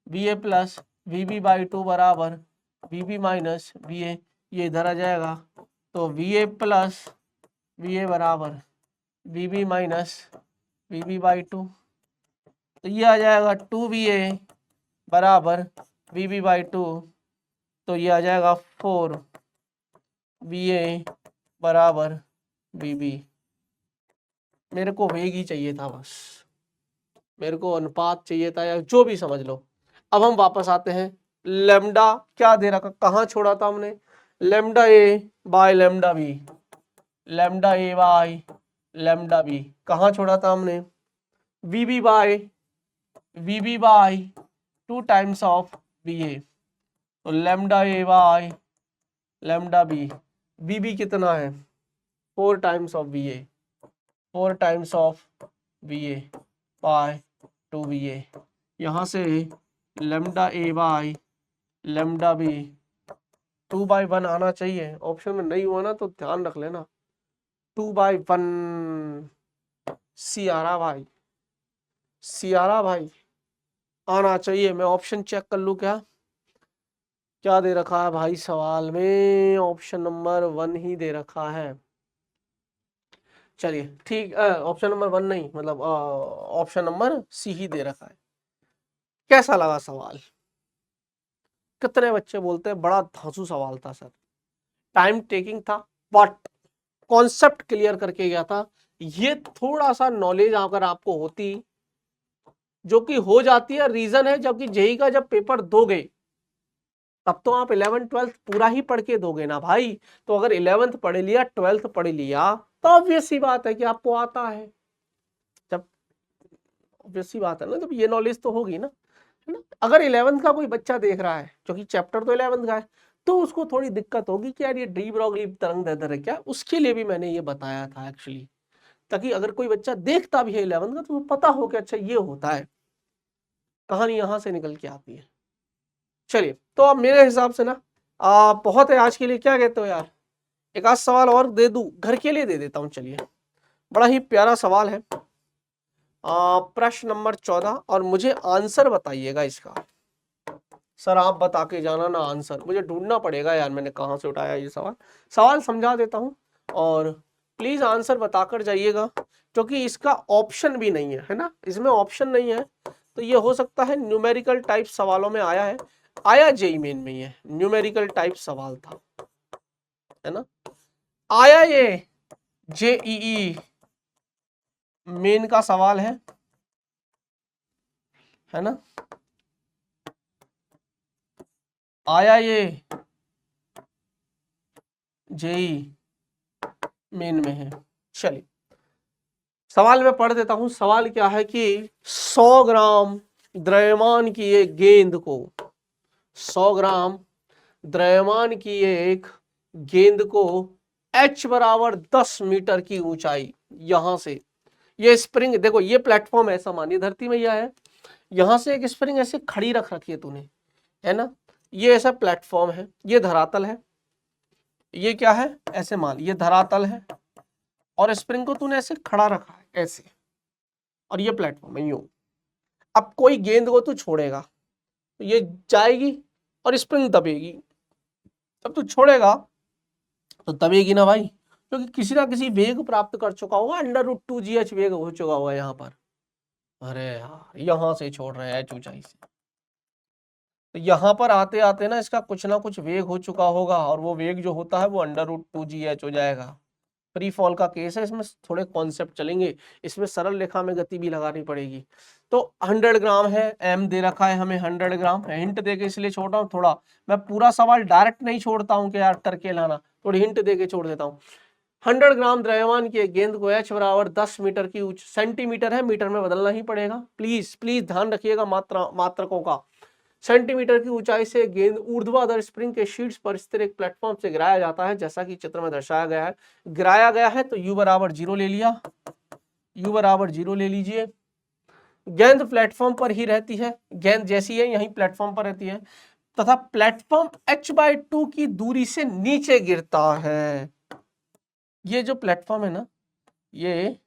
va प्लस vb बाई 2 बराबर vb माइनस va, ये इधर आ जाएगा। तो va प्लस va बराबर vb माइनस vb बाई 2, तो ये आ जाएगा 2va बराबर vb बाई 2, तो ये आ जाएगा 4va बराबर vb। मेरे को वेग ही चाहिए था बस, मेरे को अनुपात चाहिए था, या जो भी समझ लो। अब हम वापस आते हैं, लेमडा क्या दे रखा, कहाँ छोड़ा था हमने, lambda A by lambda B, lambda A by lambda B, कहाँ छोड़ा था हमने, VB by 2 times of B A, तो lambda A by lambda B, VB कितना है 4 times of B A, 4 times of B A by 2va। यहाँ से lambda A by lambda B 2/1 आना चाहिए, ऑप्शन में नहीं हुआ ना तो ध्यान रख लेना, 2/1 सियारा भाई, सियारा भाई आना चाहिए। मैं ऑप्शन चेक कर लूँ, क्या क्या दे रखा है भाई सवाल में, ऑप्शन नंबर 1 ही दे रखा है। चलिए ठीक, ऑप्शन नंबर 1 नहीं, मतलब ऑप्शन नंबर सी ही दे रखा है। कैसा लगा सवाल, कितने बच्चे बोलते हैं बड़ा धांसू सवाल था सर, टाइम टेकिंग था, बट कॉन्सेप्ट क्लियर करके गया था। ये थोड़ा सा नॉलेज अगर आपको होती, जो कि हो जाती है, रीजन है जबकि जेई का जब पेपर दोगे तब तो आप 11th 12th पूरा ही पढ़ के दोगे ना भाई। तो अगर 11th पढ़ लिया, 12th पढ़ लिया, तो ऑब्वियस सी बात है कि आपको आता है, जब ऑब्वियस सी बात है ना, जब ये नॉलेज तो होगी ना, है ना। अगर 11th का कोई बच्चा देख रहा है, क्योंकि चैप्टर तो 11th का है, तो उसको थोड़ी दिक्कत होगी कि यार ये डी ब्रॉगली तरंग दैर्ध्य है क्या, उसके लिए भी मैंने ये बताया था एक्चुअली, ताकि अगर कोई बच्चा देखता भी है 11th का तो वो पता हो कि अच्छा ये होता है, कहानी यहां से निकल के आती है। चलिए, तो अब मेरे हिसाब से ना बहुत है आज के लिए, क्या कहते हो यार, एक आध सवाल और दे दूं, घर के लिए दे देता हूं। चलिए, बड़ा ही प्यारा सवाल है, प्रश्न नंबर 14, और मुझे आंसर बताइएगा इसका। सर आप बता के जाना ना आंसर, मुझे ढूंढना पड़ेगा यार, मैंने कहाँ से उठाया ये सवाल। सवाल समझा देता हूँ और प्लीज आंसर बताकर जाइएगा, क्योंकि इसका ऑप्शन भी नहीं है, है ना, इसमें ऑप्शन नहीं है। तो ये हो सकता है न्यूमेरिकल टाइप सवालों में आया है, आया जेई मेन में ही है, न्यूमेरिकल टाइप सवाल था, है ना, आया ये जेईई मेन का सवाल है ना, आया ये जेई मेन में है। चलिए, सवाल में पढ़ देता हूं। सवाल क्या है कि 100 ग्राम द्रव्यमान की एक गेंद को, 100 ग्राम द्रव्यमान की एक गेंद को h बराबर 10 मीटर की ऊंचाई, यहां से ये स्प्रिंग, देखो ये प्लेटफॉर्म ऐसा मानिए धरती में यह है, यहां से एक स्प्रिंग ऐसे खड़ी रख रखी है तूने, है ना, ये ऐसा प्लेटफॉर्म है, ये धरातल है, ये क्या है, ऐसे मान, ये धरातल है, और स्प्रिंग को तूने ऐसे खड़ा रखा है ऐसे, और ये प्लेटफॉर्म है यूं। अब कोई गेंद को तू छोड़ेगा, तो ये जाएगी और स्प्रिंग दबेगी। तब तो छोड़ेगा तो दबेगी ना भाई, क्योंकि किसी ना किसी वेग प्राप्त कर चुका होगा, √2gh वेग हो चुका होगा यहाँ पर। अरे यार यहां से छोड़ रहे हैं ऊंचाई से, तो यहाँ पर आते आते ना इसका कुछ ना कुछ वेग हो चुका होगा, और वो वेग जो होता है वो √2gh हो जाएगा। फ्री फॉल का केस है, इसमें थोड़े कॉन्सेप्ट चलेंगे, इसमें सरल रेखा में गति भी लगानी पड़ेगी। तो 100 ग्राम है, एम दे रखा है हमें 100 ग्राम, हिंट दे के इसलिए छोड़ रहा हूँ थोड़ा, मैं पूरा सवाल डायरेक्ट नहीं छोड़ता हूँ कि यार करके लाना, थोड़ी हिंट दे के छोड़ देता हूँ। 100 ग्राम द्रव्यमान की एक गेंद को h बराबर 10 मीटर की सेंटीमीटर है, मीटर में बदलना ही पड़ेगा, प्लीज प्लीज ध्यान रखिएगा मात्रकों का। सेंटीमीटर की ऊंचाई से गेंद ऊर्ध्वाधर स्प्रिंग के शीर्ष पर स्थिर एक प्लेटफॉर्म से गिराया जाता है, जैसा कि चित्र में दर्शाया गया है। गिराया गया है तो u बराबर 0 ले लिया, u बराबर 0 ले लीजिए। गेंद प्लेटफॉर्म पर ही रहती है, गेंद जैसी है यही प्लेटफॉर्म पर रहती है, तथा प्लेटफॉर्म h/2 की दूरी से नीचे गिरता है। ये जो प्लेटफॉर्म है ना, ये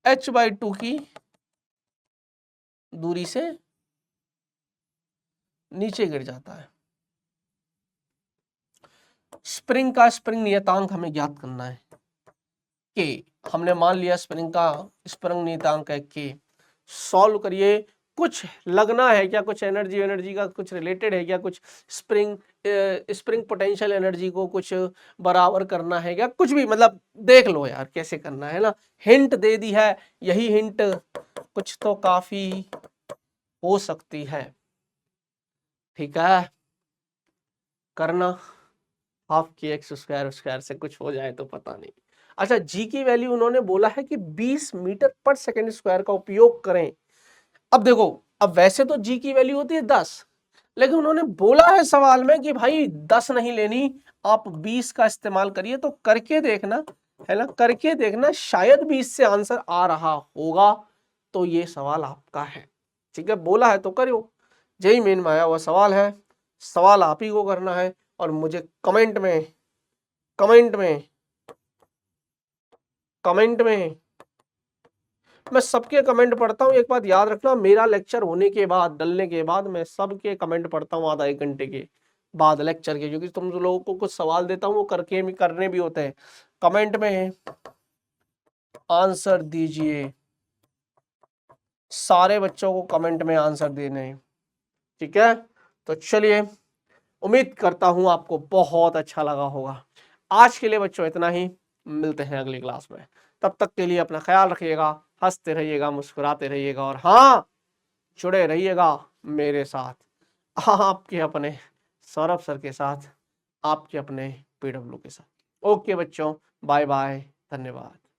h/2 की दूरी से नीचे गिर जाता है। स्प्रिंग का स्प्रिंग नियतांक हमें ज्ञात करना है, के हमने मान लिया स्प्रिंग का स्प्रिंग नियतांक है के। सॉल्व करिए, कुछ लगना है क्या, कुछ एनर्जी का कुछ रिलेटेड है क्या, कुछ स्प्रिंग पोटेंशियल एनर्जी को कुछ बराबर करना है क्या, कुछ भी मतलब देख लो यार कैसे करना है ना। हिंट दे दी है, यही हिंट कुछ तो काफी हो सकती है, ठीक है करना। हाफ के एक्स स्क्वायर से कुछ हो जाए तो पता नहीं। अच्छा, जी की वैल्यू उन्होंने बोला है कि 20 मीटर पर सेकंड स्क्वायर का उपयोग करें। अब देखो, अब वैसे तो जी की वैल्यू होती है 10, लेकिन उन्होंने बोला है सवाल में कि भाई 10 नहीं लेनी, आप 20 का इस्तेमाल करिए, तो करके देखना है ना, करके देखना, शायद 20 से आंसर आ रहा होगा, तो ये सवाल आपका है, ठीक है, बोला है तो करो। यही मेन में आया हुआ सवाल है, सवाल आप ही को करना है, और मुझे कमेंट में कमेंट में कमेंट में मैं सबके कमेंट पढ़ता हूँ। एक बात याद रखना, मेरा लेक्चर होने के बाद, डलने के बाद मैं सबके कमेंट पढ़ता हूँ आधा 1 घंटे के बाद लेक्चर के, क्योंकि तुम लोगों को कुछ सवाल देता हूँ वो करने भी होते हैं। कमेंट में आंसर दीजिए, सारे बच्चों को कमेंट में आंसर देने हैं, ठीक है। तो चलिए, उम्मीद करता हूँ आपको बहुत अच्छा लगा होगा। आज के लिए बच्चों इतना ही, मिलते हैं अगली क्लास में, तब तक के लिए अपना ख्याल रखिएगा, हंसते रहिएगा, मुस्कुराते रहिएगा, और हाँ, जुड़े रहिएगा मेरे साथ, आपके अपने सौरभ सर के साथ, आपके अपने PW के साथ। ओके बच्चों, बाय बाय, धन्यवाद।